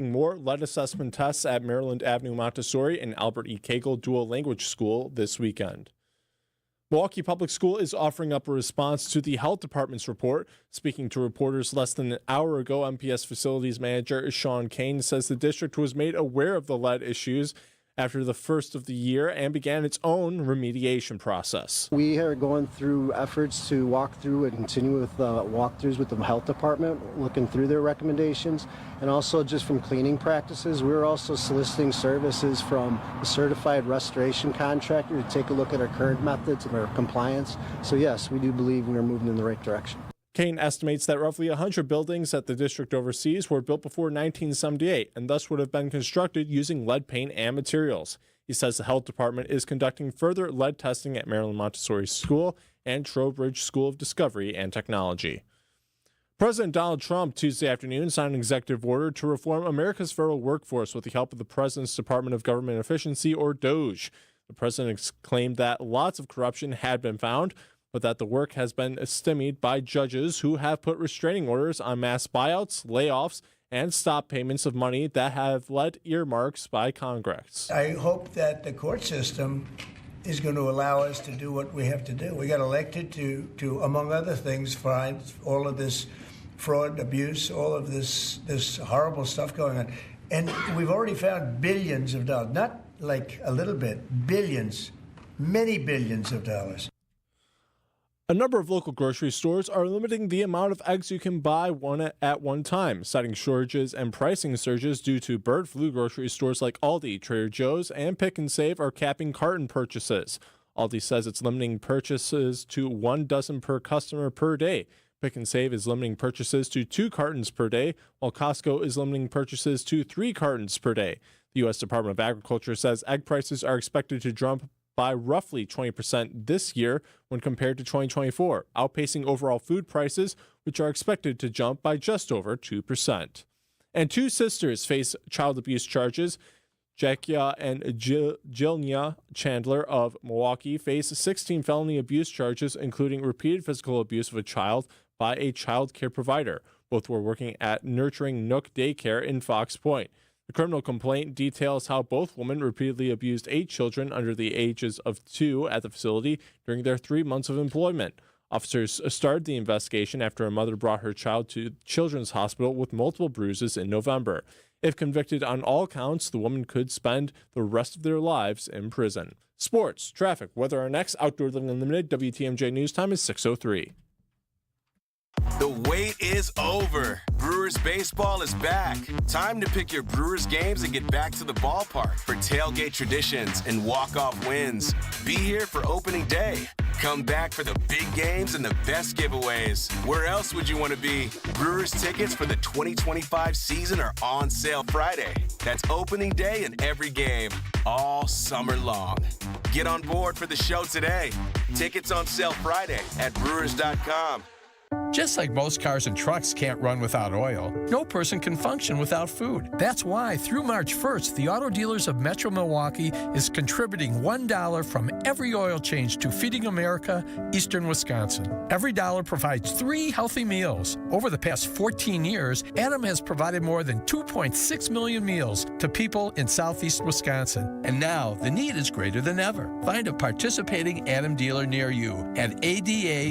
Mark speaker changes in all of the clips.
Speaker 1: more lead assessment tests at Maryland Avenue Montessori and Albert E. Cagle Dual Language School this weekend. Milwaukee Public School is offering up a response to the health department's report. Speaking to reporters less than an hour ago, MPS facilities manager Sean Kane says the district was made aware of the lead issues after the first of the year and began its own remediation process.
Speaker 2: We are going through efforts to walk through and continue with walkthroughs with the health department, looking through their recommendations, and also just from cleaning practices. We're also soliciting services from a certified restoration contractor to take a look at our current methods and our compliance. So yes, we do believe we are moving in the right direction.
Speaker 1: Kane estimates that roughly 100 buildings that the district oversees were built before 1978 and thus would have been constructed using lead paint and materials. He says the health department is conducting further lead testing at Maryland Montessori School and Trowbridge School of Discovery and Technology. President Donald Trump Tuesday afternoon signed an executive order to reform America's federal workforce with the help of the President's Department of Government Efficiency, or DOGE. The president claimed that lots of corruption had been found, but that the work has been stymied by judges who have put restraining orders on mass buyouts, layoffs, and stop payments of money that have led earmarks by Congress.
Speaker 3: I hope that the court system is going to allow us to do what we have to do. We got elected to among other things, find all of this fraud, abuse, all of this horrible stuff going on. And we've already found billions of dollars, not like a little bit, billions, many billions of dollars.
Speaker 1: A number of local grocery stores are limiting the amount of eggs you can buy at one time, citing shortages and pricing surges due to bird flu. Grocery stores like Aldi, Trader Joe's, and Pick and Save are capping carton purchases. Aldi says it's limiting purchases to 1 dozen per customer per day. Pick and Save is limiting purchases to 2 cartons per day, while Costco is limiting purchases to 3 cartons per day. The U.S. Department of Agriculture says egg prices are expected to jump by roughly 20% this year when compared to 2024, outpacing overall food prices, which are expected to jump by just over 2%. And 2 sisters face child abuse charges. Jackia and Jilnia Chandler of Milwaukee face 16 felony abuse charges, including repeated physical abuse of a child by a child care provider. Both were working at Nurturing Nook Daycare in Fox Point. The criminal complaint details how both women repeatedly abused 8 children under the ages of 2 at the facility during their 3 months of employment. Officers started the investigation after a mother brought her child to Children's Hospital with multiple bruises in November. If convicted on all counts, the woman could spend the rest of their lives in prison. Sports, traffic, weather are next. Outdoor Living Unlimited, WTMJ News Time is 6:03.
Speaker 4: The wait is over. Brewers baseball is back. Time to pick your Brewers games and get back to the ballpark for tailgate traditions and walk-off wins. Be here for opening day. Come back for the big games and the best giveaways. Where else would you want to be? Brewers tickets for the 2025 season are on sale Friday. That's opening day and every game, all summer long. Get on board for the show today. Tickets on sale Friday at brewers.com.
Speaker 5: Just like most cars and trucks can't run without oil, no person can function without food. That's why through March 1st, the Auto Dealers of Metro Milwaukee is contributing $1 from every oil change to Feeding America, Eastern Wisconsin. Every dollar provides 3 healthy meals. Over the past 14 years, Adam has provided more than 2.6 million meals to people in southeast Wisconsin. And now the need is greater than ever. Find a participating Adam dealer near you at adamm.com.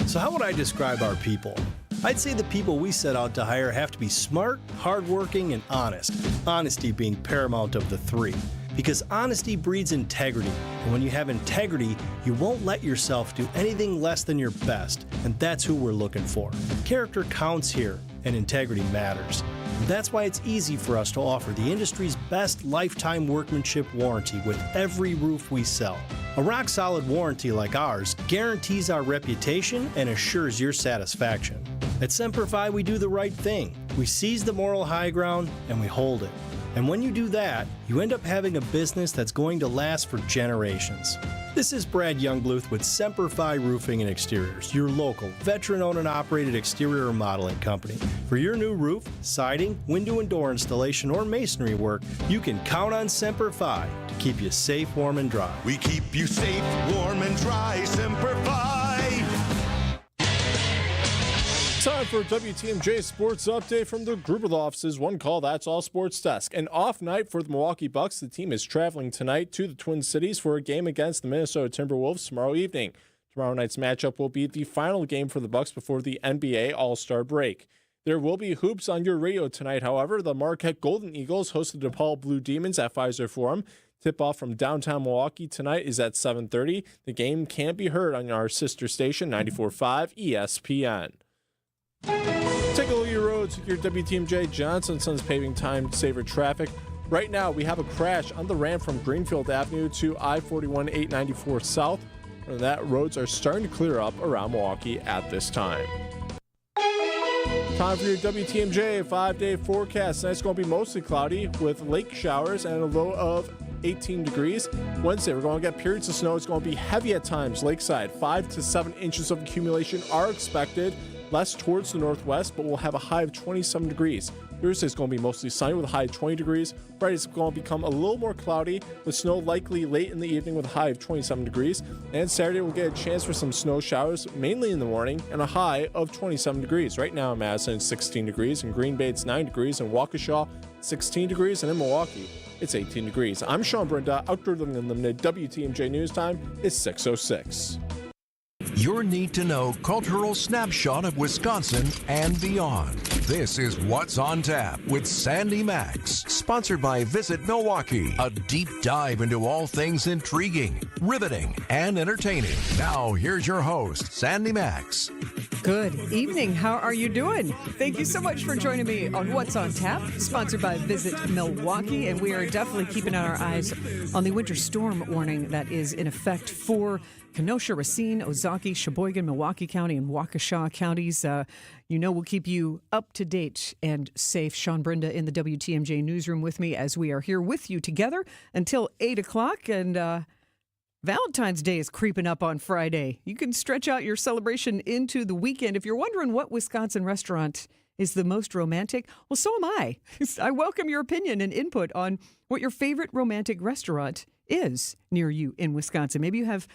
Speaker 6: So how would I describe our people? I'd say the people we set out to hire have to be smart, hardworking, and honest. Honesty being paramount of the 3. Because honesty breeds integrity. And when you have integrity, you won't let yourself do anything less than your best. And that's who we're looking for. Character counts here, and integrity matters. And that's why it's easy for us to offer the industry's best lifetime workmanship warranty with every roof we sell. A rock-solid warranty like ours guarantees our reputation and assures your satisfaction. At Semper Fi, we do the right thing. We seize the moral high ground, and we hold it. And when you do that, you end up having a business that's going to last for generations. This is Brad Youngbluth with Semper Fi Roofing and Exteriors, your local, veteran-owned and operated exterior remodeling company. For your new roof, siding, window and door installation, or masonry work, you can count on Semper Fi to keep you safe, warm, and dry.
Speaker 7: We keep you safe, warm, and dry, Semper Fi.
Speaker 1: Time for WTMJ Sports Update from the group of offices. One call, that's All Sports Desk. An off night for the Milwaukee Bucks. The team is traveling tonight to the Twin Cities for a game against the Minnesota Timberwolves tomorrow evening. Tomorrow night's matchup will be the final game for the Bucks before the NBA All-Star break. There will be hoops on your radio tonight, however. The Marquette Golden Eagles host the DePaul Blue Demons at Pfizer Forum. Tip-off from downtown Milwaukee tonight is at 7:30. The game can be heard on our sister station, 94.5 ESPN. Take a look at your roads with your WTMJ Johnson Sons Paving Time Saver traffic. Right now, we have a crash on the ramp from Greenfield Avenue to I-41 894 South. And that roads are starting to clear up around Milwaukee at this time. Time for your WTMJ 5-day forecast. Tonight's going to be mostly cloudy with lake showers and a low of 18 degrees. Wednesday, we're going to get periods of snow. It's going to be heavy at times lakeside. 5 to 7 inches of accumulation are expected. Less towards the northwest, but we'll have a high of 27 degrees. Thursday is going to be mostly sunny with a high of 20 degrees. Friday is going to become a little more cloudy with snow likely late in the evening with a high of 27 degrees. And Saturday we'll get a chance for some snow showers, mainly in the morning, and a high of 27 degrees. Right now in Madison it's 16 degrees, in Green Bay it's 9 degrees, in Waukesha 16 degrees, and in Milwaukee it's 18 degrees. I'm Sean Brenda, Outdoor Living Unlimited. WTMJ News Time is 6:06.
Speaker 7: Your need-to-know cultural snapshot of Wisconsin and beyond. This is What's on Tap with Sandy Max, sponsored by Visit Milwaukee. A deep dive into all things intriguing, riveting, and entertaining. Now, here's your host, Sandy Max.
Speaker 8: Good evening. How are you doing? Thank you so much for joining me on What's on Tap, sponsored by Visit Milwaukee. And we are definitely keeping our eyes on the winter storm warning that is in effect for Kenosha, Racine, Ozaukee, Sheboygan, Milwaukee County, and Waukesha counties. We'll keep you up to date and safe. Sean Brenda in the WTMJ newsroom with me as we are here with you together until 8 o'clock. And Valentine's Day is creeping up on Friday. You can stretch out your celebration into the weekend. If you're wondering what Wisconsin restaurant is the most romantic, well, so am I. I welcome your opinion and input on what your favorite romantic restaurant is near you in Wisconsin. Maybe you have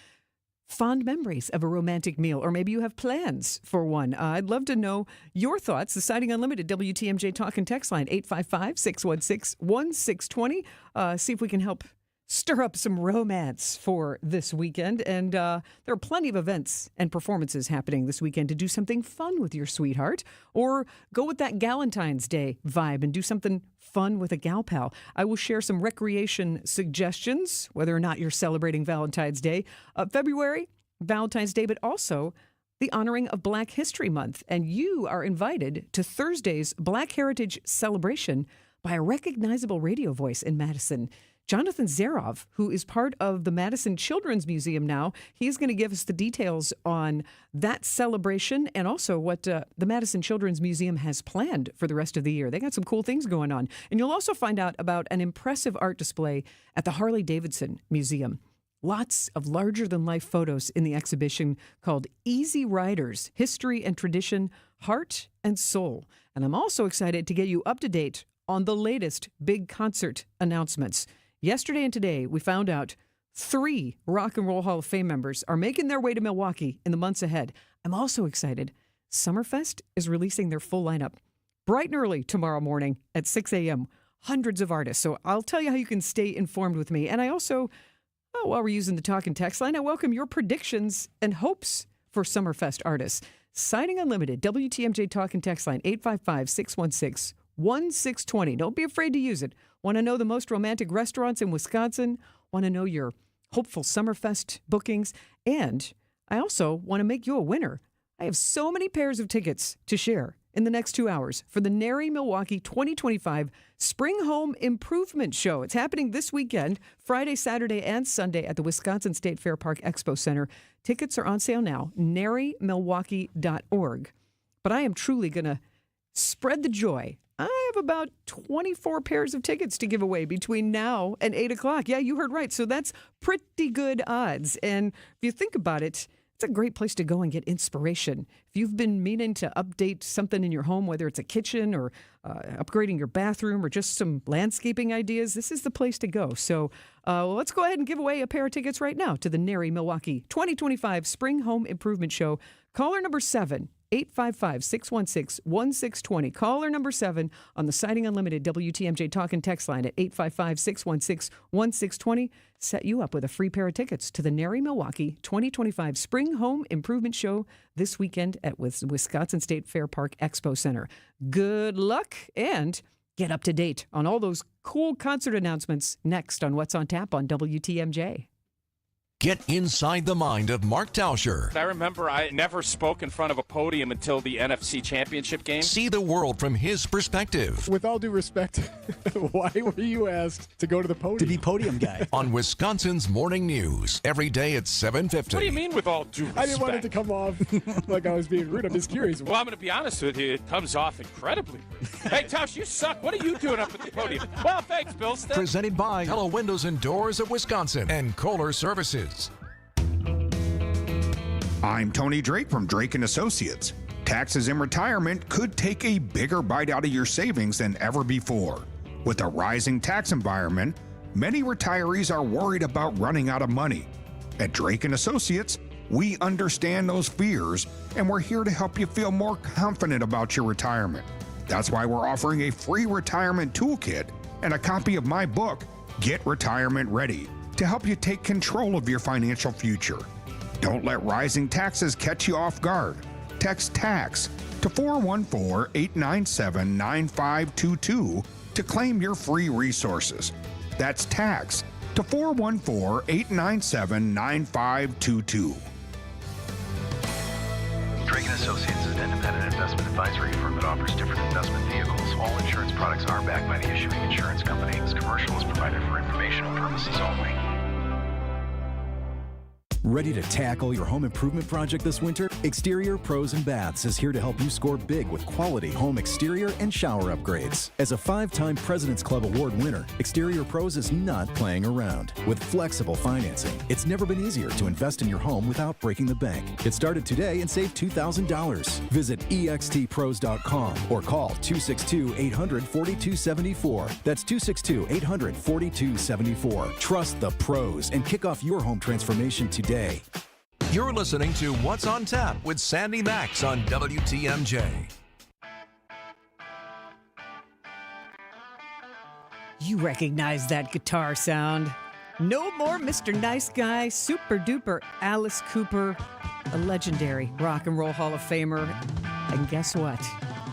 Speaker 8: fond memories of a romantic meal, or maybe you have plans for one. I'd love to know your thoughts. The Siding Unlimited WTMJ Talk and Text line, 855-616-1620. See if we can help stir up some romance for this weekend. And there are plenty of events and performances happening this weekend to do something fun with your sweetheart, or go with that Galentine's Day vibe and do something fun with a gal pal. I will share some recreation suggestions, whether or not you're celebrating Valentine's Day. February, Valentine's Day, but also the honoring of Black History Month. And you are invited to Thursday's Black Heritage celebration by a recognizable radio voice in Madison. Jonathan Zarov, who is part of the Madison Children's Museum now, he's going to give us the details on that celebration and also what the Madison Children's Museum has planned for the rest of the year. They got some cool things going on. And you'll also find out about an impressive art display at the Harley-Davidson Museum. Lots of larger-than-life photos in the exhibition called Easy Riders, History and Tradition, Heart and Soul. And I'm also excited to get you up to date on the latest big concert announcements. Yesterday and today, we found out 3 Rock and Roll Hall of Fame members are making their way to Milwaukee in the months ahead. I'm also excited. Summerfest is releasing their full lineup bright and early tomorrow morning at 6 a.m. Hundreds of artists. So I'll tell you how you can stay informed with me. And I also, while we're using the talk and text line, I welcome your predictions and hopes for Summerfest artists. Siding Unlimited, WTMJ talk and text line, 855-616-1620. Don't be afraid to use it. Want to know the most romantic restaurants in Wisconsin? Want to know your hopeful Summerfest bookings? And I also want to make you a winner. I have so many pairs of tickets to share in the next 2 hours for the Nary Milwaukee 2025 Spring Home Improvement Show. It's happening this weekend, Friday, Saturday, and Sunday at the Wisconsin State Fair Park Expo Center. Tickets are on sale now, narymilwaukee.org. But I am truly going to spread the joy. I have about 24 pairs of tickets to give away between now and 8 o'clock. Yeah, you heard right. So that's pretty good odds. And if you think about it, it's a great place to go and get inspiration. If you've been meaning to update something in your home, whether it's a kitchen or upgrading your bathroom or just some landscaping ideas, this is the place to go. So let's go ahead and give away a pair of tickets right now to the Nary Milwaukee 2025 Spring Home Improvement Show. Caller number 7 855-616-1620. Caller number 7 on the Siding Unlimited WTMJ Talk and Text line at 855-616-1620. Set you up with a free pair of tickets to the Nary Milwaukee 2025 Spring Home Improvement Show this weekend at Wisconsin State Fair Park Expo Center. Good luck and get up to date on all those cool concert announcements next on What's on Tap on WTMJ.
Speaker 7: Get inside the mind of Mark Tauscher.
Speaker 9: I remember I never spoke in front of a podium until the NFC Championship game.
Speaker 7: See the world from his perspective.
Speaker 10: With all due respect, why were you asked to go to the podium?
Speaker 11: To be podium guy.
Speaker 7: On Wisconsin's Morning News, every day at 7:50.
Speaker 9: What do you mean with all due respect?
Speaker 10: I didn't want it to come off like I was being rude. I'm just curious.
Speaker 9: Well, I'm going to be honest with you. It comes off incredibly. Hey, Tausch, you suck. What are you doing up at the podium? Well, thanks, Bill.
Speaker 7: Presented by Hello Windows and Doors of Wisconsin and Kohler Services.
Speaker 12: I'm Tony Drake from Drake & Associates. Taxes in retirement could take a bigger bite out of your savings than ever before. With a rising tax environment, many retirees are worried about running out of money. At Drake & Associates, we understand those fears, and we're here to help you feel more confident about your retirement. That's why we're offering a free retirement toolkit and a copy of my book, Get Retirement Ready, to help you take control of your financial future. Don't let rising taxes catch you off guard. Text TAX to 414-897-9522 to claim your free resources. That's TAX to 414-897-9522.
Speaker 13: Drake & Associates is an independent investment advisory firm that offers different investment vehicles. All insurance products are backed by the issuing insurance company. This commercial is provided for informational purposes only.
Speaker 11: Ready to tackle your home improvement project this winter? Exterior Pros and Baths is here to help you score big with quality home exterior and shower upgrades. As a 5-time President's Club Award winner, Exterior Pros is not playing around. With flexible financing, it's never been easier to invest in your home without breaking the bank. Get started today and save $2,000. Visit extpros.com or call 262-800-4274. That's 262-800-4274. Trust the pros and kick off your home transformation today.
Speaker 7: You're listening to What's on Tap with Sandy Max on WTMJ.
Speaker 8: You recognize that guitar sound. No more Mr. Nice Guy, super duper Alice Cooper, a legendary rock and roll Hall of Famer. And guess what?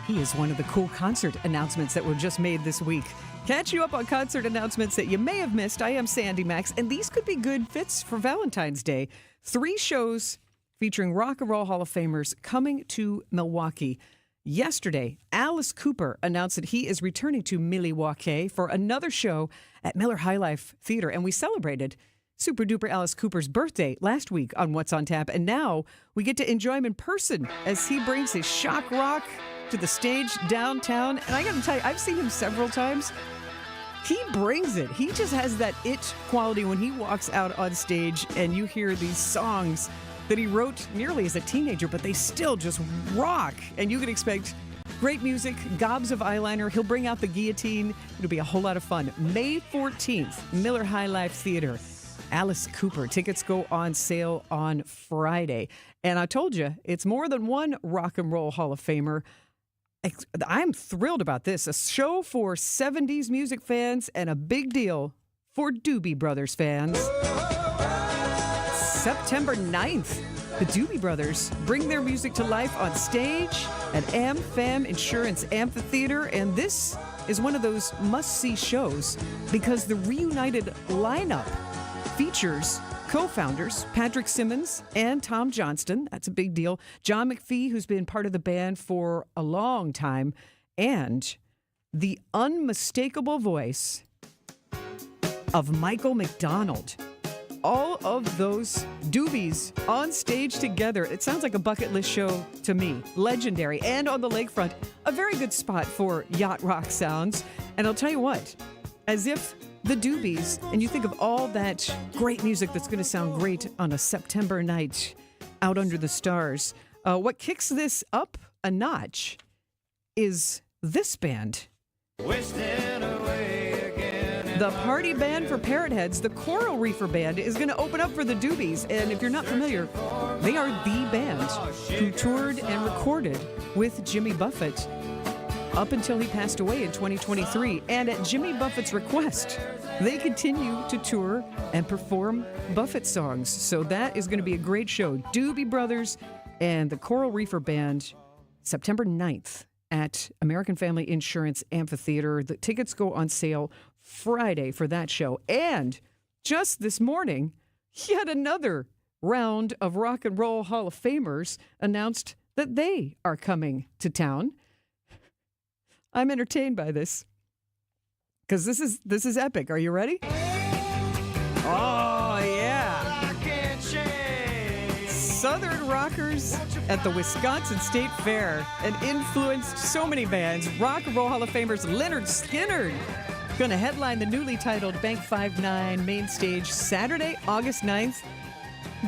Speaker 8: He is one of the cool concert announcements that were just made this week. Catch you up on concert announcements that you may have missed. I am Sandy Max, and these could be good fits for Valentine's Day. 3 shows featuring Rock and Roll Hall of Famers coming to Milwaukee. Yesterday, Alice Cooper announced that he is returning to Milwaukee for another show at Miller High Life Theater, and we celebrated super duper Alice Cooper's birthday last week on What's on Tap, and now we get to enjoy him in person as he brings his shock rock to the stage downtown. And I got to tell you, I've seen him several times. He brings it. He just has that it quality when he walks out on stage and you hear these songs that he wrote nearly as a teenager, but they still just rock. And you can expect great music, gobs of eyeliner. He'll bring out the guillotine. It'll be a whole lot of fun. May 14th, Miller High Life Theater. Alice Cooper. Tickets go on sale on Friday. And I told you, it's more than one Rock and Roll Hall of Famer. I'm thrilled about this. A show for 70s music fans and a big deal for Doobie Brothers fans. September 9th, the Doobie Brothers bring their music to life on stage at AmFam Insurance Amphitheater. And this is one of those must-see shows because the reunited lineup features co-founders Patrick Simmons and Tom Johnston. That's a big deal. John McPhee, who's been part of the band for a long time, and the unmistakable voice of Michael McDonald. All of those doobies on stage together. It sounds like a bucket list show to me. Legendary. And on the lakefront, a very good spot for yacht rock sounds. And I'll tell you what, as if the Doobies, and you think of all that great music that's going to sound great on a September night out under the stars. What kicks this up a notch is this band. The party band for Parrot Heads, the Coral Reefer Band, is going to open up for the Doobies. And if you're not familiar, they are the band who toured and recorded with Jimmy Buffett up until he passed away in 2023. And at Jimmy Buffett's request, they continue to tour and perform Buffett songs. So that is going to be a great show. Doobie Brothers and the Coral Reefer Band, September 9th at American Family Insurance Amphitheater. The tickets go on sale Friday for that show. And just this morning, yet another round of Rock and Roll Hall of Famers announced that they are coming to town. I'm entertained by this because this is epic. Are you ready? Oh, yeah. Southern rockers at the Wisconsin State Fair and influenced so many bands. Rock and Roll Hall of Famers Leonard Skinner going to headline the newly titled Bank 5-9 main stage Saturday, August 9th.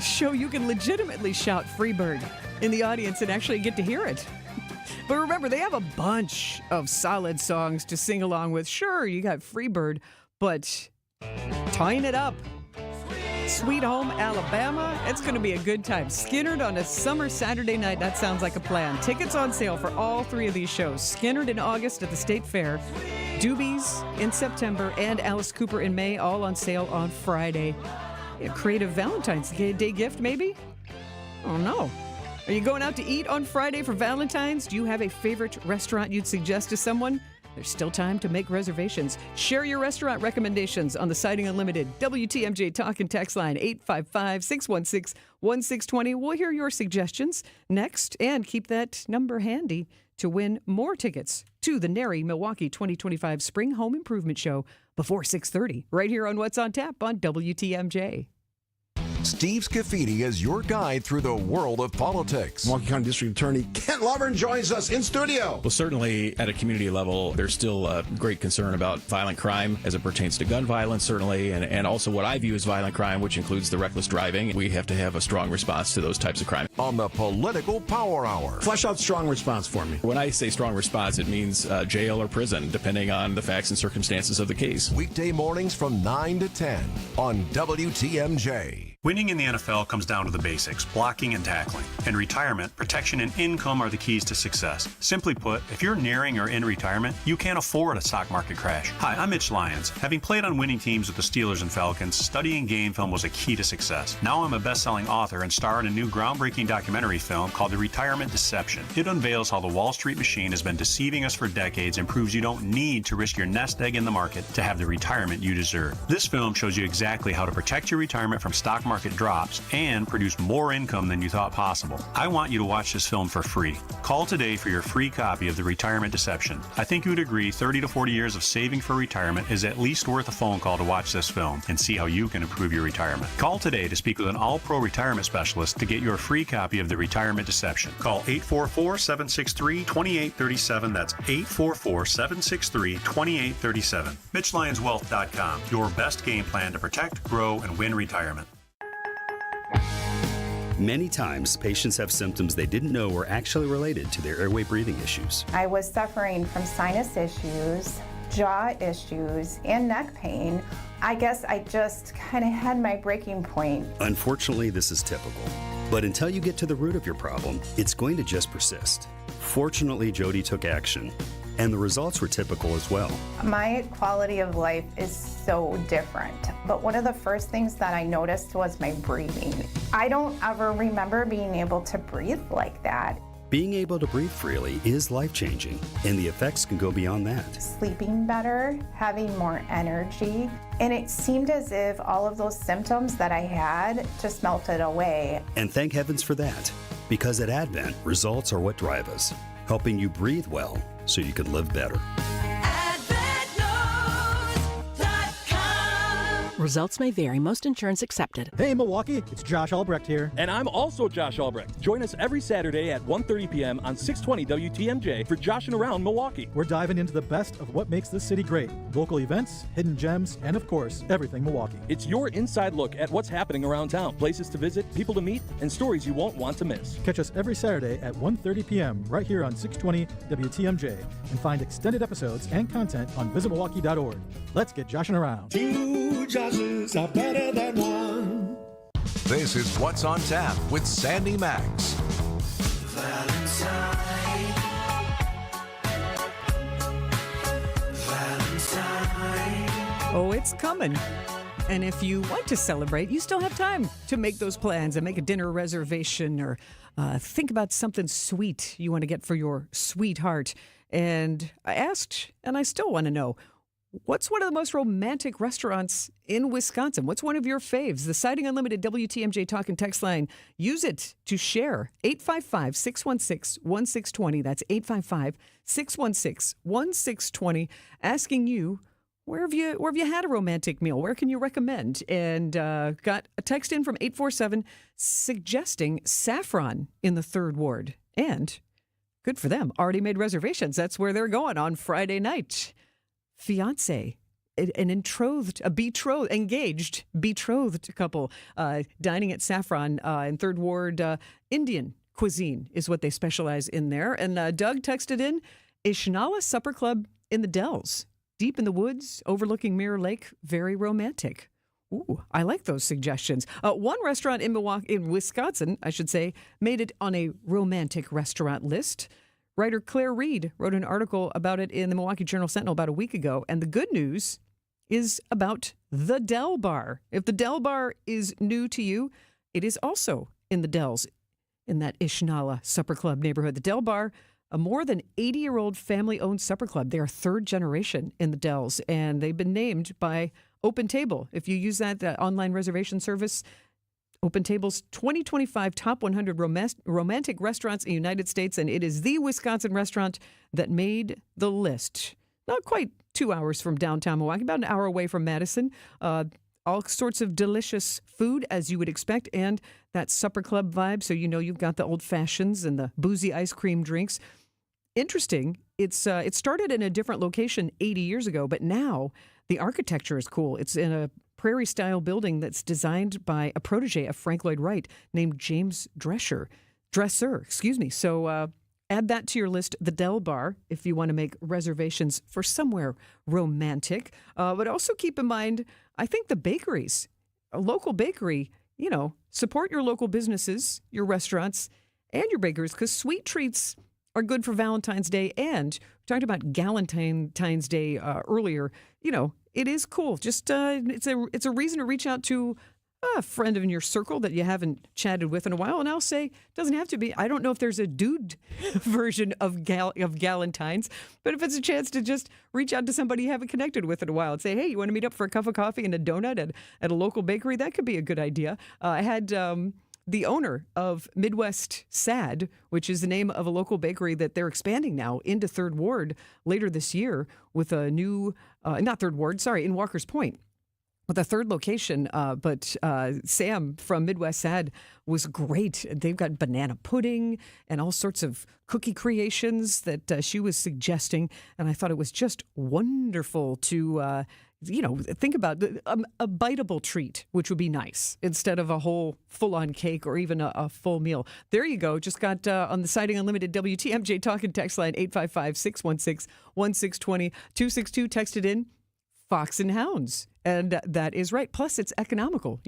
Speaker 8: Show you can legitimately shout Freebird in the audience and actually get to hear it. But remember, they have a bunch of solid songs to sing along with. Sure, you got Freebird, but tying it up. Sweet Home Alabama, it's going to be a good time. Skinnerd on a summer Saturday night, that sounds like a plan. Tickets on sale for all three of these shows. Skinnerd in August at the State Fair, Doobies in September, and Alice Cooper in May, all on sale on Friday. A creative Valentine's Day gift, maybe? Oh, no. Are you going out to eat on Friday for Valentine's? Do you have a favorite restaurant you'd suggest to someone? There's still time to make reservations. Share your restaurant recommendations on the Sighting Unlimited WTMJ Talk and Text line 855-616-1620. We'll hear your suggestions next and keep that number handy to win more tickets to the NARI Milwaukee 2025 Spring Home Improvement Show before 6:30 right here on What's on Tap on WTMJ.
Speaker 7: Steve Scafidi is your guide through the world of politics.
Speaker 14: Milwaukee County District Attorney Kent Lovern joins us in studio.
Speaker 15: Well, certainly at a community level, there's still a great concern about violent crime as it pertains to gun violence, certainly, and also what I view as violent crime, which includes the reckless driving. We have to have a strong response to those types of crime.
Speaker 7: On the Political Power Hour.
Speaker 14: Flesh out strong response for me.
Speaker 15: When I say strong response, it means jail or prison, depending on the facts and circumstances of the case.
Speaker 7: Weekday mornings from 9 to 10 on WTMJ.
Speaker 16: Winning in the NFL comes down to the basics, blocking and tackling. In retirement, protection and income are the keys to success. Simply put, if you're nearing or in retirement, you can't afford a stock market crash. Hi, I'm Mitch Lyons. Having played on winning teams with the Steelers and Falcons, studying game film was a key to success. Now I'm a best-selling author and star in a new groundbreaking documentary film called The Retirement Deception. It unveils how the Wall Street machine has been deceiving us for decades and proves you don't need to risk your nest egg in the market to have the retirement you deserve. This film shows you exactly how to protect your retirement from stock market drops and produce more income than you thought possible. I want you to watch this film for free. Call today for your free copy of The Retirement Deception. I think you would agree 30 to 40 years of saving for retirement is at least worth a phone call to watch this film and see how you can improve your retirement. Call today to speak with an all-pro retirement specialist to get your free copy of The Retirement Deception. Call 844-763-2837. That's 844-763-2837. MitchLyonsWealth.com. Your best game plan to protect, grow, and win retirement.
Speaker 17: Many times, patients have symptoms they didn't know were actually related to their airway breathing issues.
Speaker 18: I was suffering from sinus issues, jaw issues, and neck pain. I guess I just kind of had my breaking point.
Speaker 17: Unfortunately, this is typical. But until you get to the root of your problem, it's going to just persist. Fortunately, Jody took action, and the results were typical as well.
Speaker 18: My quality of life is so different, but one of the first things that I noticed was my breathing. I don't ever remember being able to breathe like that.
Speaker 17: Being able to breathe freely is life-changing, and the effects can go beyond that.
Speaker 18: Sleeping better, having more energy, and it seemed as if all of those symptoms that I had just melted away.
Speaker 17: And thank heavens for that, because at Advent, results are what drive us, helping you breathe well so you can live better.
Speaker 19: Results may vary. Most insurance accepted.
Speaker 20: Hey, Milwaukee, it's Josh Albrecht here.
Speaker 21: And I'm also Josh Albrecht. Join us every Saturday at 1:30 p.m. on 620 WTMJ for Joshin' Around Milwaukee.
Speaker 20: We're diving into the best of what makes this city great. Local events, hidden gems, and of course, everything Milwaukee.
Speaker 21: It's your inside look at what's happening around town, places to visit, people to meet, and stories you won't want to miss.
Speaker 20: Catch us every Saturday at 1:30 p.m. right here on 620 WTMJ and find extended episodes and content on visitmilwaukee.org. Let's get joshing around.
Speaker 14: Two Joshes are better than one.
Speaker 7: This is What's on Tap with Sandy Max.
Speaker 8: Oh, it's coming. And if you want to celebrate, you still have time to make those plans and make a dinner reservation or think about something sweet you want to get for your sweetheart. And I asked, and I still want to know, what's one of the most romantic restaurants in Wisconsin? What's one of your faves? The Siding Unlimited WTMJ Talk and Text line. Use it to share. 855-616-1620. That's 855-616-1620. Asking you, where have you had a romantic meal? Where can you recommend? And got a text in from 847 suggesting Saffron in the 3rd Ward. And good for them. Already made reservations. That's where they're going on Friday night. Fiance, engaged betrothed couple dining at Saffron in 3rd Ward. Indian cuisine is what they specialize in there. And Doug texted in, Ishnala Supper Club in the Dells. Deep in the woods, overlooking Mirror Lake, very romantic. Ooh, I like those suggestions. One restaurant in Wisconsin, I should say, made it on a romantic restaurant list. Writer Claire Reed wrote an article about it in the Milwaukee Journal Sentinel about a week ago. And the good news is about the Del Bar. If the Del Bar is new to you, it is also in the Dells, in that Ishnala Supper Club neighborhood. The Del Bar, a more than 80-year-old family-owned supper club. They are 3rd generation in the Dells, and they've been named by Open Table. If you use that online reservation service, Open Table's 2025 Top 100 Romantic Restaurants in the United States, and it is the Wisconsin restaurant that made the list. Not quite 2 hours from downtown Milwaukee, about an hour away from Madison. All sorts of delicious food, as you would expect, and that supper club vibe. So you know you've got the old fashions and the boozy ice cream drinks. Interesting. It started in a different location 80 years ago, but now the architecture is cool. It's in a prairie-style building that's designed by a protege of Frank Lloyd Wright named James Dresser. So add that to your list, the Del Bar, if you want to make reservations for somewhere romantic. But also keep in mind, I think the bakeries, a local bakery, support your local businesses, your restaurants, and your bakers, because sweet treats are good for Valentine's Day. And we talked about Galentine's Day earlier. It is cool. Just it's a reason to reach out to a friend in your circle that you haven't chatted with in a while. And I'll say, it doesn't have to be. I don't know if there's a dude version of Galentine's, but if it's a chance to just reach out to somebody you haven't connected with in a while and say, hey, you want to meet up for a cup of coffee and a donut at a local bakery? That could be a good idea. I had the owner of Midwest Sad, which is the name of a local bakery that they're expanding now into 3rd Ward later this year with a new, not 3rd Ward, sorry, in Walker's Point. With a 3rd location, but Sam from Midwest Sad was great. They've got banana pudding and all sorts of cookie creations that she was suggesting, and I thought it was just wonderful to think about a biteable treat, which would be nice, instead of a whole full-on cake or even a full meal. There you go. Just got on the Siding Unlimited WTMJ Talk and Text line, 855-616-1620. 262 texted in, Fox and Hounds. And that is right. Plus, it's economical.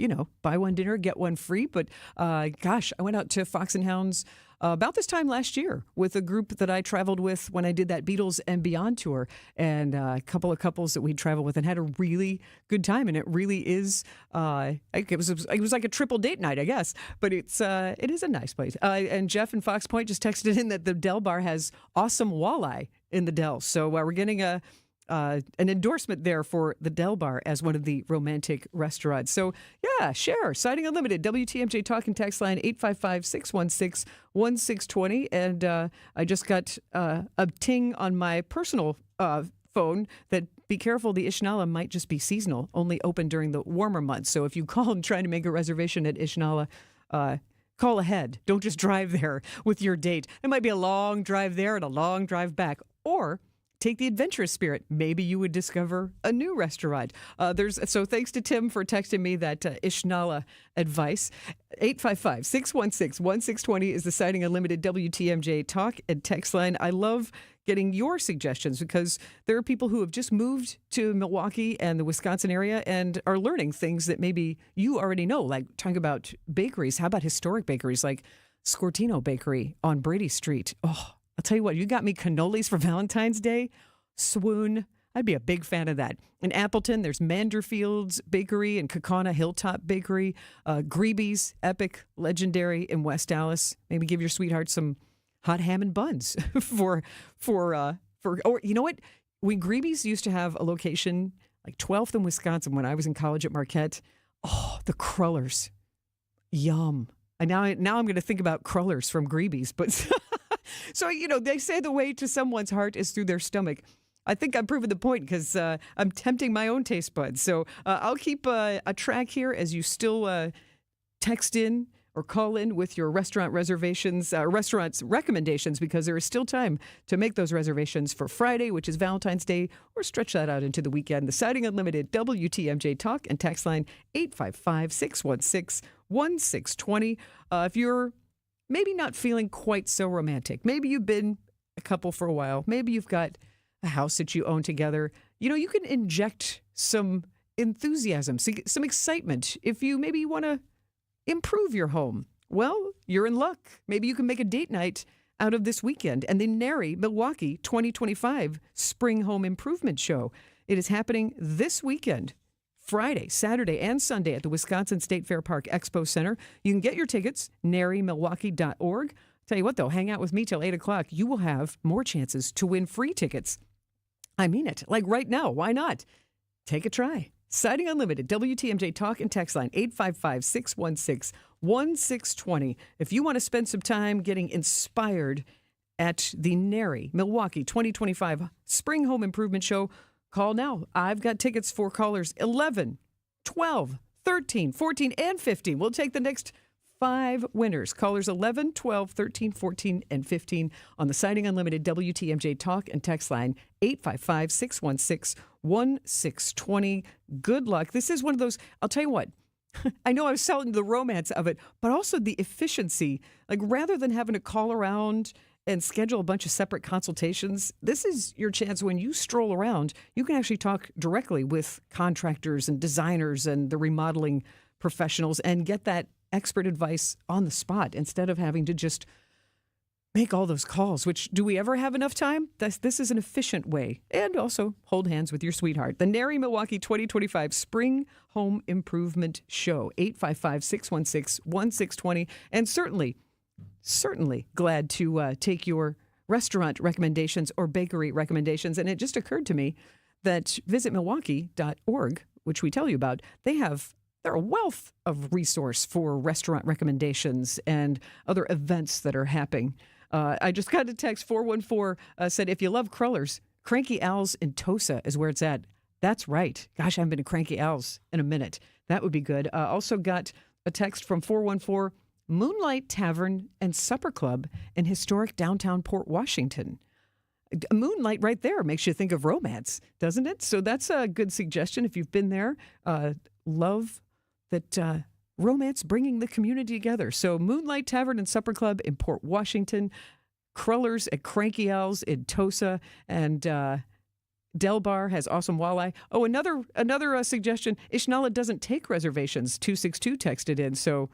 Speaker 8: Buy one dinner, get one free. But gosh, I went out to Fox and Hounds about this time last year with a group that I traveled with when I did that Beatles and Beyond tour, and a couple of couples that we traveled with, and had a really good time. And it really is. It was like a triple date night, I guess. But it is a nice place. And Jeff in Fox Point just texted in that the Del Bar has awesome walleye in the Del. So we're getting an endorsement there for the Del Bar as one of the romantic restaurants. So, yeah, share. Siding Unlimited, WTMJ Talk and Text line, 855-616-1620. And I just got a ting on my personal phone that be careful, the Ishnala might just be seasonal, only open during the warmer months. So if you call and try to make a reservation at Ishnala, call ahead. Don't just drive there with your date. It might be a long drive there and a long drive back. Or take the adventurous spirit. Maybe you would discover a new restaurant. So thanks to Tim for texting me that Ishnala advice. 855-616-1620 is the Sighting Unlimited WTMJ talk and text line. I love getting your suggestions because there are people who have just moved to Milwaukee and the Wisconsin area and are learning things that maybe you already know, like talking about bakeries. How about historic bakeries like Scortino Bakery on Brady Street? Oh, I'll tell you what, you got me cannolis for Valentine's Day. Swoon. I'd be a big fan of that. In Appleton, there's Manderfield's Bakery and Kaukauna Hilltop Bakery. Greeby's, epic, legendary in West Dallas. Maybe give your sweetheart some hot ham and buns or you know what? When Greeby's used to have a location like 12th in Wisconsin when I was in college at Marquette. Oh, the crullers. Yum. And now I'm going to think about crullers from Greeby's, but so, they say the way to someone's heart is through their stomach. I think I'm proving the point because I'm tempting my own taste buds. So I'll keep a track here as you still text in or call in with your restaurant restaurants recommendations, because there is still time to make those reservations for Friday, which is Valentine's Day, or stretch that out into the weekend. The Sighting Unlimited WTMJ talk and text line 855-616-1620. If you're maybe not feeling quite so romantic, maybe you've been a couple for a while, maybe you've got a house that you own together, you can inject some enthusiasm, some excitement. If you maybe want to improve your home, well, you're in luck. Maybe you can make a date night out of this weekend and the NARI Milwaukee 2025 Spring Home Improvement Show. It is happening this weekend, Friday, Saturday, and Sunday at the Wisconsin State Fair Park Expo Center. You can get your tickets, narimilwaukee.org. Tell you what, though, hang out with me till 8 o'clock. You will have more chances to win free tickets. I mean it. Like right now. Why not? Take a try. Sighting Unlimited, WTMJ talk and text line 855-616-1620. If you want to spend some time getting inspired at the NARI Milwaukee 2025 Spring Home Improvement Show, call now. I've got tickets for callers 11, 12, 13, 14, and 15. We'll take the next 5 winners. Callers 11, 12, 13, 14, and 15 on the Sighting Unlimited WTMJ talk and text line 855-616-1620. Good luck. This is one of those, I'll tell you what, I know I was selling the romance of it, but also the efficiency. Like rather than having to call around and schedule a bunch of separate consultations, this is your chance when you stroll around. You can actually talk directly with contractors and designers and the remodeling professionals and get that expert advice on the spot instead of having to just make all those calls, which do we ever have enough time? This is an efficient way. And also hold hands with your sweetheart. The NARI Milwaukee 2025 Spring Home Improvement Show, 855-616-1620. And certainly glad to take your restaurant recommendations or bakery recommendations. And it just occurred to me that visitmilwaukee.org, which we tell you about, they're a wealth of resource for restaurant recommendations and other events that are happening. I just got a text, 414 said, if you love crullers, Cranky Al's in Tosa is where it's at. That's right. Gosh, I haven't been to Cranky Al's in a minute. That would be good. Also got a text from 414, Moonlight Tavern and Supper Club in historic downtown Port Washington. Moonlight right there makes you think of romance, doesn't it? So that's a good suggestion if you've been there. Love that romance bringing the community together. So Moonlight Tavern and Supper Club in Port Washington, Crullers at Cranky Al's in Tosa, and Del Bar has awesome walleye. Oh, another suggestion, Ishnala doesn't take reservations. 262 texted in, so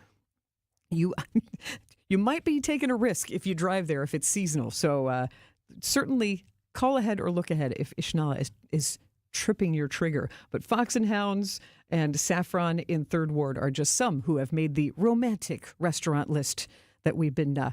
Speaker 8: you might be taking a risk if you drive there if it's seasonal. So certainly call ahead or look ahead if Ishnala is tripping your trigger. But Fox and Hounds and Saffron in Third Ward are just some who have made the romantic restaurant list that we've been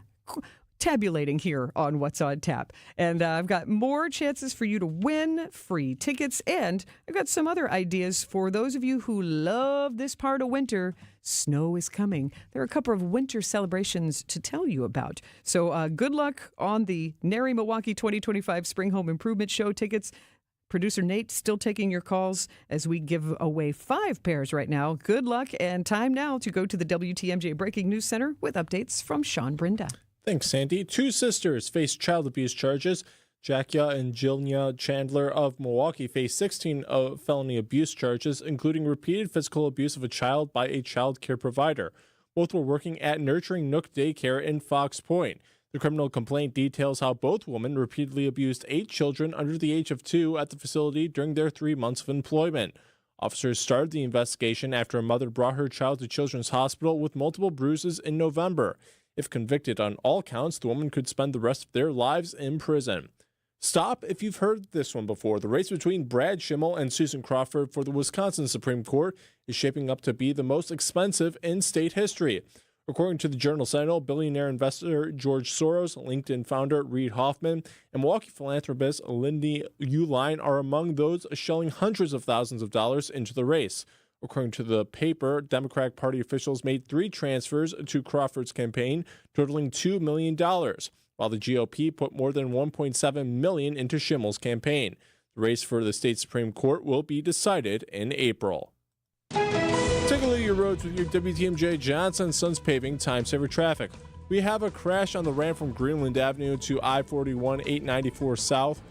Speaker 8: tabulating here on What's on Tap. And I've got more chances for you to win free tickets. And I've got some other ideas for those of you who love this part of winter. Snow is coming. There are a couple of winter celebrations to tell you about. So good luck on the NARI Milwaukee 2025 Spring Home Improvement Show tickets. Producer Nate still taking your calls as we give away 5 pairs right now. Good luck, and time now to go to the WTMJ Breaking News Center with updates from Sean Brinda.
Speaker 1: Thanks, Sandy. 2 sisters face child abuse charges. Jackia and Jilnia Chandler of Milwaukee face 16 felony abuse charges, including repeated physical abuse of a child by a child care provider. Both were working at Nurturing Nook Daycare in Fox Point. The criminal complaint details how both women repeatedly abused 8 children under the age of 2 at the facility during their 3 months of employment. Officers started the investigation after a mother brought her child to Children's Hospital with multiple bruises in November. If convicted on all counts, the woman could spend the rest of their lives in prison. Stop if you've heard this one before. The race between Brad Schimmel and Susan Crawford for the Wisconsin Supreme Court is shaping up to be the most expensive in state history. According to the Journal-Sentinel, billionaire investor George Soros, LinkedIn founder Reid Hoffman, and Milwaukee philanthropist Lindy Uline are among those shelling hundreds of thousands of dollars into the race. According to the paper, Democratic Party officials made 3 transfers to Crawford's campaign, totaling $2 million, while the GOP put more than $1.7 million into Schimmel's campaign. The race for the state Supreme Court will be decided in April. Take a look at your roads with your WTMJ Johnson Sons Paving Time Saver traffic. We have a crash on the ramp from Greenland Avenue to I-41 894 South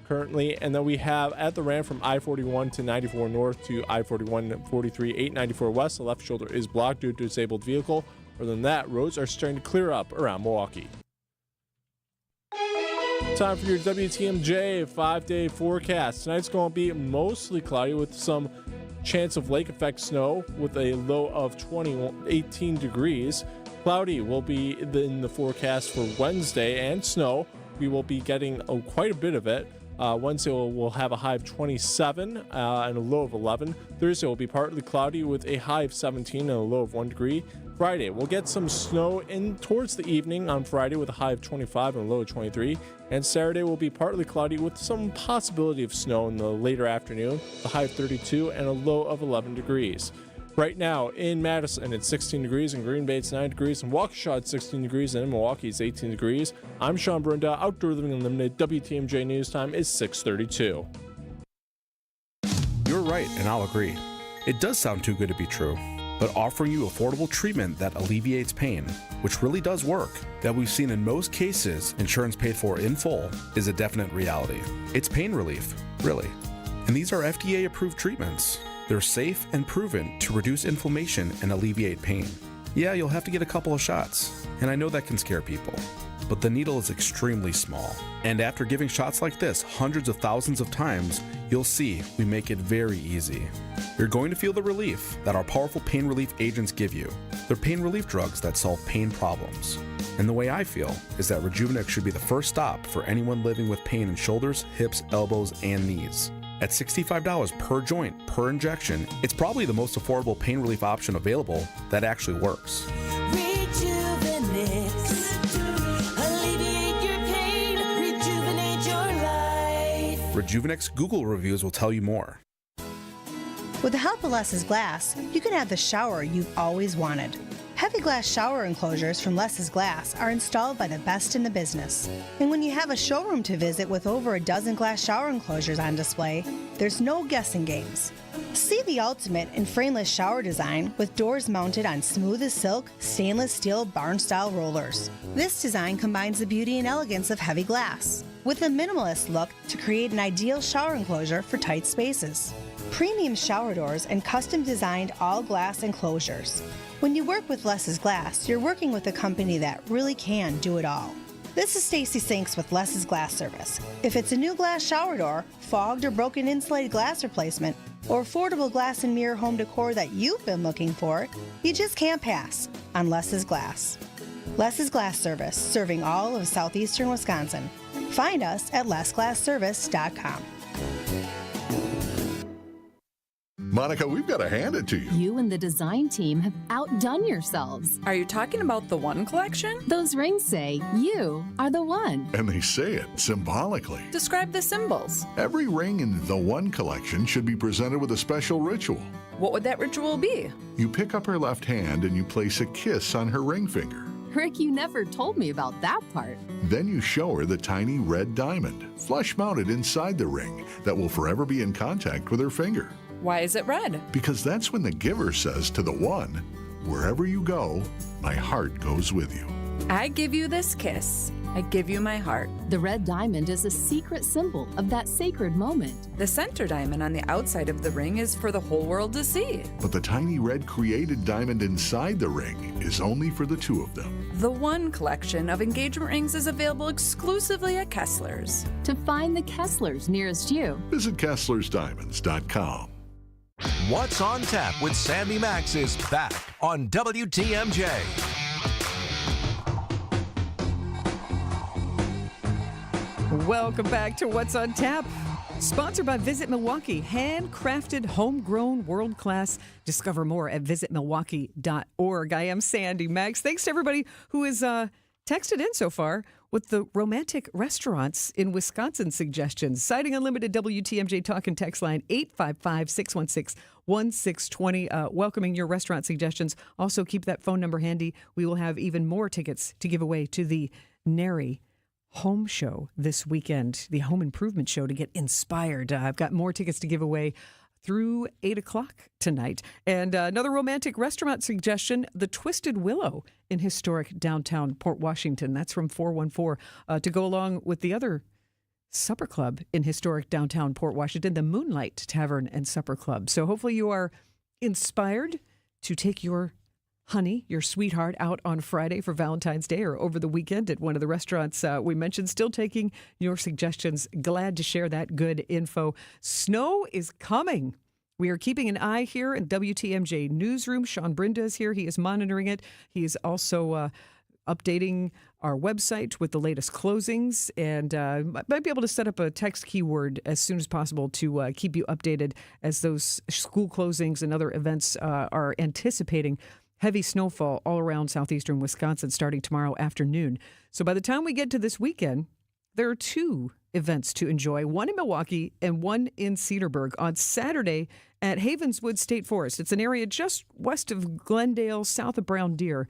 Speaker 1: currently, and then we have at the ramp from I-41 to 94 North to I-41 43 894 West. The left shoulder is blocked due to a disabled vehicle. Other than that, roads are starting to clear up around Milwaukee. Time for your WTMJ 5-day forecast. Tonight's going to be mostly cloudy with some chance of lake effect snow with a low of 18 degrees. Cloudy will be in the forecast for Wednesday, and snow. We will be getting quite a bit of it. Wednesday we'll have a high of 27 and a low of 11. Thursday will be partly cloudy with a high of 17 and a low of 1 degree. Friday, we'll get some snow in towards the evening on Friday with a high of 25 and a low of 23. And Saturday will be partly cloudy with some possibility of snow in the later afternoon, a high of 32 and a low of 11 degrees. Right now in Madison, it's 16 degrees. In Green Bay, it's 9 degrees. In Waukesha, it's 16 degrees. And in Milwaukee, it's 18 degrees. I'm Sean Brinda. Outdoor Living Unlimited. WTMJ News Time is 6:32.
Speaker 2: You're right, and I'll agree. It does sound too good to be true. But offering you affordable treatment that alleviates pain, which really does work, that we've seen in most cases insurance paid for in full, is a definite reality. It's pain relief, really. And these are FDA-approved treatments. They're safe and proven to reduce inflammation and alleviate pain. Yeah, you'll have to get a couple of shots, and I know that can scare people. But the needle is extremely small. And after giving shots like this hundreds of thousands of times, you'll see we make it very easy. You're going to feel the relief that our powerful pain relief agents give you. They're pain relief drugs that solve pain problems. And the way I feel is that Rejuvenex should be the first stop for anyone living with pain in shoulders, hips, elbows, and knees. At $65 per joint, per injection, it's probably the most affordable pain relief option available that actually works.
Speaker 22: Rejuvenex. Alleviate your pain. Rejuvenate your life.
Speaker 2: Rejuvenex Google reviews will tell you more.
Speaker 23: With the help of Less's Glass, you can have the shower you've always wanted. Heavy glass shower enclosures from Less's Glass are installed by the best in the business. And when you have a showroom to visit with over a dozen glass shower enclosures on display, there's no guessing games. See the ultimate in frameless shower design with doors mounted on smooth as silk, stainless steel barn-style rollers. This design combines the beauty and elegance of heavy glass with a minimalist look to create an ideal shower enclosure for tight spaces. Premium shower doors and custom-designed all-glass enclosures. When you work with Less's Glass, you're working with a company that really can do it all. This is Stacy Sinks with Less's Glass Service. If it's a new glass shower door, fogged or broken insulated glass replacement, or affordable glass and mirror home decor that you've been looking for, you just can't pass on Less's Glass. Less's Glass Service, serving all of southeastern Wisconsin. Find us at lessglassservice.com.
Speaker 24: Monica, we've got to hand it to you.
Speaker 25: You and the design team have outdone yourselves.
Speaker 26: Are you talking about the One Collection?
Speaker 25: Those rings say you are the one.
Speaker 24: And they say it symbolically.
Speaker 26: Describe the symbols.
Speaker 24: Every ring in the One Collection should be presented with a special ritual.
Speaker 26: What would that ritual be?
Speaker 24: You pick up her left hand and you place a kiss on her ring finger.
Speaker 25: Rick, you never told me about that part.
Speaker 24: Then you show her the tiny red diamond, flush mounted inside the ring, that will forever be in contact with her finger.
Speaker 26: Why is it red?
Speaker 24: Because that's when the giver says to the one, "Wherever you go, my heart goes with you."
Speaker 26: I give you this kiss. I give you my heart.
Speaker 25: The red diamond is a secret symbol of that sacred moment.
Speaker 26: The center diamond on the outside of the ring is for the whole world to see.
Speaker 24: But the tiny red created diamond inside the ring is only for the two of them.
Speaker 26: The One collection of engagement rings is available exclusively at Kessler's.
Speaker 25: To find the Kesslers nearest you,
Speaker 24: visit KesslersDiamonds.com.
Speaker 7: What's on Tap with Sandy Max is back on WTMJ.
Speaker 8: Welcome back to What's on Tap. Sponsored by Visit Milwaukee. Handcrafted, homegrown, world-class. Discover more at visitmilwaukee.org. I am Sandy Max. Thanks to everybody who has texted in so far with the romantic restaurants in Wisconsin suggestions. Citing Unlimited WTMJ Talk and Text line 855-616-1620. Welcoming your restaurant suggestions. Also keep that phone number handy. We will have even more tickets to give away to the Nary Home Show this weekend, the home improvement show, to get inspired. I've got more tickets to give away through 8 o'clock tonight. And another romantic restaurant suggestion, the Twisted Willow in historic downtown Port Washington. That's from 414 to go along with the other supper club in historic downtown Port Washington, the Moonlight Tavern and Supper Club. So hopefully you are inspired to take your honey, your sweetheart, out on Friday for Valentine's Day or over the weekend at one of the restaurants we mentioned. Still taking your suggestions. Glad to share that good info. Snow is coming. We are keeping an eye here in WTMJ Newsroom. Sean Brinda is here. He is monitoring it. He is also updating our website with the latest closings, and might be able to set up a text keyword as soon as possible to keep you updated as those school closings and other events are anticipating heavy snowfall all around southeastern Wisconsin starting tomorrow afternoon. So by the time we get to this weekend, there are two events to enjoy, one in Milwaukee and one in Cedarburg on Saturday at Havenswood State Forest. It's an area just west of Glendale, south of Brown Deer.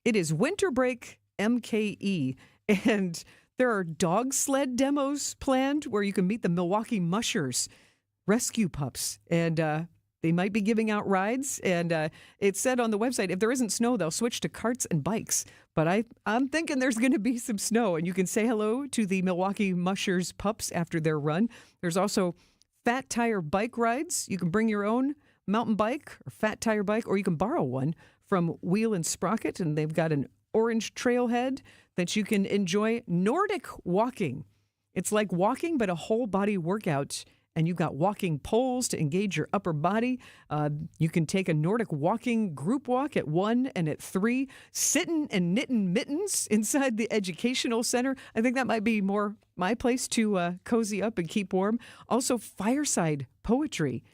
Speaker 8: It is Winter Break MKE, and there are dog sled demos planned where you can meet the Milwaukee Mushers, rescue pups, and they might be giving out rides, and it said on the website, if there isn't snow, they'll switch to carts and bikes. But I'm thinking there's going to be some snow, and you can say hello to the Milwaukee Mushers pups after their run. There's also fat tire bike rides. You can bring your own mountain bike or fat tire bike, or you can borrow one from Wheel and Sprocket, and they've got an orange trailhead that you can enjoy. Nordic walking. It's like walking, but a whole body workout. And you've got walking poles to engage your upper body. You can take a Nordic walking group walk at 1 and at 3. Sittin' and knitting mittens inside the educational center. I think that might be more my place to cozy up and keep warm. Also, fireside poetry.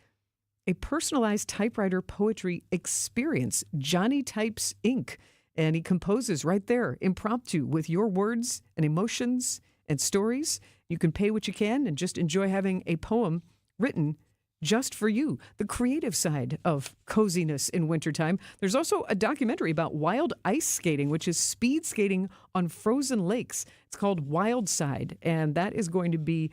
Speaker 8: A personalized typewriter poetry experience. Johnny Types Inc. And he composes right there, impromptu, with your words and emotions and stories. You can pay what you can and just enjoy having a poem written just for you. The creative side of coziness in wintertime. There's also a documentary about wild ice skating, which is speed skating on frozen lakes. It's called Wild Side, and that is going to be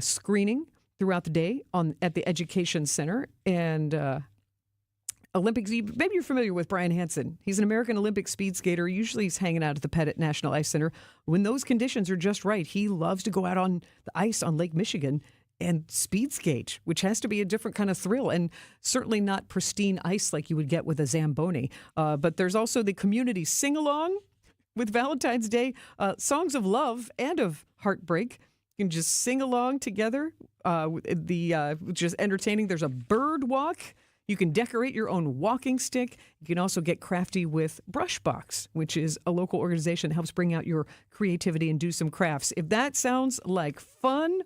Speaker 8: screening throughout the day at the Education Center. And Olympics, maybe you're familiar with Brian Hansen. He's an American Olympic speed skater. Usually he's hanging out at the Pettit National Ice Center. When those conditions are just right, he loves to go out on the ice on Lake Michigan and speed skate, which has to be a different kind of thrill, and certainly not pristine ice like you would get with a Zamboni. But there's also the community sing-along with Valentine's Day, songs of love and of heartbreak. You can just sing along together, which is entertaining. There's a bird walk. You can decorate your own walking stick. You can also get crafty with Brushbox, which is a local organization that helps bring out your creativity and do some crafts. If that sounds like fun,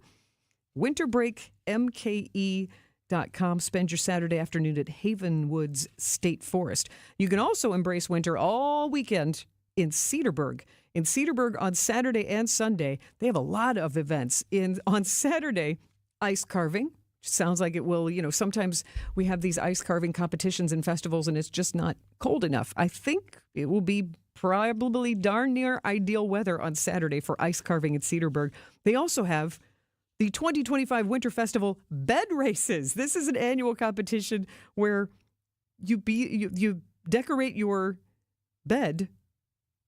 Speaker 8: winterbreakmke.com. Spend your Saturday afternoon at Havenwoods State Forest. You can also embrace winter all weekend in Cedarburg. In Cedarburg on Saturday and Sunday, they have a lot of events. On Saturday, ice carving Sounds like it will. Sometimes we have these ice carving competitions and festivals, and it's just not cold enough. I think it will be probably darn near ideal weather on Saturday for ice carving at Cedarburg. They also have the 2025 Winter Festival bed races. This is an annual competition where you decorate your bed.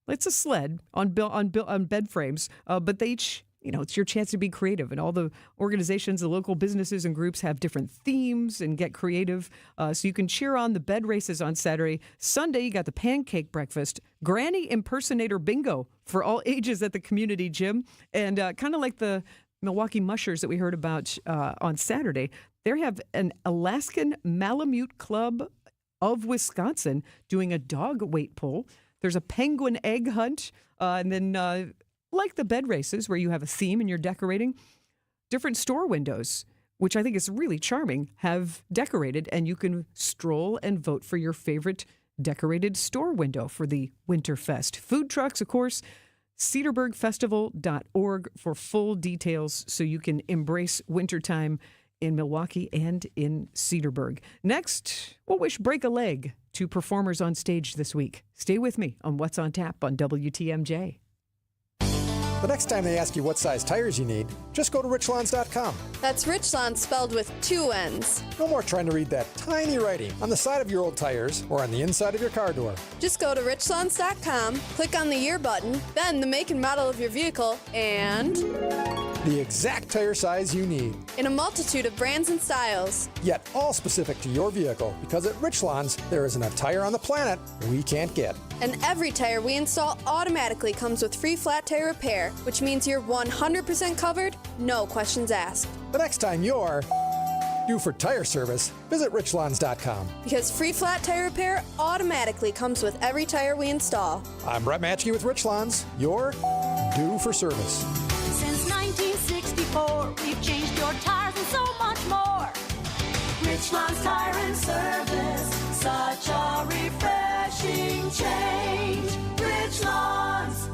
Speaker 8: It's a sled on bed frames, but they each, it's your chance to be creative. And all the organizations, the local businesses and groups have different themes and get creative. So you can cheer on the bed races on Saturday. Sunday, you got the pancake breakfast, granny impersonator bingo for all ages at the community gym. And kind of like the Milwaukee Mushers that we heard about on Saturday, they have an Alaskan Malamute Club of Wisconsin doing a dog weight pull. There's a penguin egg hunt, and then like the bed races where you have a theme and you're decorating, different store windows, which I think is really charming, have decorated, and you can stroll and vote for your favorite decorated store window for the Winterfest. Food trucks, of course, cedarburgfestival.org for full details so you can embrace wintertime in Milwaukee and in Cedarburg. Next, we'll wish break a leg to performers on stage this week. Stay with me on What's on Tap on WTMJ.
Speaker 3: The next time they ask you what size tires you need, just go to richlawns.com.
Speaker 4: That's Richlawn spelled with 2 N's.
Speaker 3: No more trying to read that tiny writing on the side of your old tires or on the inside of your car door.
Speaker 4: Just go to richlawns.com, click on the year button, then the make and model of your vehicle, and
Speaker 3: the exact tire size you need.
Speaker 4: In a multitude of brands and styles.
Speaker 3: Yet all specific to your vehicle, because at Richlawns, there isn't a tire on the planet we can't get.
Speaker 4: And every tire we install automatically comes with free flat tire repair, which means you're 100% covered, no questions asked.
Speaker 3: The next time you're due for tire service, visit richlawns.com.
Speaker 4: Because free flat tire repair automatically comes with every tire we install.
Speaker 3: I'm Brett Matchke with Richlawns. You're due for service.
Speaker 22: Since 1964, we've changed your tires and so much more. Richlawns Tire and Service, such a refreshing change. Richlawns.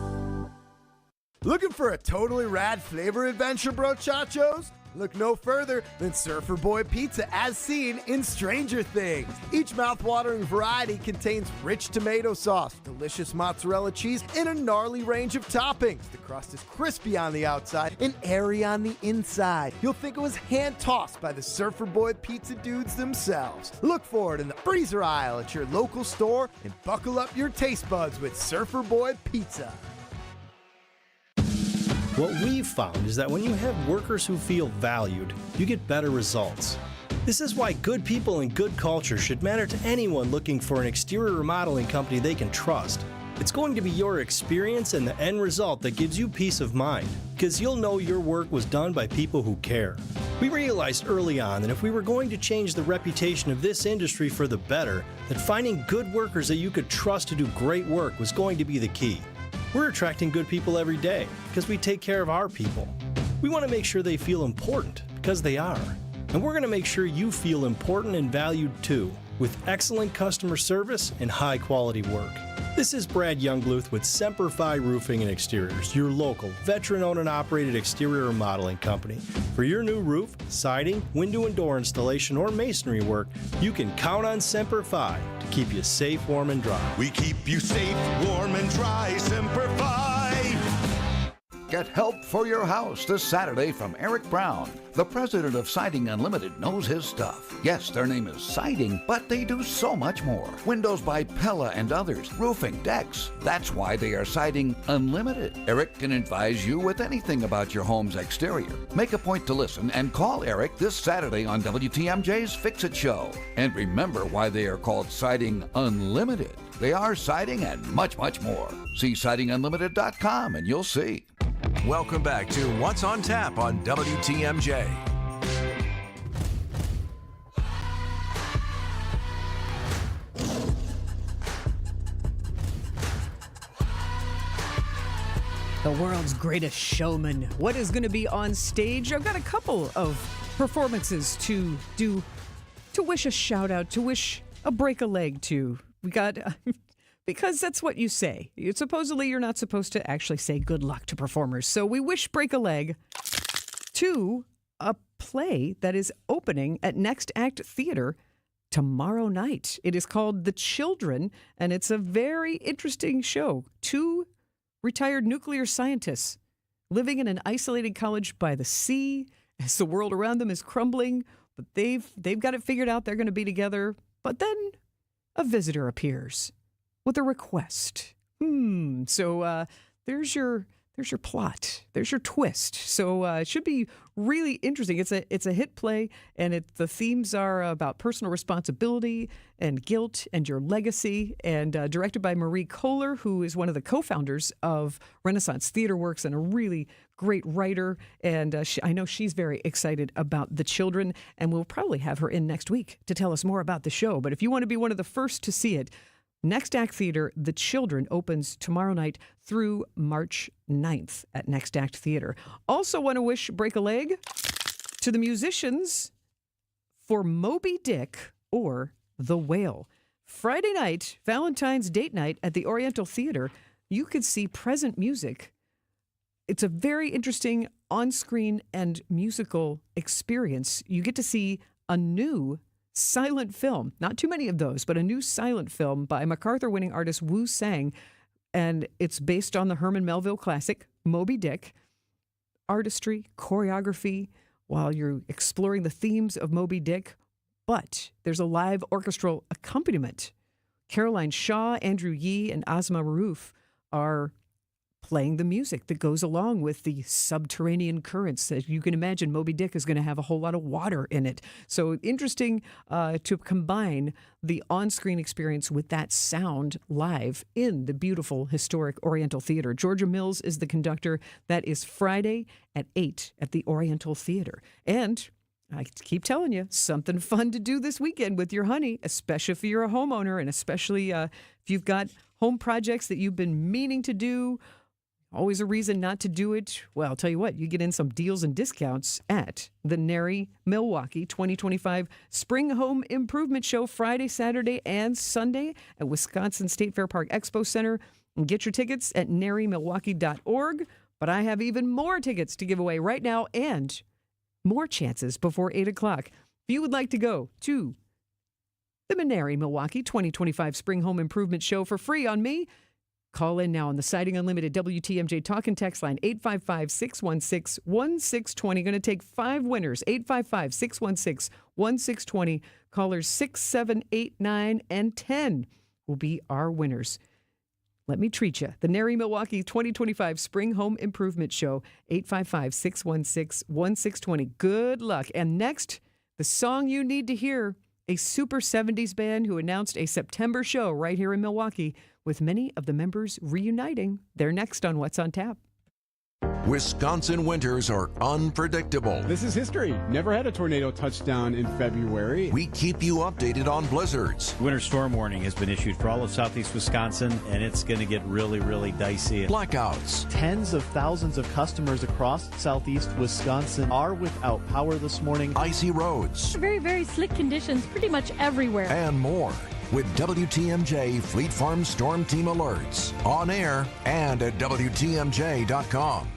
Speaker 5: Looking for a totally rad flavor adventure, brochachos? Look no further than Surfer Boy Pizza as seen in Stranger Things. Each mouth-watering variety contains rich tomato sauce, delicious mozzarella cheese, and a gnarly range of toppings. The crust is crispy on the outside and airy on the inside. You'll think it was hand-tossed by the Surfer Boy Pizza dudes themselves. Look for it in the freezer aisle at your local store and buckle up your taste buds with Surfer Boy Pizza.
Speaker 6: What we've found is that when you have workers who feel valued, you get better results. This is why good people and good culture should matter to anyone looking for an exterior remodeling company they can trust. It's going to be your experience and the end result that gives you peace of mind, because you'll know your work was done by people who care. We realized early on that if we were going to change the reputation of this industry for the better, that finding good workers that you could trust to do great work was going to be the key. We're attracting good people every day because we take care of our people. We want to make sure they feel important because they are. And we're going to make sure you feel important and valued too, with excellent customer service and high quality work. This is Brad Youngbluth with Semper Fi Roofing and Exteriors, your local, veteran-owned and operated exterior remodeling company. For your new roof, siding, window and door installation, or masonry work, you can count on Semper Fi to keep you safe, warm, and dry.
Speaker 9: We keep you safe, warm, and dry, Semper Fi.
Speaker 10: Get help for your house this Saturday from Eric Brown. The president of Siding Unlimited knows his stuff. Yes, their name is Siding, but they do so much more. Windows by Pella and others, roofing, decks. That's why they are Siding Unlimited. Eric can advise you with anything about your home's exterior. Make a point to listen and call Eric this Saturday on WTMJ's Fix-It Show. And remember why they are called Siding Unlimited. They are siding and much, much more. See sidingunlimited.com and you'll see.
Speaker 7: Welcome back to What's on Tap on WTMJ.
Speaker 8: The world's greatest showman. What is going to be on stage? I've got a couple of performances to do, to wish a shout out, to wish a break a leg to. We got... Because that's what you say. Supposedly, you're not supposed to actually say good luck to performers. So we wish break a leg to a play that is opening at Next Act Theater tomorrow night. It is called The Children, and it's a very interesting show. 2 retired nuclear scientists living in an isolated college by the sea as the world around them is crumbling, but they've got it figured out. They're going to be together. But then a visitor appears with a request. So there's your plot. There's your twist. So it should be really interesting. It's a hit play, and the themes are about personal responsibility and guilt and your legacy, and directed by Marie Kohler, who is one of the co-founders of Renaissance Theater Works and a really great writer. And I know she's very excited about The Children, and we'll probably have her in next week to tell us more about the show. But if you want to be one of the first to see it, Next Act Theater, The Children, opens tomorrow night through March 9th at Next Act Theater. Also want to break a leg to the musicians for Moby Dick or The Whale. Friday night, Valentine's date night at the Oriental Theater, you could see present music. It's a very interesting on-screen and musical experience. You get to see a new silent film, not too many of those, but a new silent film by MacArthur-winning artist Wu Sang, and it's based on the Herman Melville classic, Moby Dick. Artistry, choreography, while you're exploring the themes of Moby Dick, but there's a live orchestral accompaniment. Caroline Shaw, Andrew Yee, and Asma Roof are playing the music that goes along with the subterranean currents. As you can imagine, Moby Dick is going to have a whole lot of water in it. So interesting to combine the on-screen experience with that sound live in the beautiful historic Oriental Theater. Georgia Mills is the conductor. That is Friday at 8 at the Oriental Theater. And I keep telling you, something fun to do this weekend with your honey, especially if you're a homeowner, and especially if you've got home projects that you've been meaning to do. Always a reason not to do it. Well, I'll tell you what, you get in some deals and discounts at the NARI Milwaukee 2025 Spring Home Improvement Show Friday, Saturday, and Sunday at Wisconsin State Fair Park Expo Center. And get your tickets at narimilwaukee.org. But I have even more tickets to give away right now and more chances before 8 o'clock. If you would like to go to the NARI Milwaukee 2025 Spring Home Improvement Show for free on me, call in now on the Siding Unlimited WTMJ talk and text line 855-616-1620. Going to take 5 winners. 855-616-1620. Callers 6, 7, 8, 9, and 10 will be our winners. Let me treat you. The NARI Milwaukee 2025 Spring Home Improvement Show, 855-616-1620. Good luck. And next, the song you need to hear, a super 70s band who announced a September show right here in Milwaukee, with many of the members reuniting. They're next on What's on Tap.
Speaker 7: Wisconsin winters are unpredictable.
Speaker 11: This is history. Never had a tornado touchdown in February.
Speaker 7: We keep you updated on blizzards.
Speaker 12: Winter storm warning has been issued for all of southeast Wisconsin, and it's going to get really, really dicey.
Speaker 7: Blackouts.
Speaker 13: Tens of thousands of customers across southeast Wisconsin are without power this morning.
Speaker 7: Icy roads.
Speaker 15: Very, very slick conditions pretty much everywhere.
Speaker 7: And more. With WTMJ Fleet Farm Storm Team alerts on air and at WTMJ.com.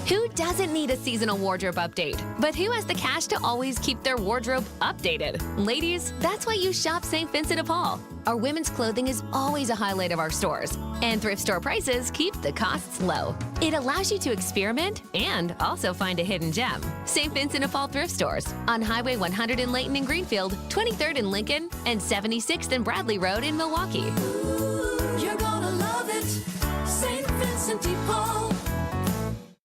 Speaker 16: Who doesn't need a seasonal wardrobe update? But who has the cash to always keep their wardrobe updated? Ladies, that's why you shop St. Vincent de Paul. Our women's clothing is always a highlight of our stores, and thrift store prices keep the costs low. It allows you to experiment and also find a hidden gem. St. Vincent de Paul thrift stores on Highway 100 in Layton and Greenfield, 23rd in Lincoln, and 76th and Bradley Road in Milwaukee.
Speaker 22: You're gonna love it, St. Vincent de Paul.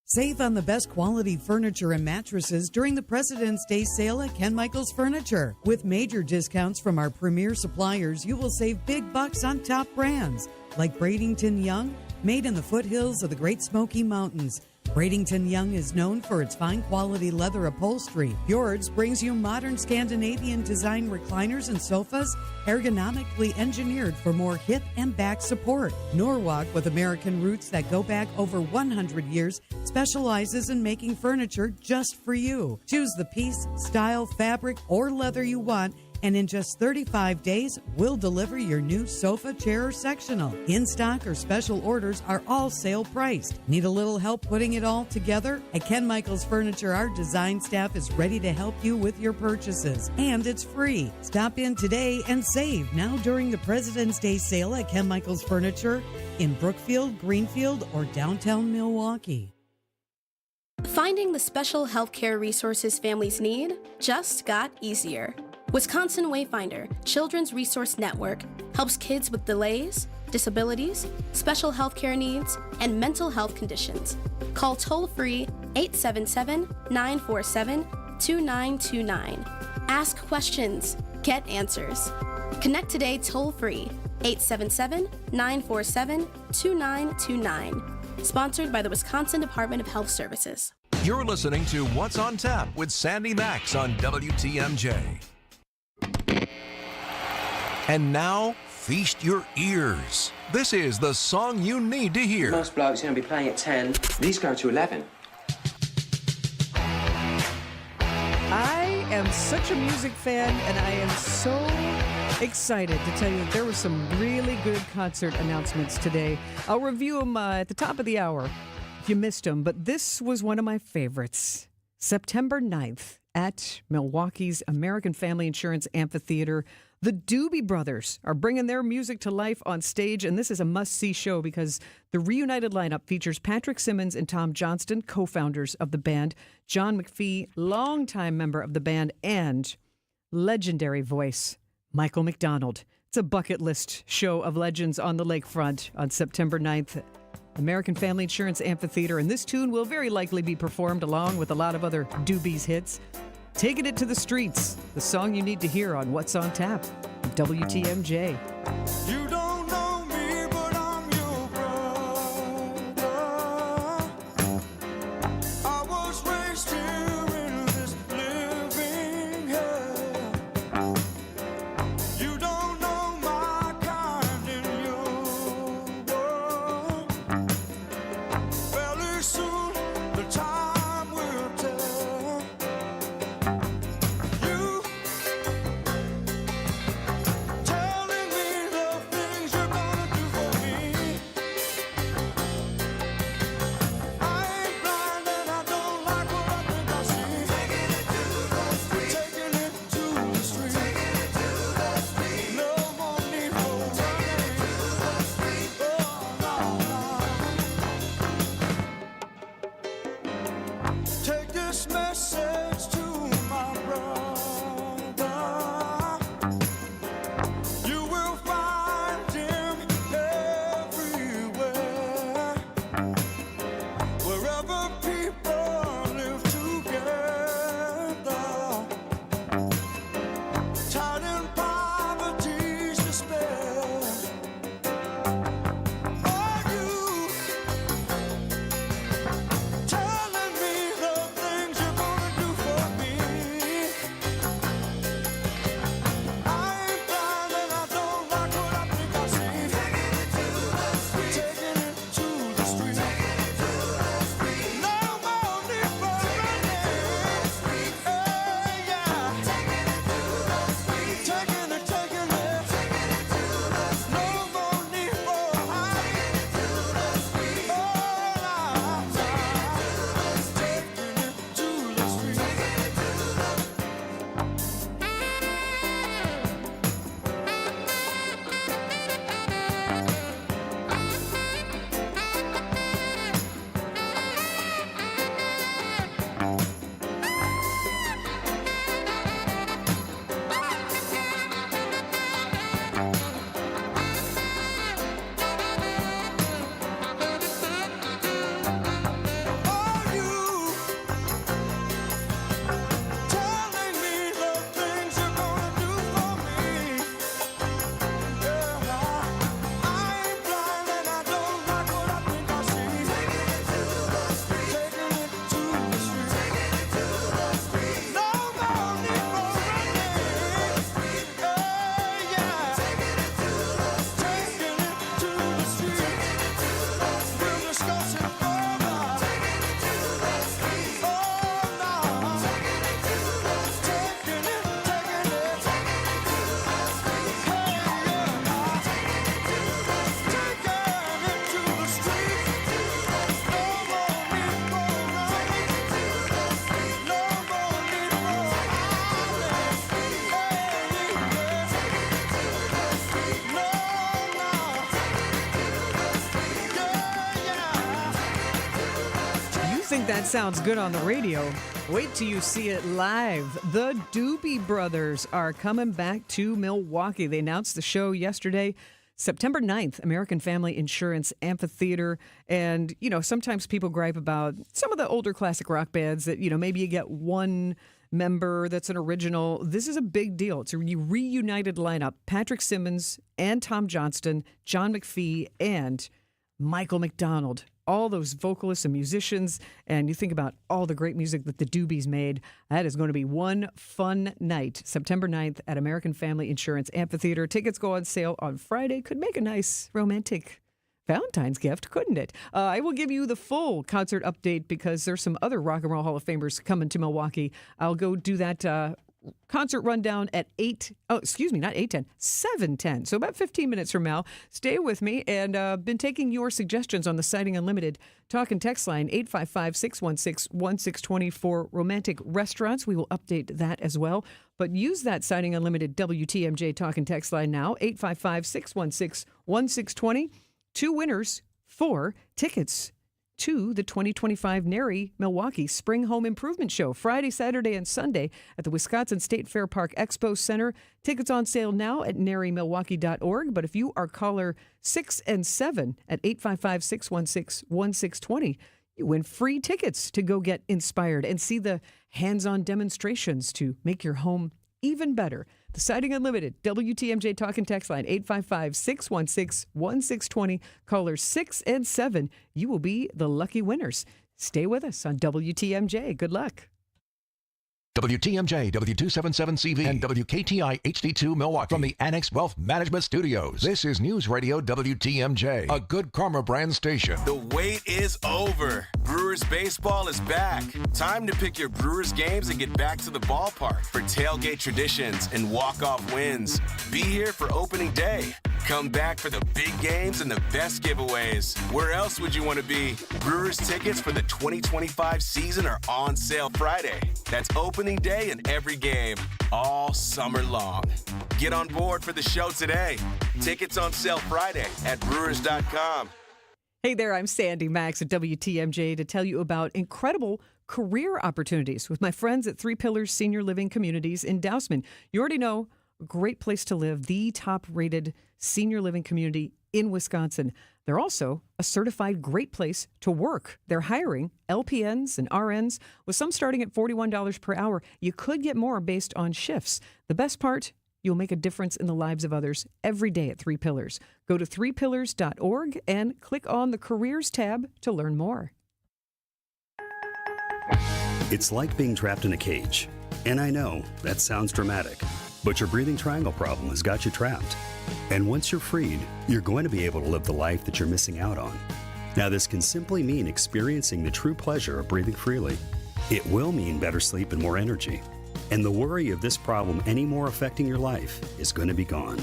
Speaker 18: Save on the best quality furniture and mattresses during the President's Day sale at Ken Michaels Furniture. With major discounts from our premier suppliers, you will save big bucks on top brands like Bradenton Young, made in the foothills of the Great Smoky Mountains. Bradenton Young is known for its fine quality leather upholstery. Fjords brings you modern Scandinavian design recliners and sofas, ergonomically engineered for more hip and back support. Norwalk, with American roots that go back over 100 years, specializes in making furniture just for you. Choose the piece, style, fabric, or leather you want And in just 35 days, we'll deliver your new sofa, chair, or sectional. In-stock or special orders are all sale priced. Need a little help putting it all together? At Ken Michaels Furniture, our design staff is ready to help you with your purchases. And it's free. Stop in today and save now during the President's Day sale at Ken Michaels Furniture in Brookfield, Greenfield, or downtown Milwaukee.
Speaker 1: Finding the special healthcare resources families need just got easier. Wisconsin Wayfinder Children's Resource Network helps kids with delays, disabilities, special healthcare needs, and mental health conditions. Call toll-free 877-947-2929. Ask questions. Get answers. Connect today toll-free 877-947-2929. Sponsored by the Wisconsin Department of Health Services.
Speaker 7: You're listening to What's on Tap with Sandy Max on WTMJ. And now, feast your ears. This is the song you need to hear.
Speaker 14: Most blokes are going to be playing at 10. These go to 11.
Speaker 8: I am such a music fan, and I am so excited to tell you that there were some really good concert announcements today. I'll review them at the top of the hour if you missed them, but this was one of my favorites. September 9th at Milwaukee's American Family Insurance Amphitheater, the Doobie Brothers are bringing their music to life on stage, and this is a must-see show because the reunited lineup features Patrick Simmons and Tom Johnston, co-founders of the band, John McPhee, longtime member of the band, and legendary voice Michael McDonald. It's a bucket list show of legends on the lakefront on September 9th. American Family Insurance Amphitheater, and this tune will very likely be performed along with a lot of other Doobies hits. Taking it to the streets, the song you need to hear on What's on Tap, WTMJ.
Speaker 9: You don't know me, but I'm your brother. I was raised here in this living hell. You don't know my kind in your world. Fairly soon, the time will tell. You telling me the things
Speaker 8: think that sounds good on the radio? Wait till you see it live. The Doobie Brothers are coming back to Milwaukee. They announced the show yesterday, September 9th, American Family Insurance Amphitheater. And, you know, sometimes people gripe about some of the older classic rock bands that, you know, maybe you get one member that's an original. This is a big deal. It's a reunited lineup. Patrick Simmons and Tom Johnston, John McPhee, and Michael McDonald. All those vocalists and musicians, and you think about all the great music that the Doobies made. That is going to be one fun night, September 9th at American Family Insurance Amphitheater. Tickets go on sale on Friday. Could make a nice romantic Valentine's gift, couldn't it? I will give you the full concert update because there's some other Rock and Roll Hall of Famers coming to Milwaukee. I'll go do that concert rundown at 7:10. So about 15 minutes from now. Stay with me, and been taking your suggestions on the Sighting Unlimited talk and text line 855-616-1620 for romantic restaurants. We will update that as well. But use that Sighting Unlimited WTMJ talk and text line now, 855-616-1620. 2 winners for tickets to the 2025 NARI Milwaukee Spring Home Improvement Show, Friday, Saturday, and Sunday at the Wisconsin State Fair Park Expo Center. Tickets on sale now at narimilwaukee.org. But if you are caller 6 and 7 at 855-616-1620, you win free tickets to go get inspired and see the hands-on demonstrations to make your home even better. The Sighting Unlimited WTMJ talk and text line 855-616-1620. Callers 6 and 7. You will be the lucky winners. Stay with us on WTMJ. Good luck.
Speaker 7: WTMJ, W277CV, and WKTI HD2 Milwaukee from the Annex Wealth Management Studios. This is News Radio WTMJ, a Good Karma brand station.
Speaker 2: The wait is over. Brewers baseball is back. Time to pick your Brewers games and get back to the ballpark for tailgate traditions and walk-off wins. Be here for opening day. Come back for the big games and the best giveaways. Where else would you want to be? Brewers tickets for the 2025 season are on sale Friday. That's opening day and every game, all summer long. Get on board for the show today. Tickets on sale Friday at brewers.com.
Speaker 8: Hey there, I'm Sandy Max at WTMJ to tell you about incredible career opportunities with my friends at 3 Pillars Senior Living Communities in Dousman. You already know, a great place to live, the top-rated senior living community in Wisconsin. They're also a certified great place to work. They're hiring LPNs and RNs, with some starting at $41 per hour. You could get more based on shifts. The best part, you'll make a difference in the lives of others every day at 3 Pillars. Go to 3pillars.org and click on the Careers tab to learn more.
Speaker 17: It's like being trapped in a cage. And I know, that sounds dramatic, but your breathing triangle problem has got you trapped. And once you're freed, you're going to be able to live the life that you're missing out on. Now, this can simply mean experiencing the true pleasure of breathing freely. It will mean better sleep and more energy. And the worry of this problem anymore affecting your life is going to be gone.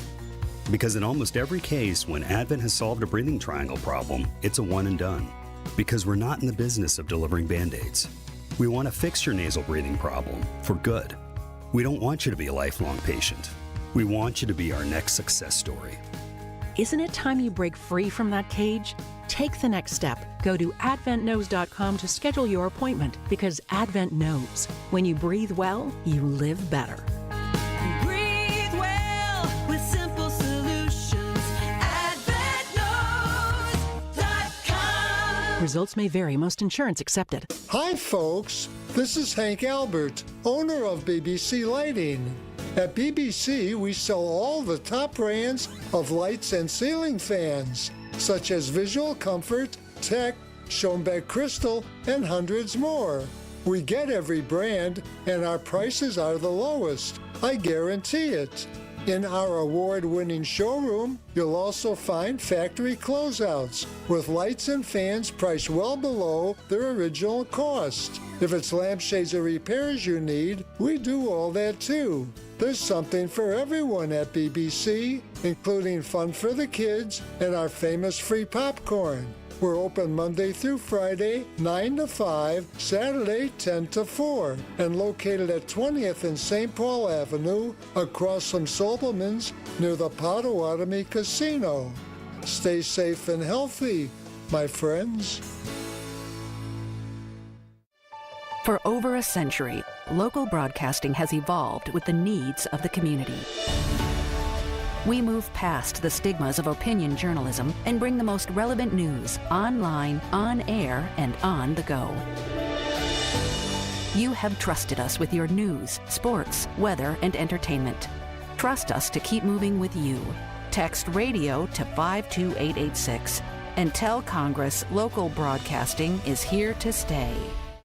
Speaker 17: Because in almost every case, when Advent has solved a breathing triangle problem, it's a one and done. Because we're not in the business of delivering Band-Aids. We want to fix your nasal breathing problem for good. We don't want you to be a lifelong patient. We want you to be our next success story.
Speaker 19: Isn't it time you break free from that cage? Take the next step. Go to adventknows.com to schedule your appointment, because Advent knows when you breathe well, you live better.
Speaker 22: Breathe well with simple solutions. AdventKnows.com.
Speaker 19: Results may vary. Most insurance accepted.
Speaker 20: Hi, folks. This is Hank Albert, owner of BBC Lighting. At BBC, we sell all the top brands of lights and ceiling fans, such as Visual Comfort, Tech, Schoenbeck Crystal, and hundreds more. We get every brand, and our prices are the lowest. I guarantee it. In our award-winning showroom, you'll also find factory closeouts with lights and fans priced well below their original cost. If it's lampshades or repairs you need, we do all that too. There's something for everyone at BBC, including fun for the kids and our famous free popcorn. We're open Monday through Friday, 9 to 5, Saturday, 10 to 4, and located at 20th and St. Paul Avenue, across from Sobelman's, near the Potawatomi Casino. Stay safe and healthy, my friends.
Speaker 19: For over a century, local broadcasting has evolved with the needs of the community. We move past the stigmas of opinion journalism and bring the most relevant news online, on air, and on the go. You have trusted us with your news, sports, weather, and entertainment. Trust us to keep moving with you. Text radio to 52886 and tell Congress local broadcasting is here to stay.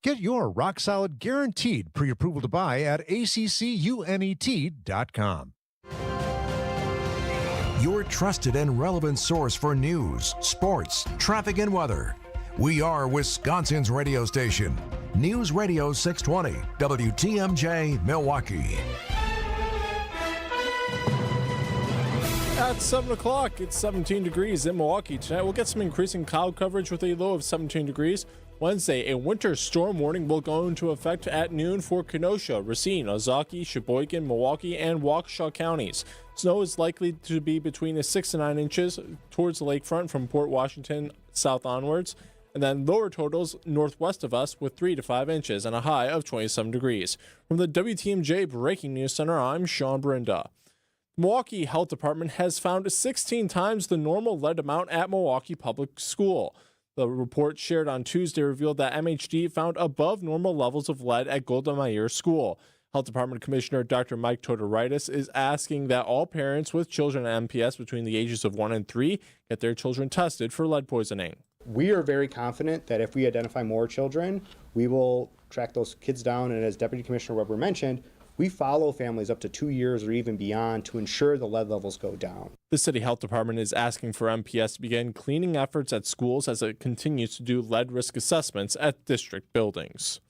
Speaker 4: Get your rock-solid guaranteed pre-approval to buy at accunet.com.
Speaker 7: Your trusted and relevant source for news, sports, traffic, and weather. We are Wisconsin's radio station. News Radio 620, WTMJ, Milwaukee.
Speaker 21: At 7 o'clock, it's 17 degrees in Milwaukee. Tonight, we'll get some increasing cloud coverage with a low of 17 degrees. Wednesday, a winter storm warning will go into effect at noon for Kenosha, Racine, Ozaukee, Sheboygan, Milwaukee, and Waukesha counties. Snow is likely to be between 6 to 9 inches towards the lakefront from Port Washington south onwards, and then lower totals northwest of us with 3 to 5 inches and a high of 27 degrees. From the WTMJ Breaking News Center, I'm Sean Brinda. Milwaukee Health Department has found 16 times the normal lead amount at Milwaukee Public School. The report shared on Tuesday revealed that MHD found above normal levels of lead at Golda Meir School. Health Department Commissioner Dr. Mike Todoritis is asking that all parents with children at MPS between the ages of 1 and 3 get their children tested for lead poisoning.
Speaker 23: We are very confident that if we identify more children, we will track those kids down. And as Deputy Commissioner Weber mentioned, we follow families up to 2 years or even beyond to ensure the lead levels go down.
Speaker 21: The City Health Department is asking for MPS to begin cleaning efforts at schools as it continues to do lead risk assessments at district buildings.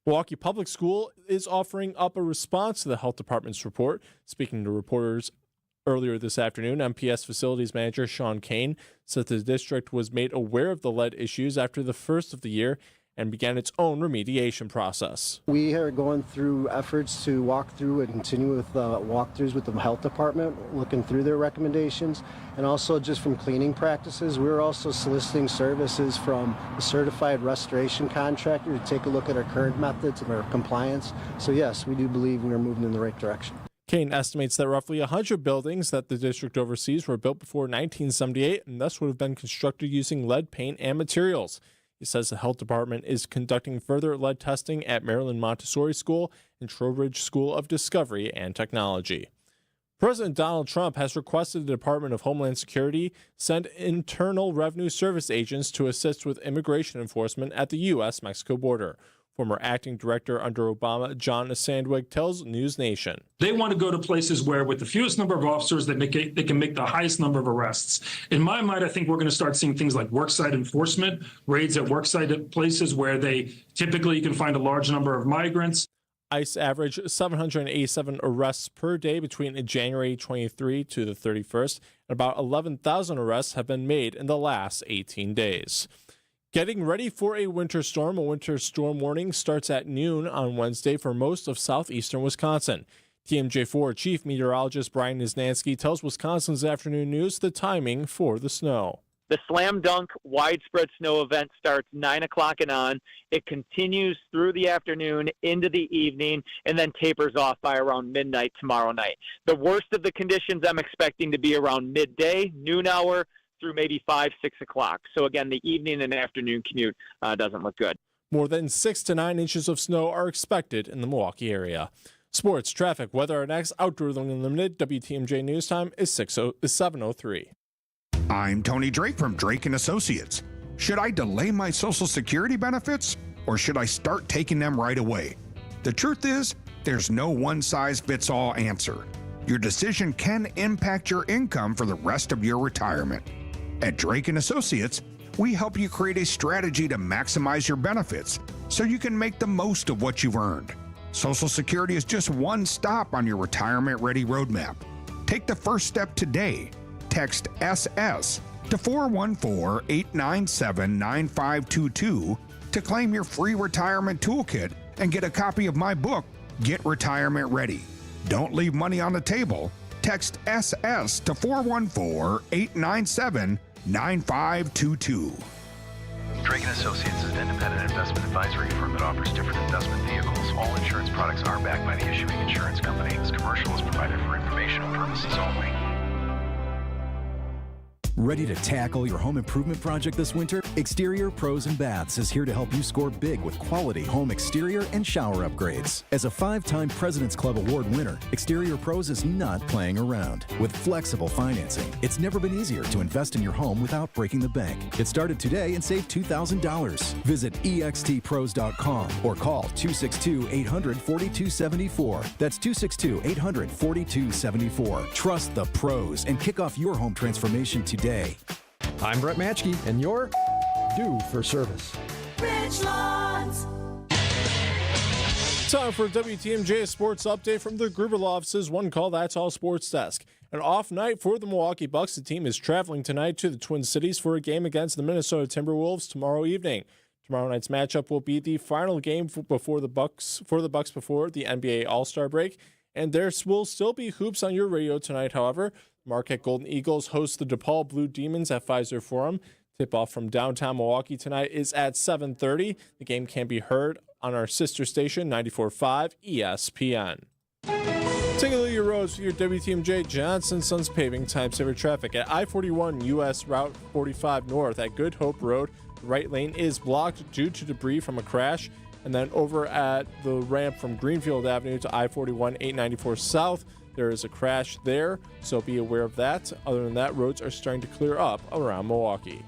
Speaker 21: Milwaukee Public School is offering up a response to the Health Department's report. Speaking to reporters earlier this afternoon, MPS Facilities Manager Sean Kane said the district was made aware of the lead issues after the first of the year and began its own remediation process.
Speaker 24: We are going through efforts to walk through and continue with walkthroughs with the health department, looking through their recommendations, and also just from cleaning practices. We're also soliciting services from a certified restoration contractor to take a look at our current methods and our compliance. So yes, we do believe we are moving in the right direction.
Speaker 21: Kane estimates that roughly 100 buildings that the district oversees were built before 1978 and thus would have been constructed using lead paint and materials. He says the health department is conducting further lead testing at Maryland Montessori School and Trowbridge School of Discovery and Technology. President Donald Trump has requested the Department of Homeland Security send Internal Revenue Service agents to assist with immigration enforcement at the U.S.-Mexico border. Former acting director under Obama, John Sandwig, tells News Nation.
Speaker 25: They want to go to places where, with the fewest number of officers, they can make the highest number of arrests. In my mind, I think we're going to start seeing things like worksite enforcement, raids at worksite places where they typically you can find a large number of migrants.
Speaker 21: ICE averaged 787 arrests per day between January 23 to the 31st, and about 11,000 arrests have been made in the last 18 days. Getting ready for a winter storm. A winter storm warning starts at noon on Wednesday for most of southeastern Wisconsin. TMJ4 Chief Meteorologist Brian Niznansky tells Wisconsin's Afternoon News the timing for the snow.
Speaker 26: The slam dunk widespread snow event starts 9 o'clock and on. It continues through the afternoon into the evening and then tapers off by around midnight tomorrow night. The worst of the conditions I'm expecting to be around midday, noon hour, through maybe 5, 6 o'clock. So again, the evening and afternoon commute doesn't look good.
Speaker 21: More than 6 to 9 inches of snow are expected in the Milwaukee area. Sports, traffic, weather, and next. Outdoor Unlimited. WTMJ News Time is 7:03.
Speaker 27: I'm Tony Drake from Drake & Associates. Should I delay my Social Security benefits or should I start taking them right away? The truth is, there's no one-size-fits-all answer. Your decision can impact your income for the rest of your retirement. At Drake & Associates, we help you create a strategy to maximize your benefits so you can make the most of what you've earned. Social Security is just one stop on your retirement-ready roadmap. Take the first step today. Text SS to 414-897-9522 to claim your free retirement toolkit and get a copy of my book, Get Retirement Ready. Don't leave money on the table. Text SS to 414-897-9522.
Speaker 3: Drake & Associates is an independent investment advisory firm that offers different investment vehicles. All insurance products are backed by the issuing insurance company. This commercial is provided for informational purposes only.
Speaker 5: Ready to tackle your home improvement project this winter? Exterior Pros and Baths is here to help you score big with quality home exterior and shower upgrades. As a 5-time President's Club Award winner, Exterior Pros is not playing around. With flexible financing, it's never been easier to invest in your home without breaking the bank. Get started today and save $2,000. Visit extpros.com or call 262-800-4274. That's 262-800-4274. Trust the pros and kick off your home transformation today.
Speaker 6: I'm Brett Matschke, and you're due for service.
Speaker 22: Richlands.
Speaker 21: Time for WTMJ Sports Update from the Gruber Law Office's One Call That's All Sports Desk. An off night for the Milwaukee Bucks. The team is traveling tonight to the Twin Cities for a game against the Minnesota Timberwolves tomorrow evening. Tomorrow night's matchup will be the final game before the Bucks before the NBA All-Star break. And there will still be hoops on your radio tonight, however. Marquette Golden Eagles host the DePaul Blue Demons at Pfizer Forum. Tip-off from downtown Milwaukee tonight is at 7:30. The game can be heard on our sister station, 94.5 ESPN. Take a look at your roads for your WTMJ Johnson Sons Paving time saver traffic. At I-41 U.S. Route 45 North at Good Hope Road, the right lane is blocked due to debris from a crash. And then over at the ramp from Greenfield Avenue to I-41 894 South, there is a crash there, so be aware of that. Other than that, roads are starting to clear up around Milwaukee.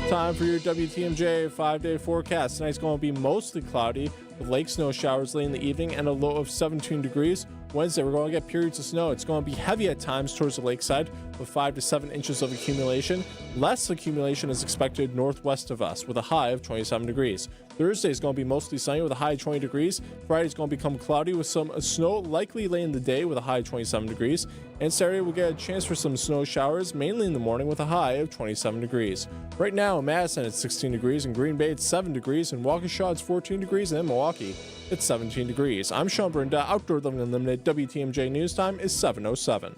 Speaker 21: Time for your WTMJ 5-day forecast. Tonight's going to be mostly cloudy with lake snow showers late in the evening and a low of 17 degrees. Wednesday, we're going to get periods of snow. It's going to be heavy at times towards the lakeside with 5 to 7 inches of accumulation. Less accumulation is expected northwest of us with a high of 27 degrees. Thursday is going to be mostly sunny with a high of 20 degrees. Friday is going to become cloudy with some snow likely late in the day with a high of 27 degrees. And Saturday, we'll get a chance for some snow showers, mainly in the morning with a high of 27 degrees. Right now in Madison, it's 16 degrees. In Green Bay, it's 7 degrees. In Waukesha, it's 14 degrees. And in Milwaukee, it's 17 degrees. I'm Sean Burnda. Outdoor Living Unlimited. WTMJ News Time is 7:07.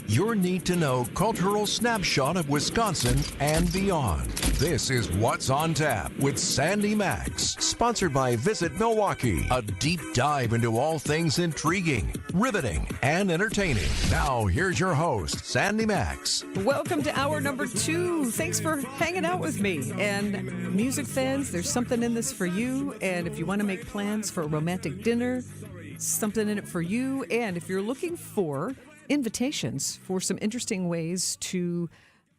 Speaker 7: Your need-to-know cultural snapshot of Wisconsin and beyond. This is What's on Tap with Sandy Max, sponsored by Visit Milwaukee, a deep dive into all things intriguing, riveting, and entertaining. Now, here's your host, Sandy Max.
Speaker 8: Welcome to hour number 2. Thanks for hanging out with me. And music fans, there's something in this for you. And if you want to make plans for a romantic dinner, something in it for you. And if you're looking for invitations for some interesting ways to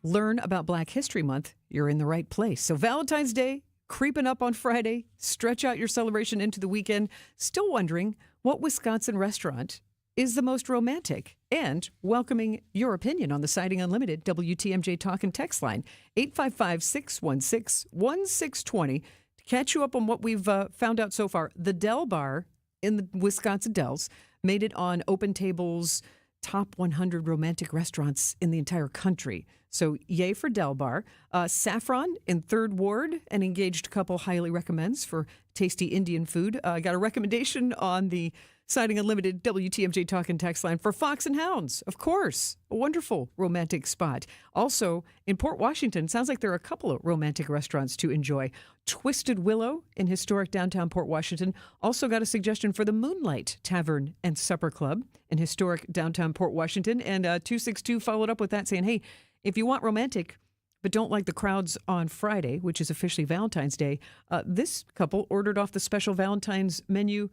Speaker 8: learn about Black History Month, you're in the right place. So Valentine's Day, creeping up on Friday, stretch out your celebration into the weekend. Still wondering what Wisconsin restaurant is the most romantic? And welcoming your opinion on the Siding Unlimited WTMJ Talk and Text line, 855-616-1620. To catch you up on what we've found out so far, the Del Bar in the Wisconsin Dells made it on Open Table's top 100 romantic restaurants in the entire country. So yay for Del Bar. Saffron in 3rd Ward, an engaged couple highly recommends for tasty Indian food. Got a recommendation on the Siding Unlimited WTMJ Talk and Text line for Fox and Hounds. Of course, a wonderful romantic spot. Also, in Port Washington, sounds like there are a couple of romantic restaurants to enjoy. Twisted Willow in historic downtown Port Washington. Also got a suggestion for the Moonlight Tavern and Supper Club in historic downtown Port Washington. And 262 followed up with that saying, hey, if you want romantic but don't like the crowds on Friday, which is officially Valentine's Day, this couple ordered off the special Valentine's menu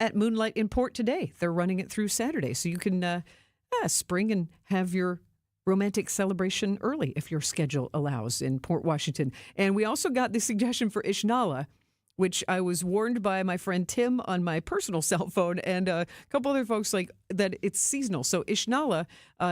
Speaker 8: at Moonlight in Port today. They're running it through Saturday, so you can spring and have your romantic celebration early if your schedule allows in Port Washington. And we also got the suggestion for Ishnala, which I was warned by my friend Tim on my personal cell phone and a couple other folks like that it's seasonal. So Ishnala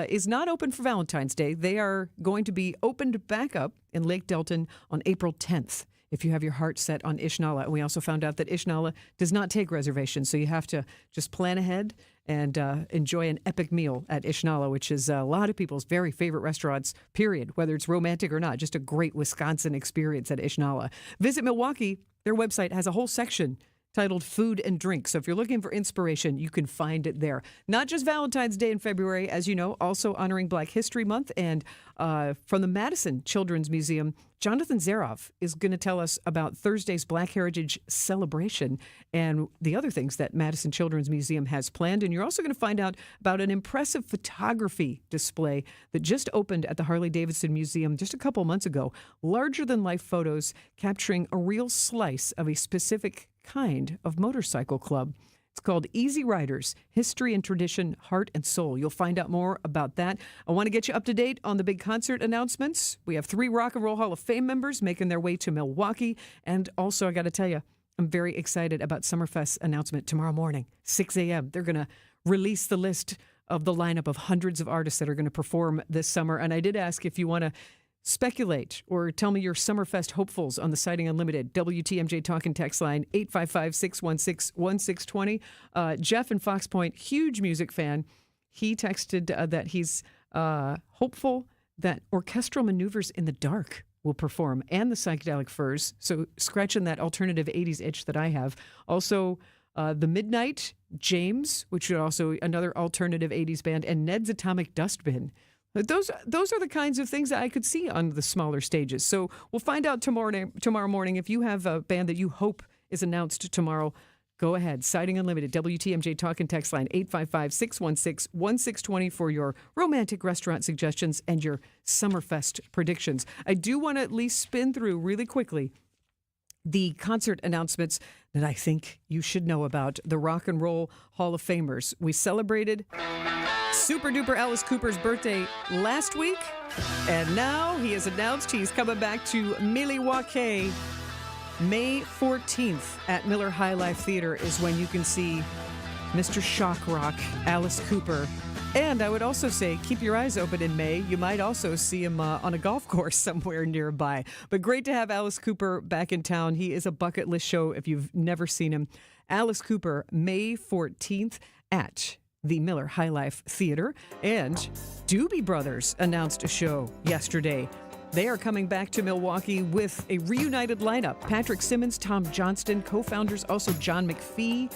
Speaker 8: is not open for Valentine's Day. They are going to be opened back up in Lake Delton on April 10th. If you have your heart set on Ishnala. And we also found out that Ishnala does not take reservations, so you have to just plan ahead and enjoy an epic meal at Ishnala, which is a lot of people's very favorite restaurants, period, whether it's romantic or not. Just a great Wisconsin experience at Ishnala. Visit Milwaukee. Their website has a whole section titled Food and Drink. So if you're looking for inspiration, you can find it there. Not just Valentine's Day in February, as you know, also honoring Black History Month. And from the Madison Children's Museum, Jonathan Zaroff is going to tell us about Thursday's Black Heritage celebration and the other things that Madison Children's Museum has planned. And you're also going to find out about an impressive photography display that just opened at the Harley-Davidson Museum just a couple months ago. Larger-than-life photos capturing a real slice of a specific kind of motorcycle club. It's called Easy Riders, History and Tradition, Heart and Soul. You'll find out more about that. I want to get you up to date on the big concert announcements. We have 3 Rock and Roll Hall of Fame members making their way to Milwaukee. And also, I got to tell you, I'm very excited about Summerfest's announcement tomorrow morning, 6 a.m. They're going to release the list of the lineup of hundreds of artists that are going to perform this summer. And I did ask if you want to speculate or tell me your Summerfest hopefuls on the Sighting Unlimited WTMJ talking text line 855-616-1620. Jeff in Fox Point, huge music fan. He texted that he's hopeful that Orchestral Maneuvers in the Dark will perform and the Psychedelic Furs. So scratching that alternative 80s itch that I have. Also, The Midnight, James, which is also another alternative 80s band, and Ned's Atomic Dustbin. Those are the kinds of things that I could see on the smaller stages. So we'll find out tomorrow morning. If you have a band that you hope is announced tomorrow, go ahead. Sighting Unlimited, WTMJ talk and text line 855-616-1620 for your romantic restaurant suggestions and your Summerfest predictions. I do want to at least spin through really quickly the concert announcements that I think you should know about. The Rock and Roll Hall of Famers. We celebrated super duper Alice Cooper's birthday last week, and now he has announced he's coming back to Milwaukee. May 14th at Miller High Life Theater is when you can see Mr. Shock Rock, Alice Cooper. And I would also say, keep your eyes open in May. You might also see him on a golf course somewhere nearby. But great to have Alice Cooper back in town. He is a bucket list show if you've never seen him. Alice Cooper, May 14th at the Miller High Life Theater. And Doobie Brothers announced a show yesterday. They are coming back to Milwaukee with a reunited lineup. Patrick Simmons, Tom Johnston, co-founders also John McPhee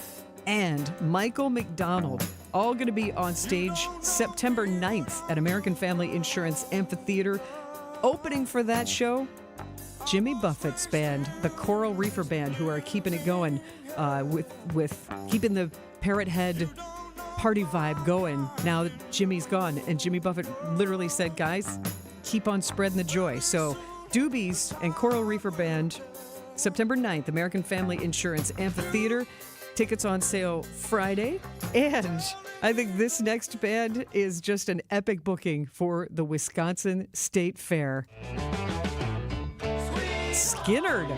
Speaker 8: and Michael McDonald, all going to be on stage September 9th at American Family Insurance Amphitheater. Opening for that show, Jimmy Buffett's band, the Coral Reefer Band, who are keeping it going with keeping the Parrot Head party vibe going now that Jimmy's gone. And Jimmy Buffett literally said, guys, keep on spreading the joy. So Doobies and Coral Reefer Band, September 9th, American Family Insurance Amphitheater. Tickets on sale Friday. And I think this next band is just an epic booking for the Wisconsin State Fair. Skinnerd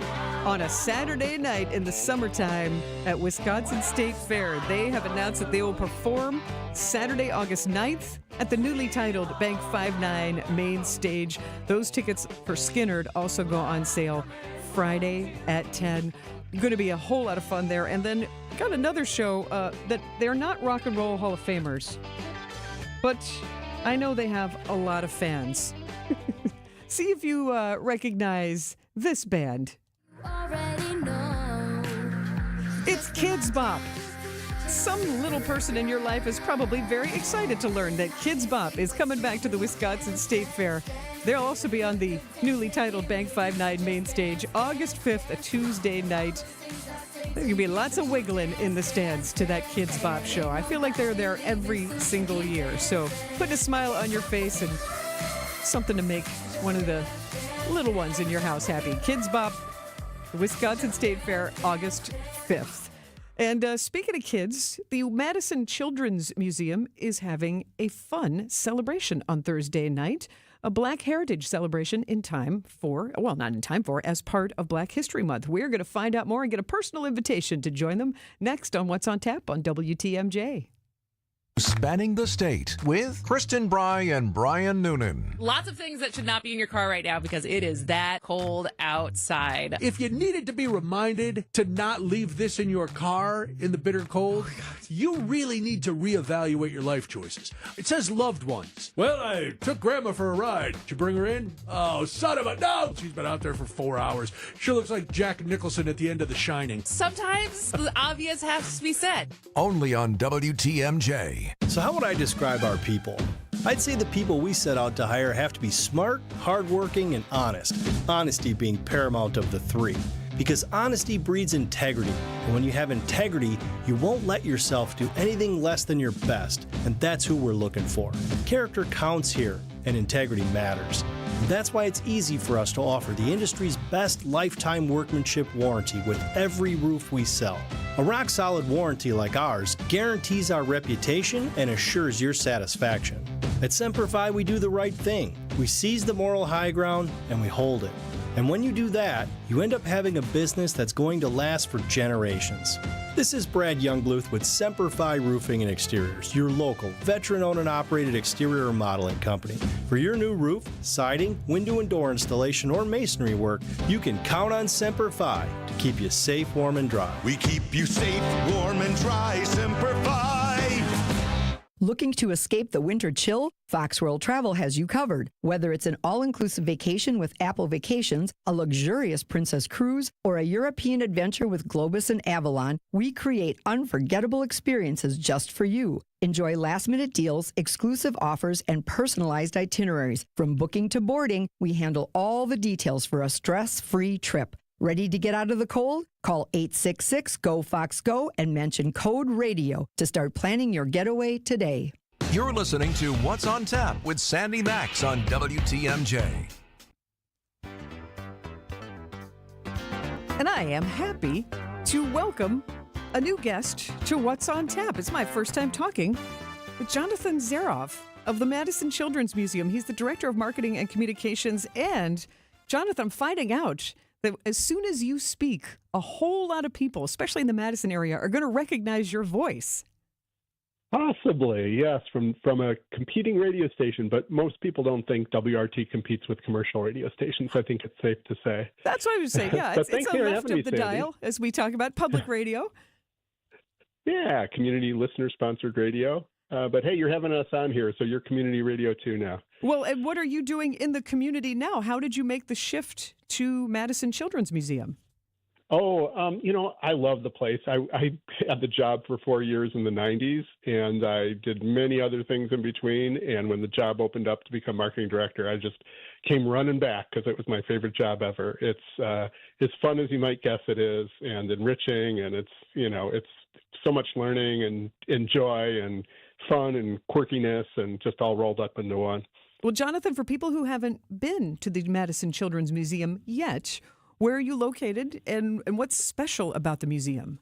Speaker 8: on a Saturday night in the summertime at Wisconsin State Fair. They have announced that they will perform Saturday, August 9th at the newly titled Bank 59 main stage. Those tickets for Skinnerd also go on sale Friday at 10. Going to be a whole lot of fun there. And then got another show that they're not Rock and Roll Hall of Famers, but I know they have a lot of fans. See if you recognize this band. It's Kids Bop. Some little person in your life is probably very excited to learn that Kids Bop is coming back to the Wisconsin State Fair. They'll also be on the newly titled Bank 59 main stage August 5th, a Tuesday night. There's going to be lots of wiggling in the stands to that Kids Bop show. I feel like they're there every single year. So put a smile on your face and something to make one of the little ones in your house happy. Kids Bop, the Wisconsin State Fair, August 5th. And speaking of kids, the Madison Children's Museum is having a fun celebration on Thursday night. A Black Heritage celebration in time for, well, not in time for, as part of Black History Month. We're going to find out more and get a personal invitation to join them next on What's on Tap on WTMJ.
Speaker 7: Spanning the State with Kristen Bry and Brian Noonan.
Speaker 10: Lots of things that should not be in your car right now because it is that cold outside.
Speaker 11: If you needed to be reminded to not leave this in your car in the bitter cold, you really need to reevaluate your life choices. It says loved ones. Well, I took Grandma for a ride. Did you bring her in? Oh, son of a... No! She's been out there for 4 hours. She looks like Jack Nicholson at the end of The Shining.
Speaker 10: Sometimes the obvious has to be said.
Speaker 7: Only on WTMJ.
Speaker 12: So how would I describe our people? I'd say the people we set out to hire have to be smart, hardworking, and honest. Honesty being paramount of the three. Because honesty breeds integrity. And when you have integrity, you won't let yourself do anything less than your best. And that's who we're looking for. Character counts here, and integrity matters. And that's why it's easy for us to offer the industry's best lifetime workmanship warranty with every roof we sell. A rock-solid warranty like ours guarantees our reputation and assures your satisfaction. At Semper Fi, we do the right thing. We seize the moral high ground, and we hold it. And when you do that, you end up having a business that's going to last for generations. This is Brad Youngbluth with Semper Fi Roofing and Exteriors, your local, veteran-owned and operated exterior remodeling company. For your new roof, siding, window and door installation, or masonry work, you can count on Semper Fi to keep you safe, warm, and dry.
Speaker 9: We keep you safe, warm, and dry. Semper Fi.
Speaker 13: Looking to escape the winter chill? Fox World Travel has you covered. Whether it's an all-inclusive vacation with Apple Vacations, a luxurious Princess Cruise, or a European adventure with Globus and Avalon, we create unforgettable experiences just for you. Enjoy last-minute deals, exclusive offers, and personalized itineraries. From booking to boarding, we handle all the details for a stress-free trip. Ready to get out of the cold? Call 866-GO-FOX-GO and mention code RADIO to start planning your getaway today.
Speaker 7: You're listening to What's on Tap with Sandy Max on WTMJ.
Speaker 8: And I am happy to welcome a new guest to What's on Tap. It's my first time talking with Jonathan Zaroff of the Madison Children's Museum. He's the Director of Marketing and Communications. And Jonathan, I'm finding out that as soon as you speak, a whole lot of people, especially in the Madison area, are going to recognize your voice.
Speaker 15: Possibly, yes, from a competing radio station, but most people don't think WRT competes with commercial radio stations. I think it's safe to say.
Speaker 8: That's what I was saying, yeah. It's on the left of the dial as we talk about public radio.
Speaker 15: Yeah, community listener-sponsored radio. But hey, you're having us on here, so you're community radio too now.
Speaker 8: Well, and what are you doing in the community now? How did you make the shift to Madison Children's Museum?
Speaker 15: Oh, I love the place. I had the job for 4 years in the 90s, and I did many other things in between. And when the job opened up to become marketing director, I just came running back because it was my favorite job ever. It's as fun as you might guess it is, and enriching, and it's so much learning and joy and fun and quirkiness and just all rolled up into one.
Speaker 8: Well, Jonathan, for people who haven't been to the Madison Children's Museum yet, where are you located and what's special about the museum?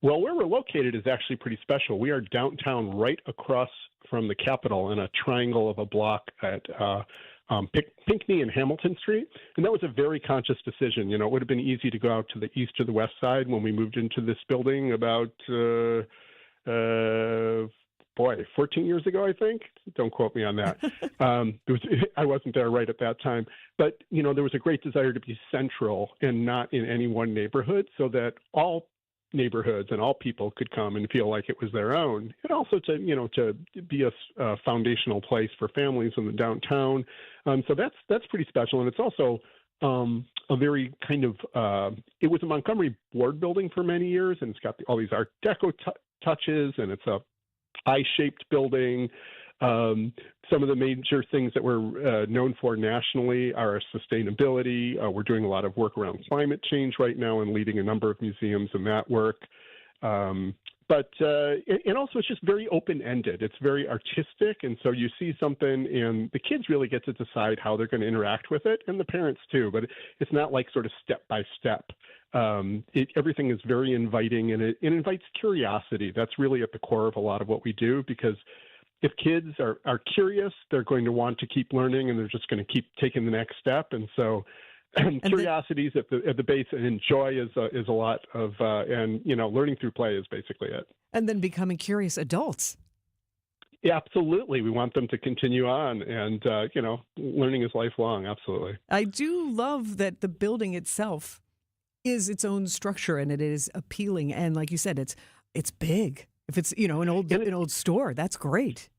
Speaker 15: Well, where we're located is actually pretty special. We are downtown right across from the Capitol in a triangle of a block at Pinckney and Hamilton Street. And that was a very conscious decision. It would have been easy to go out to the east or the west side when we moved into this building about 14 years ago, I think. Don't quote me on that. I wasn't there right at that time. But, there was a great desire to be central and not in any one neighborhood so that all neighborhoods and all people could come and feel like it was their own. And also to be a foundational place for families in the downtown. So that's pretty special. And it's also a very kind of, it was a Montgomery board building for many years, and it's got all these Art Deco touches, and it's a eye-shaped building. Some of the major things that we're known for nationally are our sustainability. We're doing a lot of work around climate change right now and leading a number of museums in that work. But also it's just very open-ended. It's very artistic, and so you see something, and the kids really get to decide how they're going to interact with it, and the parents too. But it's not like sort of step by step. Everything is very inviting, and it invites curiosity. That's really at the core of a lot of what we do, because if kids are curious, they're going to want to keep learning, and they're just going to keep taking the next step. And so curiosity is at the base, and joy is a lot of, and learning through play is basically it.
Speaker 8: And then becoming curious adults.
Speaker 15: Absolutely. We want them to continue on, and, learning is lifelong. Absolutely.
Speaker 8: I do love that the building itself is its own structure and it is appealing. And like you said, it's big. If it's, an old store, that's great.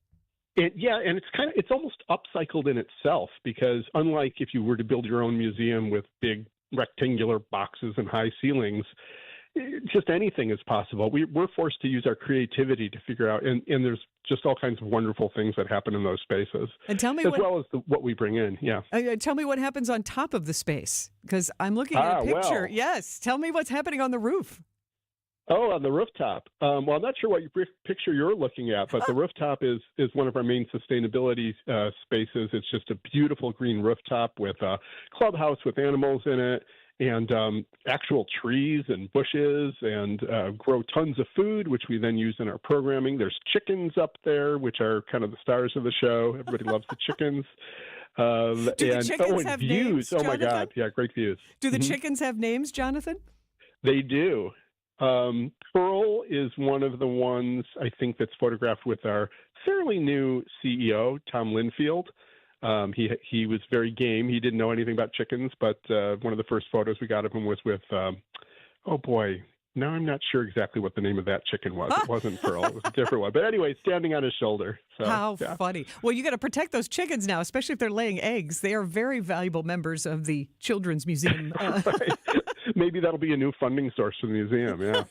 Speaker 15: And it's almost upcycled in itself, because unlike if you were to build your own museum with big rectangular boxes and high ceilings, just anything is possible. We're forced to use our creativity to figure out, and there's just all kinds of wonderful things that happen in those spaces.
Speaker 8: And tell me
Speaker 15: well as what we bring in. Yeah.
Speaker 8: Tell me what happens on top of the space, because I'm looking at a picture.
Speaker 15: Well.
Speaker 8: Yes. Tell me what's happening on the roof.
Speaker 15: Oh, on the rooftop. Well, I'm not sure what picture you're looking at, but the rooftop is one of our main sustainability spaces. It's just a beautiful green rooftop with a clubhouse with animals in it, and actual trees and bushes, and grow tons of food, which we then use in our programming. There's chickens up there, which are kind of the stars of the show. Everybody loves the chickens.
Speaker 8: Do the chickens have
Speaker 15: views.
Speaker 8: names,
Speaker 15: Oh, my
Speaker 8: Jonathan?
Speaker 15: God. Yeah, great views.
Speaker 8: Do the chickens have names, Jonathan?
Speaker 15: They do. Pearl is one of the ones I think that's photographed with our fairly new CEO, Tom Linfield. He was very game. He didn't know anything about chickens, but one of the first photos we got of him was with, now I'm not sure exactly what the name of that chicken was. It wasn't Pearl. It was a different one. But anyway, standing on his shoulder. So,
Speaker 8: How funny. Well, you got to protect those chickens now, especially if they're laying eggs. They are very valuable members of the Children's Museum.
Speaker 15: Right. Maybe that'll be a new funding source for the museum, yeah.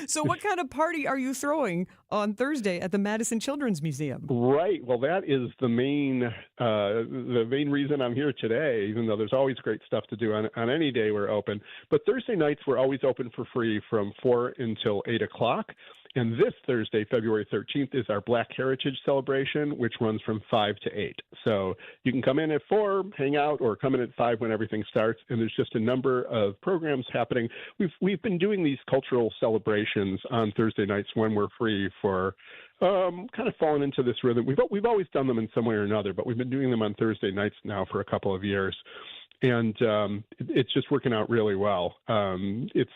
Speaker 8: So what kind of party are you throwing on Thursday at the Madison Children's Museum?
Speaker 15: Right. Well, that is the main reason I'm here today, even though there's always great stuff to do on any day we're open. But Thursday nights, we're always open for free from 4 until 8 o'clock. And this Thursday, February 13th, is our Black Heritage Celebration, which runs from 5 to 8. So you can come in at 4, hang out, or come in at 5 when everything starts. And there's just a number of programs happening. We've been doing these cultural celebrations on Thursday nights when we're free for kind of fallen into this rhythm. We've always done them in some way or another, but we've been doing them on Thursday nights now for a couple of years. And it's just working out really well. It's,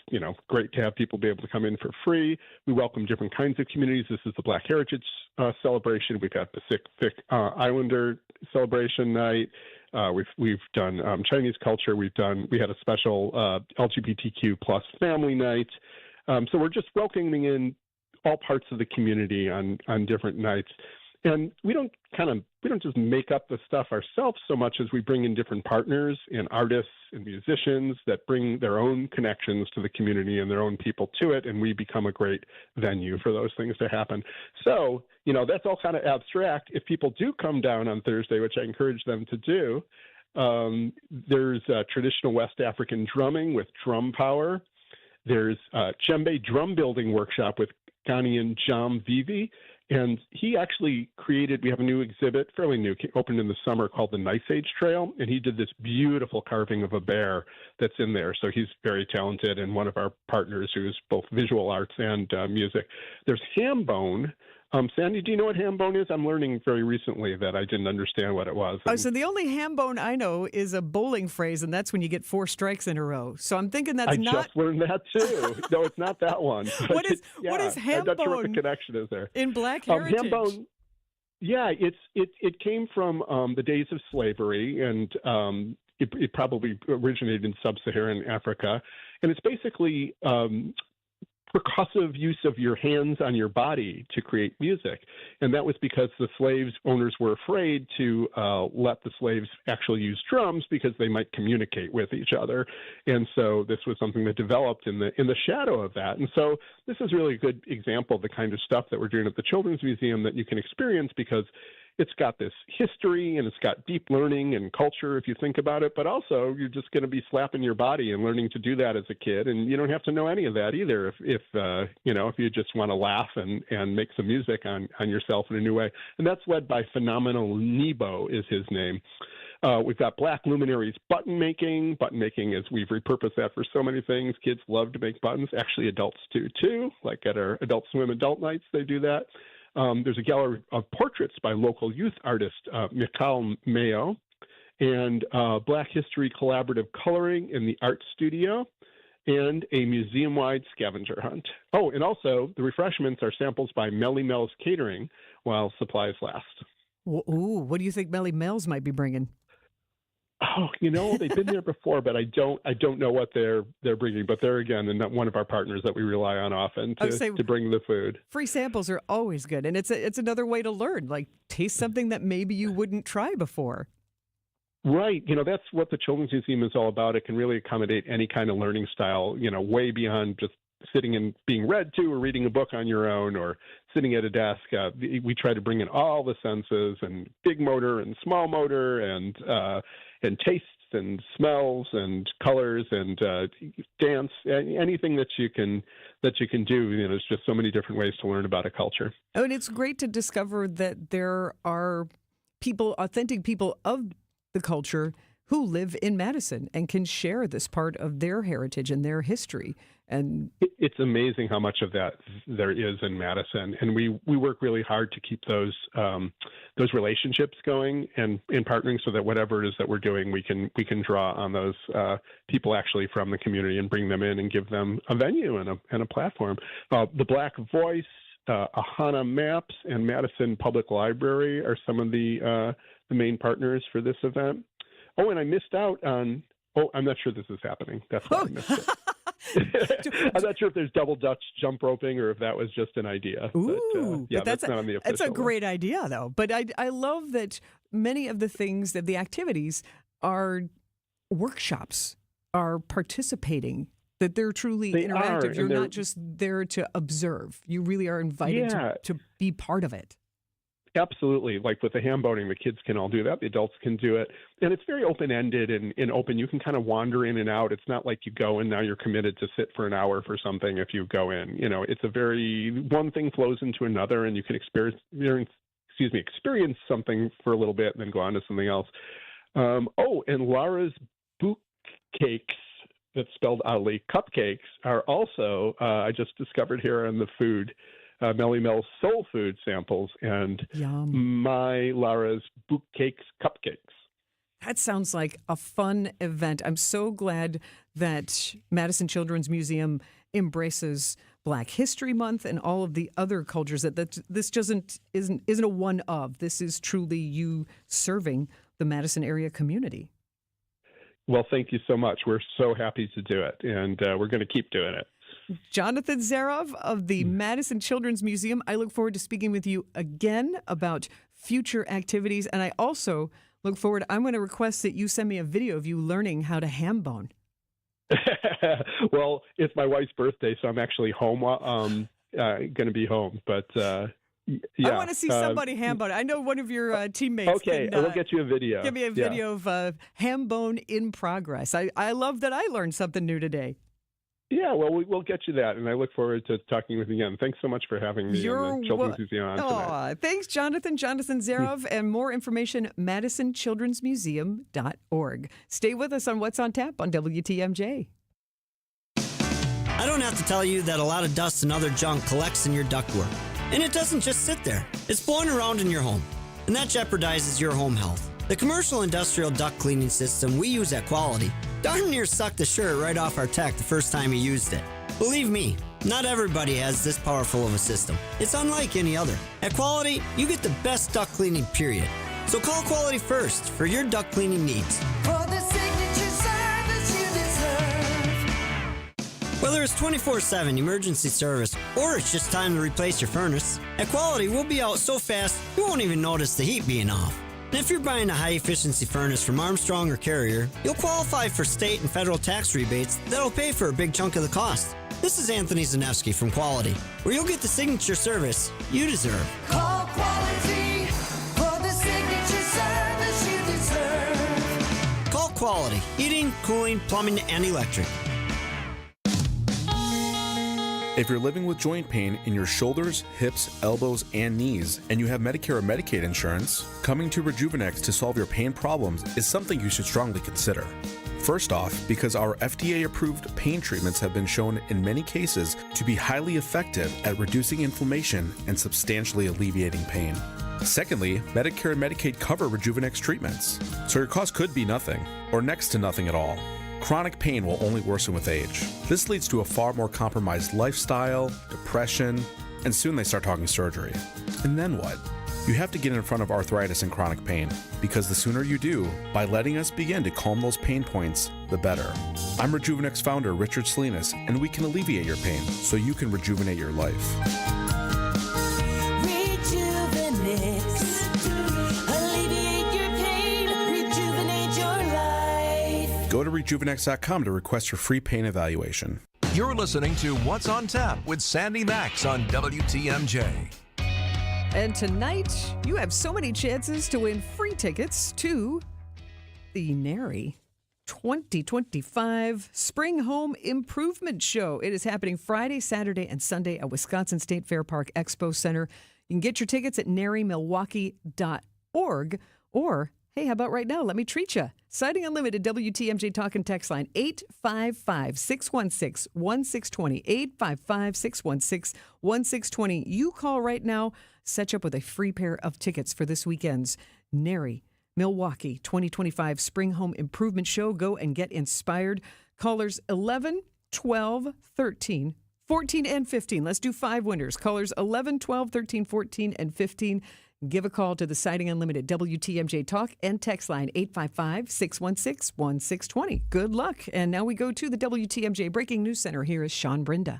Speaker 15: great to have people be able to come in for free. We welcome different kinds of communities. This is the Black Heritage Celebration. We've had Pacific Islander Celebration Night. We've done Chinese culture. We had a special LGBTQ plus family night. So we're just welcoming in all parts of the community on different nights. And we don't just make up the stuff ourselves so much as we bring in different partners and artists and musicians that bring their own connections to the community and their own people to it, and we become a great venue for those things to happen. So, that's all kind of abstract. If people do come down on Thursday, which I encourage them to do, there's traditional West African drumming with drum power. There's a djembe drum building workshop with Ghanaian Jam Vivi. And he actually we have a new exhibit, fairly new, opened in the summer, called the Nice Age Trail. And he did this beautiful carving of a bear that's in there. So he's very talented and one of our partners who's both visual arts and music. There's ham bone. Sandy, do you know what ham bone is? I'm learning very recently that I didn't understand what it was.
Speaker 8: So the only ham bone I know is a bowling phrase, and that's when you get 4 strikes in a row. So I'm thinking that's not.
Speaker 15: I just learned that too. No, it's not that one.
Speaker 8: What is ham bone?
Speaker 15: I'm not sure what the connection is there.
Speaker 8: In Black Heritage?
Speaker 15: Ham bone. Yeah, it came from the days of slavery, and it probably originated in sub-Saharan Africa, and it's basically percussive use of your hands on your body to create music. And that was because the slaves owners were afraid to let the slaves actually use drums because they might communicate with each other. And so this was something that developed in the shadow of that. And so this is really a good example of the kind of stuff that we're doing at the Children's Museum that you can experience, because it's got this history and it's got deep learning and culture if you think about it, but also you're just going to be slapping your body and learning to do that as a kid. And you don't have to know any of that either if you just want to laugh and make some music on yourself in a new way. And that's led by Phenomenal Nebo is his name. We've got Black Luminaries button making. Button making is, we've repurposed that for so many things. Kids love to make buttons. Actually, adults do too. Like at our Adult Swim adult nights, they do that. There's a gallery of portraits by local youth artist Mikal Mayo, and Black History Collaborative Coloring in the Art Studio. and a museum-wide scavenger hunt. Oh, and also the refreshments are samples by Melly Mel's Catering while supplies last.
Speaker 8: Ooh, what do you think Melly Mel's might be bringing?
Speaker 15: Oh, they've been there before, but I don't know what they're bringing. But they're again one of our partners that we rely on often to bring the food.
Speaker 8: Free samples are always good, and it's another way to learn. Like taste something that maybe you wouldn't try before.
Speaker 15: Right. That's what the Children's Museum is all about. It can really accommodate any kind of learning style, way beyond just sitting and being read to or reading a book on your own or sitting at a desk. We try to bring in all the senses and big motor and small motor and tastes and smells and colors and dance, anything that you can do. There's just so many different ways to learn about a culture.
Speaker 8: Oh, and it's great to discover that there are authentic people of the culture who live in Madison and can share this part of their heritage and their history. And
Speaker 15: it's amazing how much of that there is in Madison, and we work really hard to keep those relationships going and partnering so that whatever it is that we're doing, we can draw on those people actually from the community and bring them in and give them a venue and a platform. The Black Voice, Ahana Maps, and Madison Public Library are some of the main partners for this event. Oh, and I missed out on. Oh, I'm not sure this is happening. That's why I missed it. I'm not sure if there's double Dutch jump roping or if that was just an idea.
Speaker 8: Ooh,
Speaker 15: but that's not on the official.
Speaker 8: It's a great idea, though. But I love that many of the activities are workshops, are participating, that they're truly interactive. You're not just there to observe. You really are invited to be part of it.
Speaker 15: Absolutely. Like with the ham boning, the kids can all do that. The adults can do it. And it's very open-ended and open. You can kind of wander in and out. It's not like you go and now you're committed to sit for an hour for something if you go in. It's one thing flows into another and you can experience something for a little bit and then go on to something else. And Lara's Book Cakes, that's spelled oddly, cupcakes, are also, I just discovered here on the food, Melly Mel's soul food samples and my Lara's Book Cakes cupcakes.
Speaker 8: That sounds like a fun event. I'm so glad that Madison Children's Museum embraces Black History Month and all of the other cultures. That this isn't a one of. This is truly you serving the Madison area community.
Speaker 15: Well, thank you so much. We're so happy to do it, and we're going to keep doing it.
Speaker 8: Jonathan Zarov of the Madison Children's Museum, I look forward to speaking with you again about future activities. And I also look forward, I'm going to request that you send me a video of you learning how to ham bone.
Speaker 15: Well, it's my wife's birthday, so I'm actually home, going to be home. But yeah.
Speaker 8: I want to see somebody ham bone. I know one of your teammates.
Speaker 15: Okay, I will get you a video.
Speaker 8: Give me a video of ham bone in progress. I love that I learned something new today.
Speaker 15: Yeah, well, we'll get you that, and I look forward to talking with you again. Thanks so much for having me on the Children's Museum tonight.
Speaker 8: Thanks, Jonathan Zarov, and more information, madisonchildrensmuseum.org. Stay with us on What's on Tap on WTMJ.
Speaker 1: I don't have to tell you that a lot of dust and other junk collects in your ductwork. And it doesn't just sit there. It's blowing around in your home. And that jeopardizes your home health. The commercial industrial duct cleaning system we use at Quality darn near sucked the shirt right off our tech the first time he used it. Believe me, not everybody has this powerful of a system. It's unlike any other. At Quality, you get the best duct cleaning, period. So call Quality first for your duct cleaning needs.
Speaker 22: For the signature service you deserve.
Speaker 1: Whether it's 24/7 emergency service or it's just time to replace your furnace, at Quality we'll be out so fast you won't even notice the heat being off. And if you're buying a high-efficiency furnace from Armstrong or Carrier, you'll qualify for state and federal tax rebates that'll pay for a big chunk of the cost. This is Anthony Zanevsky from Quality, where you'll get the signature service you deserve.
Speaker 22: Call Quality for the signature service you deserve.
Speaker 1: Call Quality, heating, cooling, plumbing, and electric.
Speaker 2: If you're living with joint pain in your shoulders, hips, elbows, and knees, and you have Medicare or Medicaid insurance, coming to Rejuvenex to solve your pain problems is something you should strongly consider. First off, because our FDA-approved pain treatments have been shown in many cases to be highly effective at reducing inflammation and substantially alleviating pain. Secondly, Medicare and Medicaid cover Rejuvenex treatments, so your cost could be nothing, or next to nothing at all. Chronic pain will only worsen with age. This leads to a far more compromised lifestyle, depression, and soon they start talking surgery. And then what? You have to get in front of arthritis and chronic pain, because the sooner you do, by letting us begin to calm those pain points, the better. I'm Rejuvenex founder Richard Salinas, and we can alleviate your pain so you can rejuvenate your life.
Speaker 22: Alleviate your pain, rejuvenate your life.
Speaker 2: Go to rejuvenex.com to request your free pain evaluation.
Speaker 7: You're listening to What's on Tap with Sandy Max on WTMJ.
Speaker 8: And tonight, you have so many chances to win free tickets to the NARI 2025 Spring Home Improvement Show. It is happening Friday, Saturday, and Sunday at Wisconsin State Fair Park Expo Center. You can get your tickets at narymilwaukee.org, or, hey, how about right now? Let me treat you. Siding Unlimited WTMJ Talk and Text line 855-616-1620. 855-616-1620. You call right now. Set you up with a free pair of tickets for this weekend's NARI Milwaukee 2025 Spring Home Improvement Show. Go and get inspired. Callers 11, 12, 13, 14, and 15. Let's do 5 winners. Callers 11, 12, 13, 14, and 15. Give a call to the Siding Unlimited WTMJ Talk and Text line 855-616-1620. Good luck. And now we go to the WTMJ Breaking News Center. Here is Sean Brinda.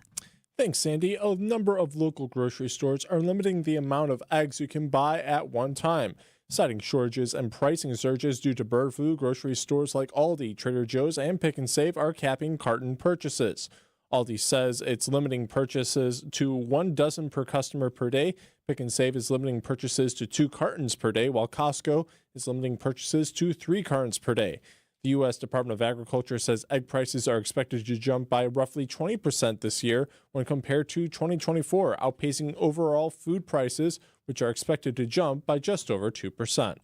Speaker 21: Thanks, Sandy. A number of local grocery stores are limiting the amount of eggs you can buy at one time. Citing shortages and pricing surges due to bird flu, grocery stores like Aldi, Trader Joe's, and Pick and Save are capping carton purchases. Aldi says it's limiting purchases to 1 dozen per customer per day. Pick and Save is limiting purchases to 2 cartons per day, while Costco is limiting purchases to 3 cartons per day. The U.S. Department of Agriculture says egg prices are expected to jump by roughly 20% this year when compared to 2024, outpacing overall food prices, which are expected to jump by just over 2%.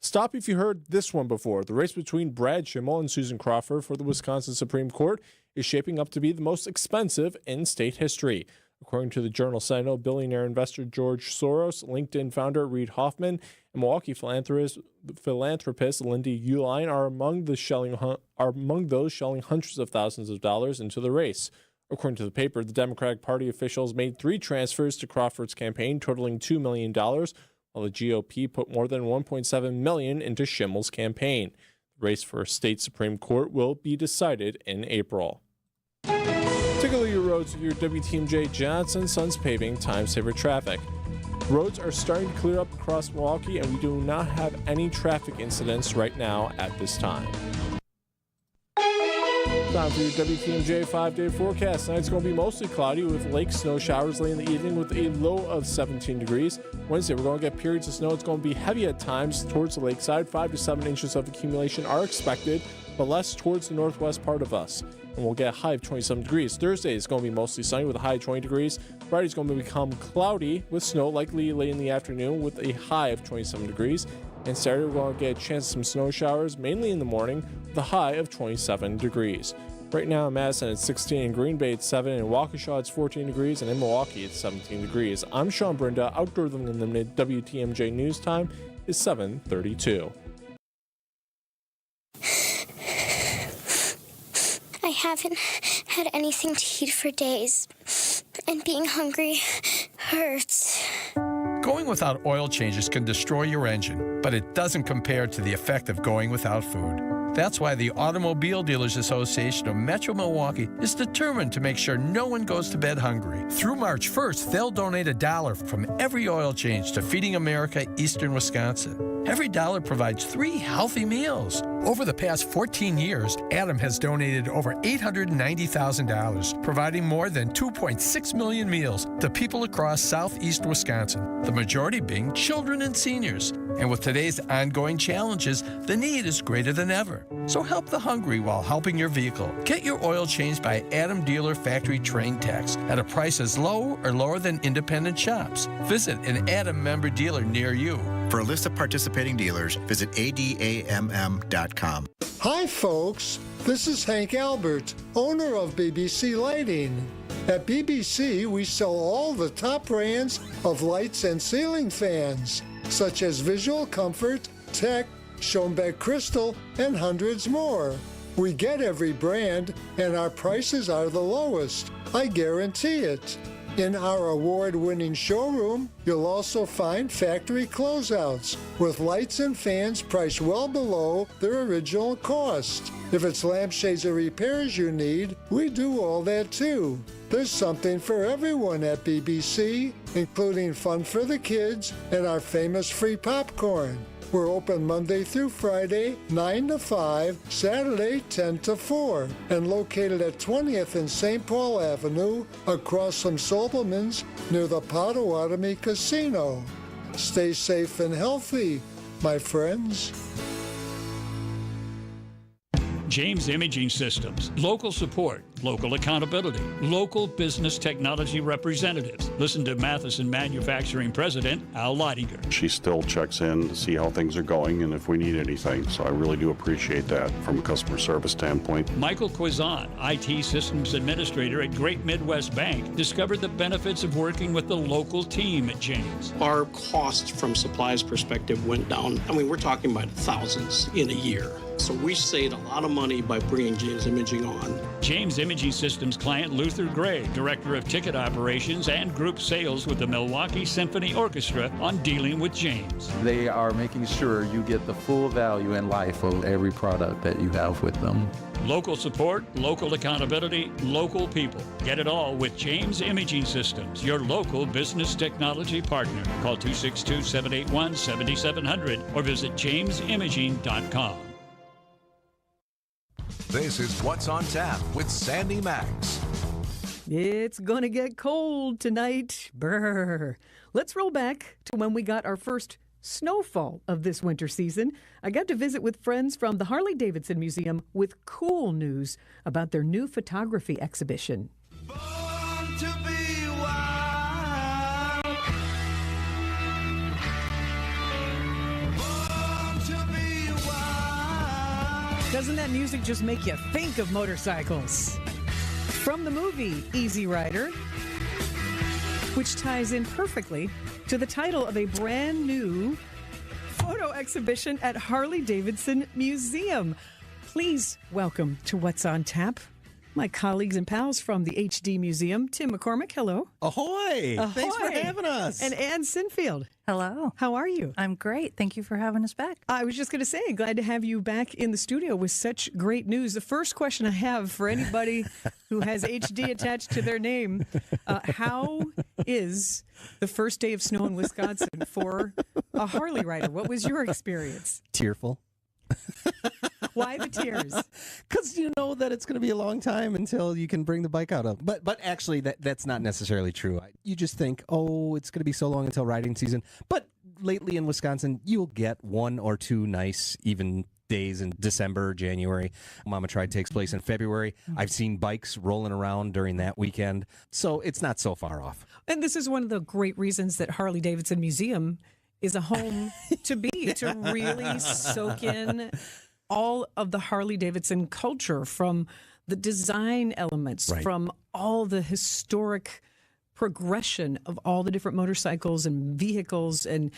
Speaker 21: Stop if you heard this one before. The race between Brad Schimmel and Susan Crawford for the Wisconsin Supreme Court is shaping up to be the most expensive in state history. According to the Journal Sentinel, billionaire investor George Soros, LinkedIn founder Reid Hoffman, and Milwaukee philanthropist Lindy Uihlein are among those shelling hundreds of thousands of dollars into the race. According to the paper, the Democratic Party officials made 3 transfers to Crawford's campaign, totaling $2 million, while the GOP put more than $1.7 million into Schimmel's campaign. The race for state Supreme Court will be decided in April. Take a look at your roads with your WTMJ Johnson Sons Paving Time Saver Traffic. Roads are starting to clear up across Milwaukee, and we do not have any traffic incidents right now at this time. Time for your WTMJ 5-day forecast. Tonight's going to be mostly cloudy with lake snow showers late in the evening with a low of 17 degrees. Wednesday, we're going to get periods of snow. It's going to be heavy at times towards the lakeside. 5 to 7 inches of accumulation are expected, but less towards the northwest part of us. And we'll get a high of 27 degrees. Thursday is going to be mostly sunny with a high of 20 degrees. Friday is going to become cloudy with snow likely late in the afternoon with a high of 27 degrees. And Saturday, we're going to get a chance of some snow showers, mainly in the morning, with a high of 27 degrees. Right now in Madison, it's 16, in Green Bay, it's 7, in Waukesha, it's 14 degrees, and in Milwaukee, it's 17 degrees. I'm Sean Brinda. Outdoor Living Unlimited WTMJ News Time is 7:32.
Speaker 4: I haven't had anything to eat for days, and being hungry hurts.
Speaker 14: Going without oil changes can destroy your engine, but it doesn't compare to the effect of going without food. That's why the Automobile Dealers Association of Metro Milwaukee is determined to make sure no one goes to bed hungry. Through March 1st, they'll donate $1 from every oil change to Feeding America Eastern Wisconsin. Every dollar provides 3 healthy meals. Over the past 14 years, Adam has donated over $890,000, providing more than 2.6 million meals to people across southeast Wisconsin, the majority being children and seniors. And with today's ongoing challenges, the need is greater than ever. So help the hungry while helping your vehicle. Get your oil changed by Adam Dealer Factory Train Techs at a price as low or lower than independent shops. Visit an Adam member dealer near you.
Speaker 16: For a list of participating dealers, visit adamm.com.
Speaker 17: Hi, folks. This is Hank Albert, owner of BBC Lighting. At BBC, we sell all the top brands of lights and ceiling fans, such as Visual Comfort, Tech, Schoenbeck Crystal, and hundreds more. We get every brand, and our prices are the lowest. I guarantee it. In our award-winning showroom, you'll also find factory closeouts with lights and fans priced well below their original cost. If it's lampshades or repairs you need, we do all that too. There's something for everyone at BBC, including fun for the kids and our famous free popcorn. We're open Monday through Friday, 9 to 5, Saturday, 10 to 4, and located at 20th and St. Paul Avenue, across from Sobelman's, near the Potawatomi Casino. Stay safe and healthy, my friends.
Speaker 18: James Imaging Systems, local support, local accountability, local business technology representatives. Listen to Matheson Manufacturing President Al Leidinger.
Speaker 19: She still checks in to see how things are going and if we need anything, so I really do appreciate that from a customer service standpoint.
Speaker 18: Michael Quizan, IT Systems Administrator at Great Midwest Bank, discovered the benefits of working with the local team at James.
Speaker 20: Our cost from supplies perspective went down. I mean, we're talking about thousands in a year. So we saved a lot of money by bringing James Imaging on.
Speaker 18: James Imaging Systems client Luther Gray, Director of Ticket Operations and Group Sales with the Milwaukee Symphony Orchestra, on dealing with James.
Speaker 23: They are making sure you get the full value and life of every product that you have with them.
Speaker 18: Local support, local accountability, local people. Get it all with James Imaging Systems, your local business technology partner. Call 262-781-7700 or visit jamesimaging.com.
Speaker 7: This is What's on Tap with Sandy Max.
Speaker 8: It's gonna get cold tonight. Brr. Let's roll back to when we got our first snowfall of this winter season. I got to visit with friends from the Harley-Davidson Museum with cool news about their new photography exhibition. Doesn't that music just make you think of motorcycles? From the movie Easy Rider, which ties in perfectly to the title of a brand new photo exhibition at Harley-Davidson Museum. Please welcome to What's on Tap my colleagues and pals from the HD Museum. Tim McCormick, hello.
Speaker 24: Ahoy!
Speaker 8: Ahoy.
Speaker 24: Thanks for having us.
Speaker 8: And Ann Sinfield.
Speaker 25: Hello.
Speaker 8: How are you?
Speaker 25: I'm great. Thank you for having us back.
Speaker 8: I was just going to say, glad to have you back in the studio with such great news. The first question I have for anybody who has HD attached to their name, how is the first day of snow in Wisconsin for a Harley rider? What was your experience?
Speaker 24: Tearful.
Speaker 8: Why the tears?
Speaker 24: Because you know that it's going to be a long time until you can bring the bike out of. But actually, that's not necessarily true. You just think, oh, it's going to be so long until riding season. But lately in Wisconsin, you'll get 1 or 2 nice, even days in December, January. Mama Tried takes place in February. I've seen bikes rolling around during that weekend. So it's not so far off.
Speaker 8: And this is one of the great reasons that Harley-Davidson Museum is a home to be, to really soak in all of the Harley-Davidson culture, from the design elements, right, from all the historic progression of all the different motorcycles and vehicles. And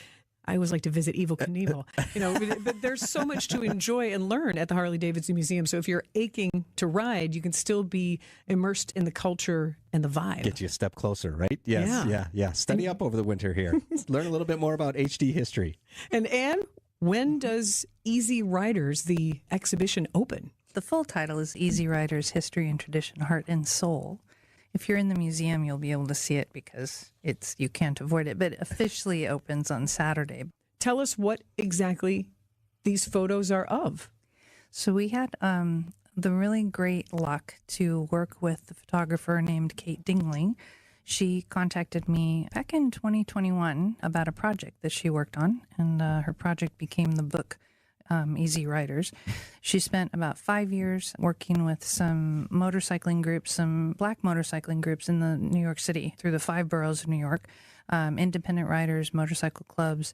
Speaker 8: I always like to visit Evel Knievel, but there's so much to enjoy and learn at the Harley-Davidson Museum. So if you're aching to ride, you can still be immersed in the culture and the vibe.
Speaker 24: Get you a step closer, right? Yes, yeah. Study up over the winter here. Learn a little bit more about HD history.
Speaker 8: And Anne, when does Easy Riders, the exhibition, open?
Speaker 25: The full title is Easy Riders, History and Tradition, Heart and Soul. If you're in the museum, you'll be able to see it because you can't avoid it, but officially opens on Saturday.
Speaker 8: Tell us what exactly these photos are of.
Speaker 25: So we had the really great luck to work with the photographer named Kate Dingley. She contacted me back in 2021 about a project that she worked on, and her project became the book Easy Riders. She spent about 5 years working with some motorcycling groups, some black motorcycling groups in the New York City, through the 5 boroughs of New York, independent riders, motorcycle clubs,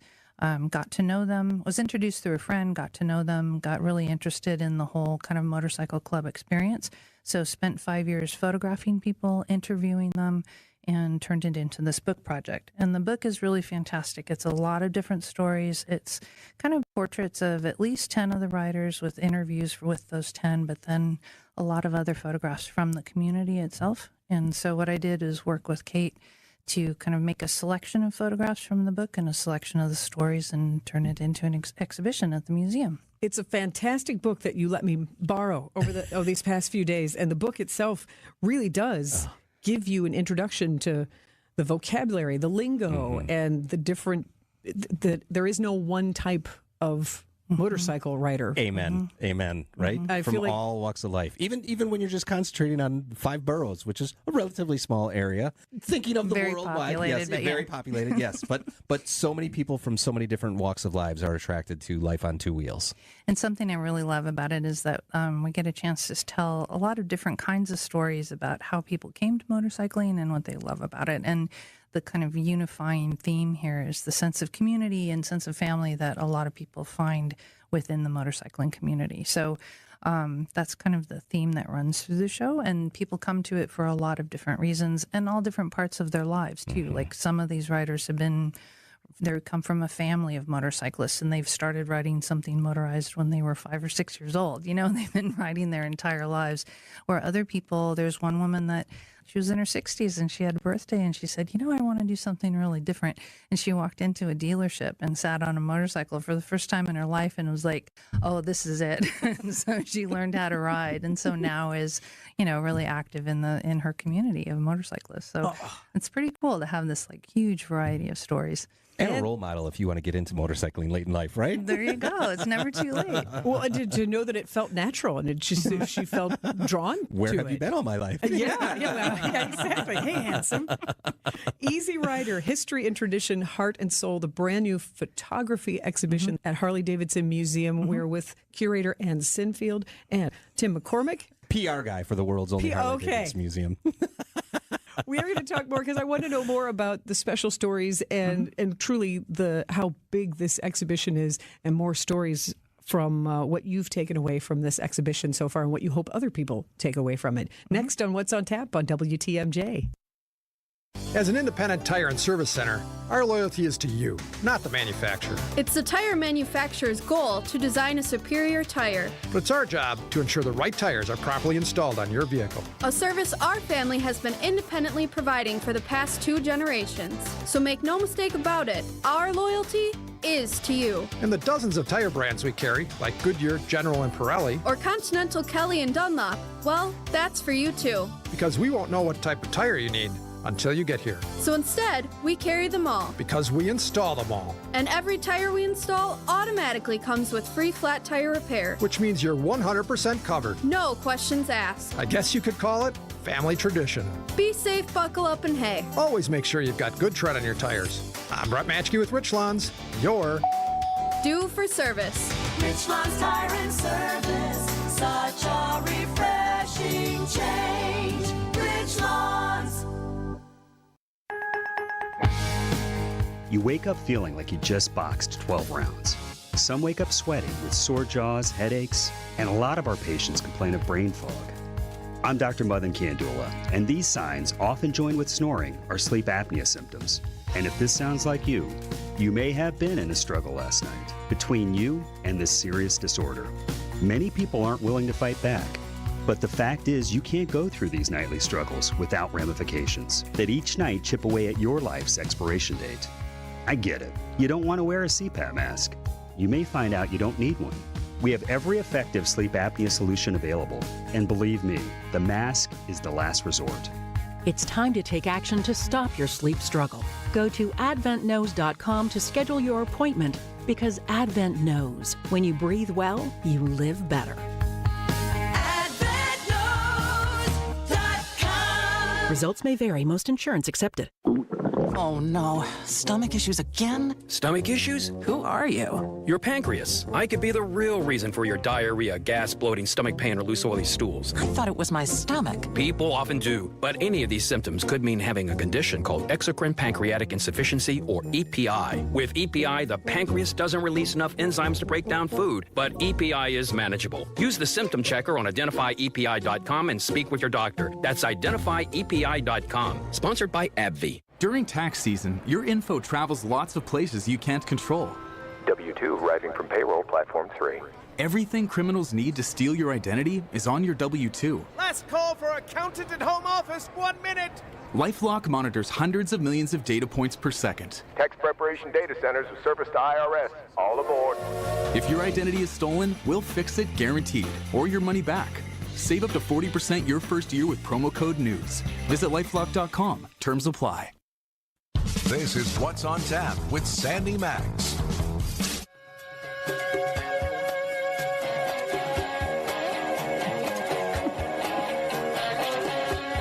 Speaker 25: got to know them, was introduced through a friend, got to know them, got really interested in the whole kind of motorcycle club experience. So spent 5 years photographing people, interviewing them, and turned it into this book project. And the book is really fantastic. It's a lot of different stories. It's kind of portraits of at least 10 of the writers with interviews with those 10, but then a lot of other photographs from the community itself. And so what I did is work with Kate to kind of make a selection of photographs from the book and a selection of the stories and turn it into an exhibition at the museum.
Speaker 8: It's a fantastic book that you let me borrow over these past few days. And the book itself really does give you an introduction to the vocabulary, the lingo, and the different, there is no one type of motorcycle rider.
Speaker 24: Amen. Amen. Right?
Speaker 8: I
Speaker 24: From
Speaker 8: feel like-
Speaker 24: all walks of life. Even when you're just concentrating on 5 boroughs, which is a relatively small area. Thinking of the
Speaker 25: Very
Speaker 24: worldwide.
Speaker 25: populated,
Speaker 24: Yes,
Speaker 25: but
Speaker 24: very
Speaker 25: yeah.
Speaker 24: populated, yes. But so many people from so many different walks of lives are attracted to life on 2 wheels.
Speaker 25: And something I really love about it is that we get a chance to tell a lot of different kinds of stories about how people came to motorcycling and what they love about it. And the kind of unifying theme here is the sense of community and sense of family that a lot of people find within the motorcycling community. So that's kind of the theme that runs through the show, and people come to it for a lot of different reasons and all different parts of their lives too. Like some of these riders they come from a family of motorcyclists, and they've started riding something motorized when they were 5 or 6 years old. You know, they've been riding their entire lives. Where other people, there's one woman that she was in her 60s and she had a birthday, and she said, I want to do something really different. And she walked into a dealership and sat on a motorcycle for the first time in her life and was like, oh, this is it. And so she learned how to ride. And so now is, really active in her community of motorcyclists. So it's pretty cool to have this like huge variety of stories.
Speaker 24: And a role model if you want to get into motorcycling late in life, right?
Speaker 25: There you go. It's never too late.
Speaker 8: Well, to know that it felt natural and she felt drawn
Speaker 24: Where
Speaker 8: to
Speaker 24: have
Speaker 8: it.
Speaker 24: you been all my life?
Speaker 8: Yeah, exactly. Hey, handsome. Easy Rider, History and Tradition, Heart and Soul, the brand new photography exhibition at Harley-Davidson Museum. We're with curator Ann Sinfield and Tim McCormick.
Speaker 24: PR guy for the world's only Harley-Davidson Museum.
Speaker 8: We are going to talk more because I want to know more about the special stories and truly how big this exhibition is, and more stories from what you've taken away from this exhibition so far and what you hope other people take away from it. Next on What's on Tap on WTMJ.
Speaker 3: As an independent tire and service center, our loyalty is to you, not the manufacturer.
Speaker 5: It's the tire manufacturer's goal to design a superior tire,
Speaker 3: But it's our job to ensure the right tires are properly installed on your vehicle.
Speaker 5: a service our family has been independently providing for the past 2 generations. So make no mistake about it, our loyalty is to you.
Speaker 3: And the dozens of tire brands we carry, like Goodyear, General, and Pirelli,
Speaker 5: Or Continental, Kelly, and Dunlop, well, that's for you too.
Speaker 3: because we won't know what type of tire you need until you get here.
Speaker 5: So instead, we carry them all.
Speaker 3: Because we install them all,
Speaker 5: And every tire we install automatically comes with free flat tire repair.
Speaker 3: which means you're 100% covered.
Speaker 5: No questions asked.
Speaker 3: I guess you could call it family tradition.
Speaker 5: Be safe, buckle up, and hey.
Speaker 3: Always make sure you've got good tread on your tires. I'm Brett Matchke with Richlands, your
Speaker 5: Due for service.
Speaker 22: Richland's Tire and Service, such a refreshing change. Richland's.
Speaker 6: You wake up feeling like you just boxed 12 rounds. Some wake up sweating with sore jaws, headaches, and a lot of our patients complain of brain fog. I'm Dr. Madan Kandula, and these signs, often joined with snoring, are sleep apnea symptoms. And if this sounds like you may have been in a struggle last night between you and this serious disorder. Many people aren't willing to fight back. But the fact is, you can't go through these nightly struggles without ramifications that each night chip away at your life's expiration date. I get it. You don't want to wear a CPAP mask. You may find out you don't need one. We have every effective sleep apnea solution available. And believe me, the mask is the last resort.
Speaker 10: It's time to take action to stop your sleep struggle. Go to adventknows.com to schedule your appointment, because Advent knows when you breathe well, you live better. Results may vary. Most insurance accepted.
Speaker 9: Oh no, stomach issues again?
Speaker 11: Stomach issues? Who are you? Your pancreas. I could be the real reason for your diarrhea, gas, bloating, stomach pain, or loose oily stools.
Speaker 9: I thought it was my stomach.
Speaker 11: People often do, but any of these symptoms could mean having a condition called exocrine pancreatic insufficiency, or EPI. With EPI, the pancreas doesn't release enough enzymes to break down food, but EPI is manageable. Use the symptom checker on identifyepi.com and speak with your doctor. That's identifyepi.com. Sponsored by AbbVie.
Speaker 12: During tax season, your info travels lots of places you can't control.
Speaker 13: W-2 arriving from payroll platform 3.
Speaker 12: Everything criminals need to steal your identity is on your W-2.
Speaker 15: Last call for accountant at home office, 1 minute.
Speaker 12: LifeLock monitors hundreds of millions of data points per second.
Speaker 13: Tax preparation data centers with service to IRS. All aboard.
Speaker 12: If your identity is stolen, we'll fix it guaranteed, or your money back. Save up to 40% your first year with promo code NEWS. Visit lifelock.com. Terms apply.
Speaker 7: This is What's on Tap with Sandy Max.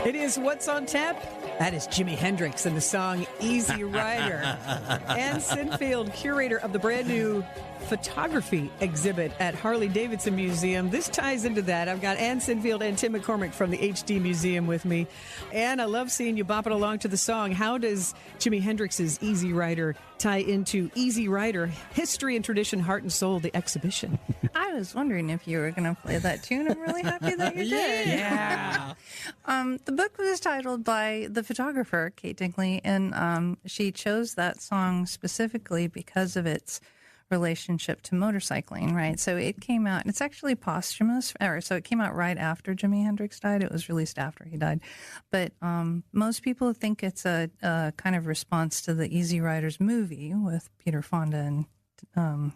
Speaker 8: It is What's on Tap. That is Jimi Hendrix and the song Easy Rider. Ann Sinfield, curator of the brand new photography exhibit at Harley-Davidson Museum. This ties into that. I've got Ann Sinfield and Tim McCormick from the HD Museum with me. Ann, I love seeing you bopping along to the song. How does Jimi Hendrix's Easy Rider tie into Easy Rider, History and Tradition, Heart and Soul, the exhibition?
Speaker 25: I was wondering if you were going to play that tune. I'm really happy that you did.
Speaker 8: Yeah.
Speaker 25: The book was titled by the photographer, Kate Dingley, and she chose that song specifically because of its relationship to motorcycling, right? So it came out, it's actually posthumous, so it came out right after Jimi Hendrix died. It was released after he died. But most people think it's a kind of response to the Easy Riders movie with Peter Fonda and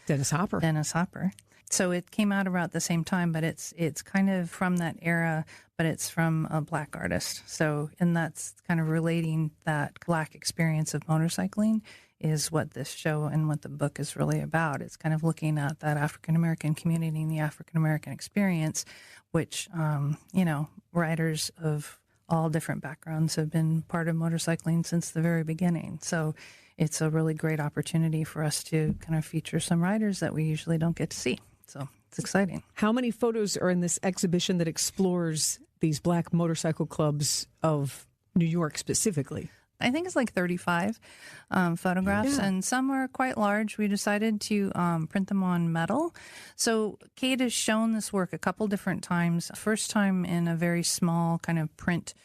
Speaker 8: Dennis Hopper. So it came out about the same time, but it's kind of from that era, but it's from a Black artist. So, and that's kind of relating that Black experience of motorcycling is what this show and what the book is really about. It's kind of looking at that African-American community and the African-American experience, which, riders of all different backgrounds have been part of motorcycling since the very beginning. So it's a really great opportunity for us to kind of feature some riders that we usually don't get to see. So it's exciting. How many photos are in this exhibition that explores these Black motorcycle clubs of New York specifically? I think it's like 35 photographs, and some are quite large. We decided to print them on metal. So Kate has shown this work a couple different times. First time in a very small kind of print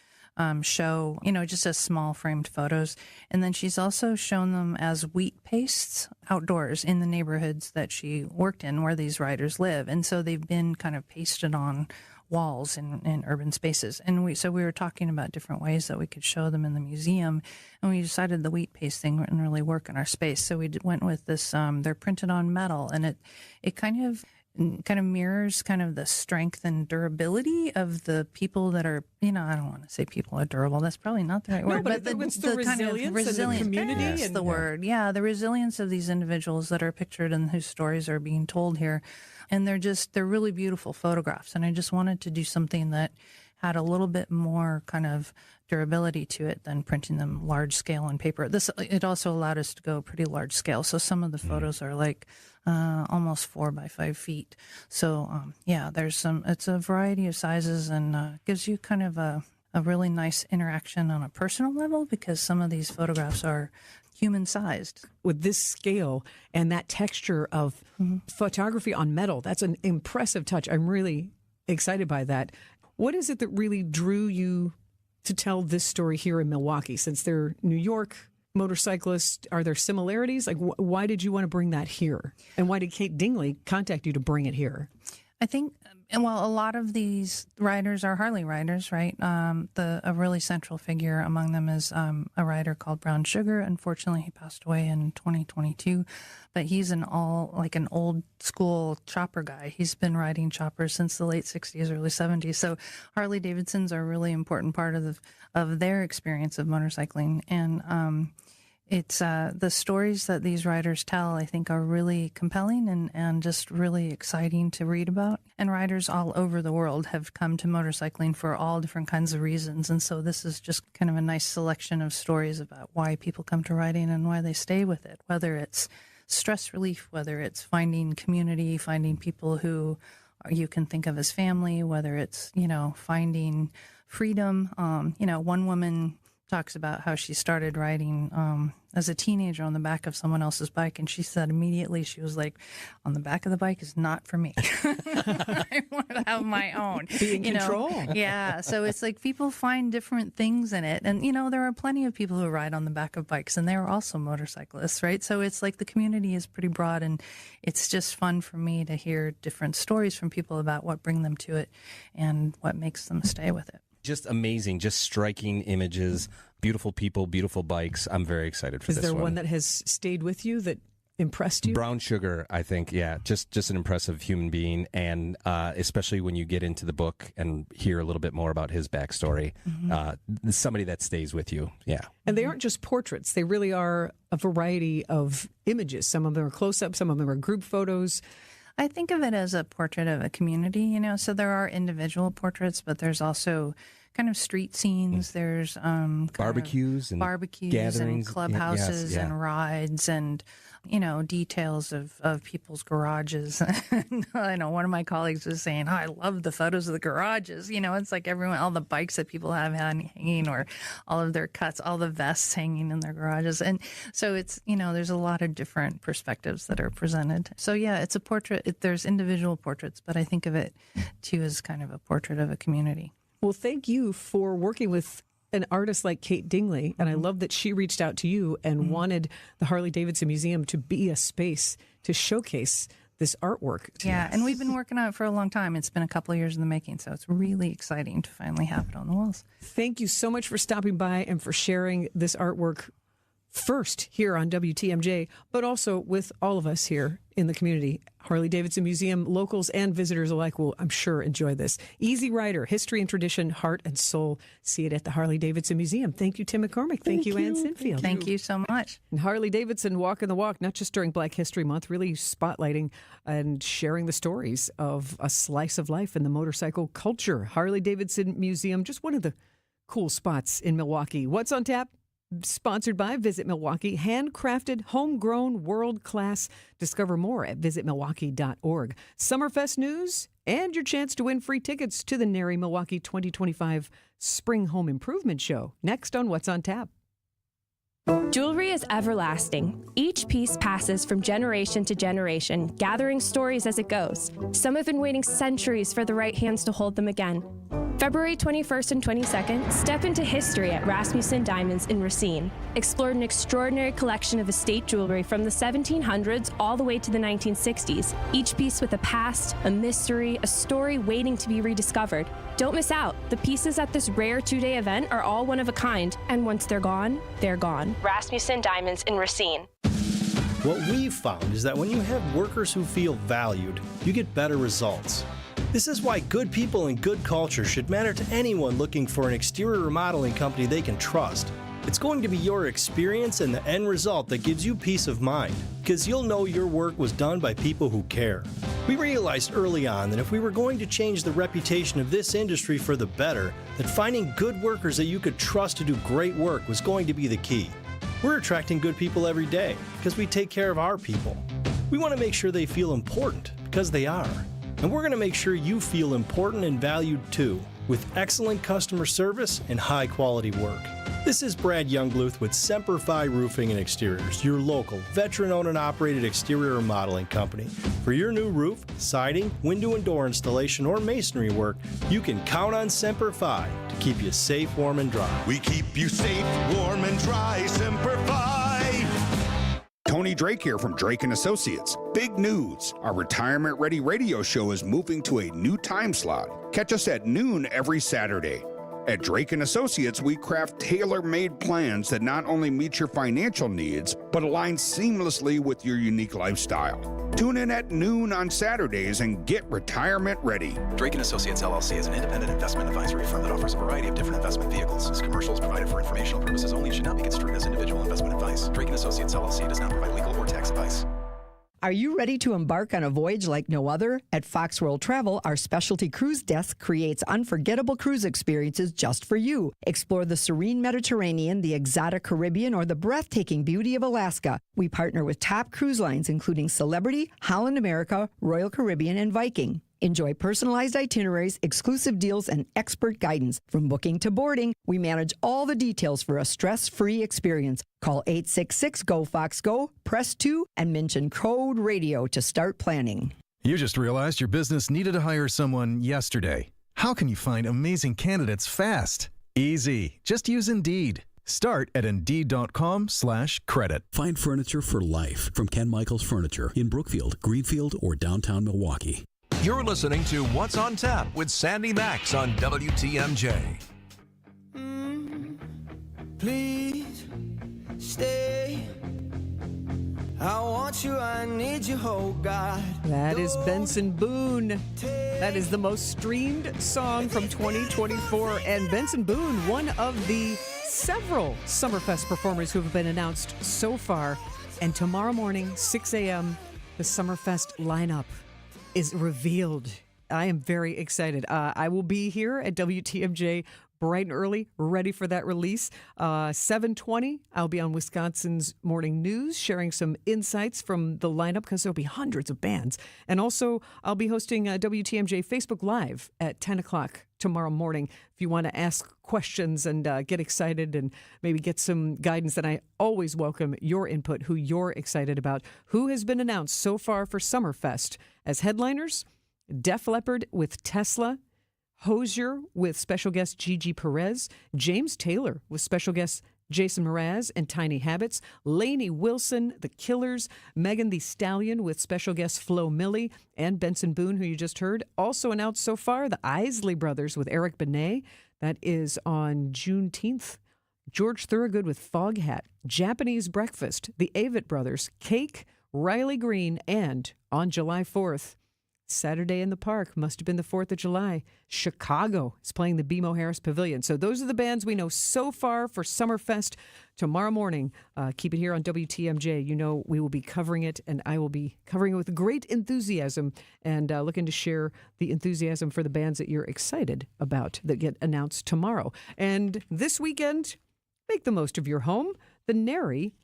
Speaker 8: show, just as small framed photos. And then she's also shown them as wheat pastes outdoors in the neighborhoods that she worked in where these riders live. And so they've been kind of pasted on walls in urban spaces. And we were talking about different ways that we could show them in the museum, and we decided the wheat paste thing wouldn't really work in our space. So we went with this, they're printed on metal, and it kind of mirrors kind of the strength and durability of the people that are, I don't want to say people are durable. That's probably not the right word. But it's the resilience and the community.
Speaker 25: That's the word. Yeah, the resilience of these individuals that are pictured and whose stories are being told here. And they're really beautiful photographs. And I just wanted to do something that had a little bit more kind of durability to it than printing them large scale on paper. It also allowed us to go pretty large scale. So some of the photos are like almost 4 by 5 feet. So it's a variety of sizes, and gives you kind of a really nice interaction on a personal level, because some of these photographs are human-sized. With this scale and that texture of photography on metal, that's an impressive touch. I'm really excited by that. What is it that really drew you to tell this story here in Milwaukee? Since they're New York motorcyclists, are there similarities? Like, why did you want to bring that here? And why did Kate Dingley contact you to bring it here? I think, a lot of these riders are Harley riders, right? A really central figure among them is a rider called Brown Sugar. Unfortunately, he passed away in 2022, but he's an old school chopper guy. He's been riding choppers since the late 60s, early 70s. So Harley Davidsons are a really important part of their experience of motorcycling. And It's the stories that these riders tell, I think, are really compelling and just really exciting to read about. And riders all over the world have come to motorcycling for all different kinds of reasons. And so this is just kind of a nice selection of stories about why people come to riding and why they stay with it, whether it's stress relief, whether it's finding community, finding people who you can think of as family, whether it's, finding freedom. One woman talks about how she started riding as a teenager on the back of someone else's bike, and she said immediately, she was like, on the back of the bike is not for me. I want to have my own.
Speaker 8: Be in control.
Speaker 25: Yeah, so it's like people find different things in it. And, there are plenty of people who ride on the back of bikes, and they're also motorcyclists, right? So it's like the community is pretty broad, and it's just fun for me to hear different stories from people about what bring them to it and what makes them stay with it.
Speaker 24: Just amazing, just striking images, beautiful people, beautiful bikes. I'm very excited for this one.
Speaker 8: Is there one that has stayed with you that impressed you?
Speaker 24: Brown Sugar, I think, yeah, just an impressive human being, and especially when you get into the book and hear a little bit more about his backstory, somebody that stays with you, yeah.
Speaker 8: And they aren't just portraits; they really are a variety of images. Some of them are close-up, some of them are group photos.
Speaker 25: I think of it as a portrait of a community, so there are individual portraits, but there's also kind of street scenes. There's
Speaker 24: barbecues and gatherings
Speaker 25: and clubhouses and rides and, details of people's garages. I know one of my colleagues was saying, I love the photos of the garages. It's like all the bikes that people have hanging, or all of their cuts, all the vests hanging in their garages. And so it's, there's a lot of different perspectives that are presented. So yeah, it's a portrait. There's individual portraits, but I think of it too as kind of a portrait of a community.
Speaker 8: Well, thank you for working with an artist like Kate Dingley, and I love that she reached out to you and wanted the Harley-Davidson Museum to be a space to showcase this artwork.
Speaker 25: Yeah, and we've been working on it for a long time. It's been a couple of years in the making, so it's really exciting to finally have it on the walls.
Speaker 8: Thank you so much for stopping by and for sharing this artwork first here on WTMJ, but also with all of us here in the community. Harley-Davidson Museum locals and visitors alike will, I'm sure, enjoy this. Easy Rider, history and tradition, heart and soul. See it at the Harley-Davidson Museum. Thank you, Tim McCormick. Thank you, Ann Sinfield.
Speaker 25: Thank you so much.
Speaker 8: And Harley-Davidson walking the walk, not just during Black History Month, really spotlighting and sharing the stories of a slice of life in the motorcycle culture. Harley-Davidson Museum, just one of the cool spots in Milwaukee. What's on tap? Sponsored by Visit Milwaukee. Handcrafted, homegrown, world-class. Discover more at visitmilwaukee.org. Summerfest news and your chance to win free tickets to the NARI Milwaukee 2025 Spring Home Improvement Show. Next on What's on Tap.
Speaker 1: Jewelry is everlasting. Each piece passes from generation to generation, gathering stories as it goes. Some have been waiting centuries for the right hands to hold them again. February 21st and 22nd, step into history at Rasmussen Diamonds in Racine. Explore an extraordinary collection of estate jewelry from the 1700s all the way to the 1960s, each piece with a past, a mystery, a story waiting to be rediscovered. Don't miss out. The pieces at this rare two-day event are all one of a kind, and once they're gone, they're gone. Rasmussen Diamonds in Racine.
Speaker 2: What we've found is that when you have workers who feel valued, you get better results. This is why good people and good culture should matter to anyone looking for an exterior remodeling company they can trust. It's going to be your experience and the end result that gives you peace of mind, because you'll know your work was done by people who care. We realized early on that if we were going to change the reputation of this industry for the better, that finding good workers that you could trust to do great work was going to be the key. We're attracting good people every day because we take care of our people. We want to make sure they feel important, because they are. And we're going to make sure you feel important and valued too, with excellent customer service and high quality work. This is Brad Youngbluth with Semper Fi Roofing and Exteriors, your local, veteran-owned and operated exterior remodeling company. For your new roof, siding, window and door installation, or masonry work, you can count on Semper Fi to keep you safe, warm, and dry.
Speaker 4: We keep you safe, warm, and dry, Semper Fi! Tony Drake here from Drake & Associates. Big news! Our Retirement Ready radio show is moving to a new time slot. Catch us at noon every Saturday. At Drake & Associates, we craft tailor-made plans that not only meet your financial needs, but align seamlessly with your unique lifestyle. Tune in at noon on Saturdays and get retirement ready.
Speaker 14: Drake & Associates, LLC is an independent investment advisory firm that offers a variety of different investment vehicles. This commercial is provided for informational purposes only and should not be construed as individual investment advice. Drake & Associates, LLC does not provide legal or tax advice.
Speaker 16: Are you ready to embark on a voyage like no other? At Fox World Travel, our specialty cruise desk creates unforgettable cruise experiences just for you. Explore the serene Mediterranean, the exotic Caribbean, or the breathtaking beauty of Alaska. We partner with top cruise lines including Celebrity, Holland America, Royal Caribbean, and Viking. Enjoy personalized itineraries, exclusive deals, and expert guidance. From booking to boarding, we manage all the details for a stress-free experience. Call 866-GO-FOX-GO, press 2, and mention code RADIO to start planning.
Speaker 17: You just realized your business needed to hire someone yesterday. How can you find amazing candidates fast? Easy. Just use Indeed. Start at Indeed.com/credit.
Speaker 19: Find furniture for life from Ken Michaels Furniture in Brookfield, Greenfield, or downtown Milwaukee.
Speaker 7: You're listening to What's on Tap with Sandy Max on WTMJ.
Speaker 21: Please stay. I want you, I need you, oh God.
Speaker 8: That is Benson Boone. That is the most streamed song from 2024. And Benson Boone, one of the several Summerfest performers who have been announced so far. And tomorrow morning, 6 a.m., the Summerfest lineup is revealed. I am very excited. I will be here at WTMJ bright and early, ready for that release. 7:20, I'll be on Wisconsin's Morning News, sharing some insights from the lineup because there'll be hundreds of bands. And also, I'll be hosting WTMJ Facebook Live at 10 o'clock tomorrow morning. If you want to ask questions and get excited and maybe get some guidance, then I always welcome your input, who you're excited about. Who has been announced so far for Summerfest as headliners? Def Leppard with Tesla, Hozier with special guest Gigi Perez, James Taylor with special guests Jason Mraz and Tiny Habits, Lainey Wilson, The Killers, Megan Thee Stallion with special guest Flo Milli, and Benson Boone, who you just heard. Also announced so far, the Isley Brothers with Eric Benet. That is on Juneteenth. George Thorogood with Foghat, Japanese Breakfast, the Avett Brothers, Cake, Riley Green, and on July 4th, Saturday in the Park, must have been the 4th of July, Chicago is playing the BMO Harris Pavilion. So those are the bands we know so far for Summerfest. Tomorrow morning, keep it here on WTMJ. You know we will be covering it, and I will be covering it with great enthusiasm and looking to share the enthusiasm for the bands that you're excited about that get announced tomorrow. And this weekend, make the most of your home. The NARI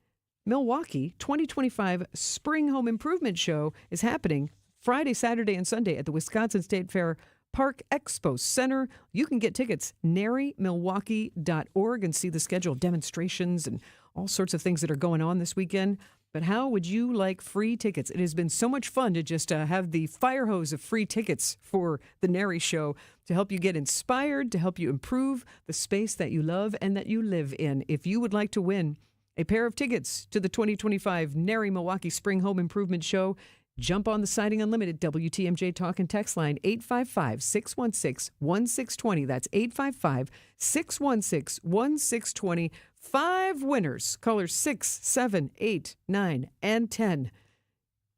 Speaker 8: Milwaukee 2025 Spring Home Improvement Show is happening Friday, Saturday, and Sunday at the Wisconsin State Fair Park Expo Center. You can get tickets, narymilwaukee.org, and see the schedule of demonstrations and all sorts of things that are going on this weekend. But how would you like free tickets? It has been so much fun to just have the fire hose of free tickets for the NARI show to help you get inspired, to help you improve the space that you love and that you live in. If you would like to win a pair of tickets to the 2025 NARI Milwaukee Spring Home Improvement Show, jump on the Siding Unlimited WTMJ Talk and Text line 855-616-1620. That's 855-616-1620. 5 winners, callers 6, 7, 8, 9, and 10,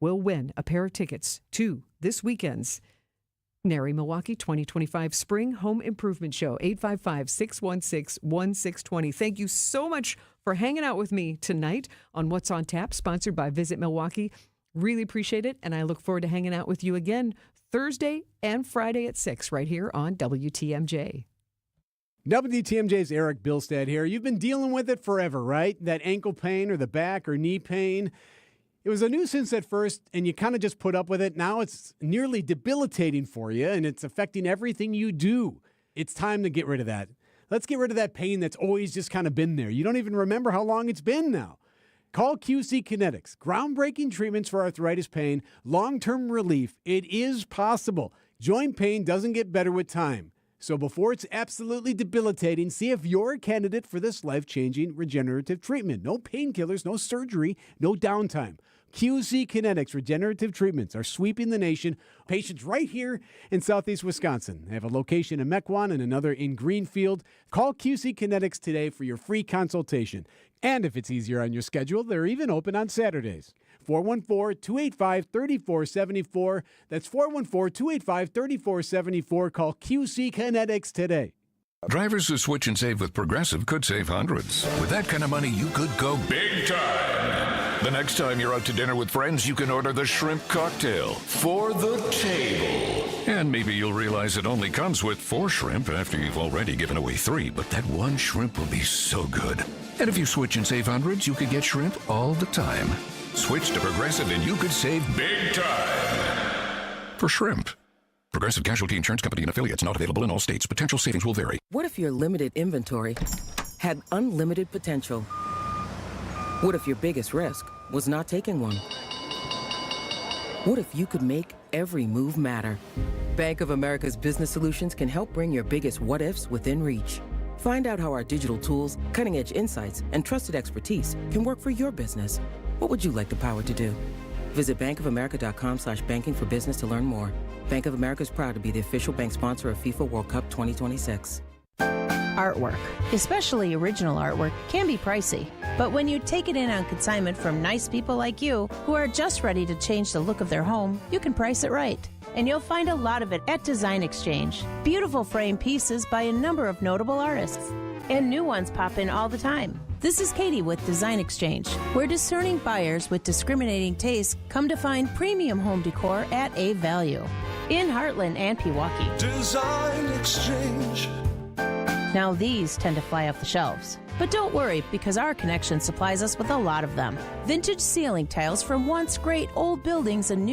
Speaker 8: will win a pair of tickets to this weekend's NARI Milwaukee 2025 Spring Home Improvement Show. 855-616-1620. Thank you so much for hanging out with me tonight on What's on Tap, sponsored by Visit Milwaukee. Really appreciate it, and I look forward to hanging out with you again Thursday and Friday at 6 right here on WTMJ.
Speaker 26: WTMJ's Eric Bilstead here. You've been dealing with it forever, right? That ankle pain or the back or knee pain. It was a nuisance at first, and you kind of just put up with it. Now it's nearly debilitating for you, and it's affecting everything you do. It's time to get rid of that. Let's get rid of that pain that's always just kind of been there. You don't even remember how long it's been now. Call QC Kinetics. Groundbreaking treatments for arthritis pain, long-term relief. It is possible. Joint pain doesn't get better with time. So before it's absolutely debilitating, see if you're a candidate for this life-changing regenerative treatment. No painkillers, no surgery, no downtime. QC Kinetics Regenerative Treatments are sweeping the nation. Patients right here in Southeast Wisconsin. They have a location in Mequon and another in Greenfield. Call QC Kinetics today for your free consultation. And if it's easier on your schedule, they're even open on Saturdays. 414-285-3474. That's 414-285-3474. Call QC Kinetics today.
Speaker 3: Drivers who switch and save with Progressive could save hundreds. With that kind of money, you could go big time. The next time you're out to dinner with friends, you can order the shrimp cocktail for the table. And maybe you'll realize it only comes with 4 shrimp after you've already given away 3, but that one shrimp will be so good. And if you switch and save hundreds, you could get shrimp all the time. Switch to Progressive and you could save big time. For shrimp. Progressive Casualty Insurance Company and affiliates, not available in all states. Potential savings will vary.
Speaker 5: What if your limited inventory had unlimited potential? What if your biggest risk was not taking one? What if you could make every move matter? Bank of America's business solutions can help bring your biggest what-ifs within reach. Find out how our digital tools, cutting-edge insights, and trusted expertise can work for your business. What would you like the power to do? Visit bankofamerica.com/banking for business to learn more. Bank of America is proud to be the official bank sponsor of FIFA World Cup 2026.
Speaker 18: Artwork, especially original artwork, can be pricey. But when you take it in on consignment from nice people like you, who are just ready to change the look of their home, you can price it right. And you'll find a lot of it at Design Exchange. Beautiful frame pieces by a number of notable artists. And new ones pop in all the time. This is Katie with Design Exchange, where discerning buyers with discriminating tastes come to find premium home decor at a value. In Heartland and Pewaukee.
Speaker 21: Design Exchange.
Speaker 18: Now these tend to fly off the shelves. But don't worry, because our connection supplies us with a lot of them. Vintage ceiling tiles from once great old buildings and new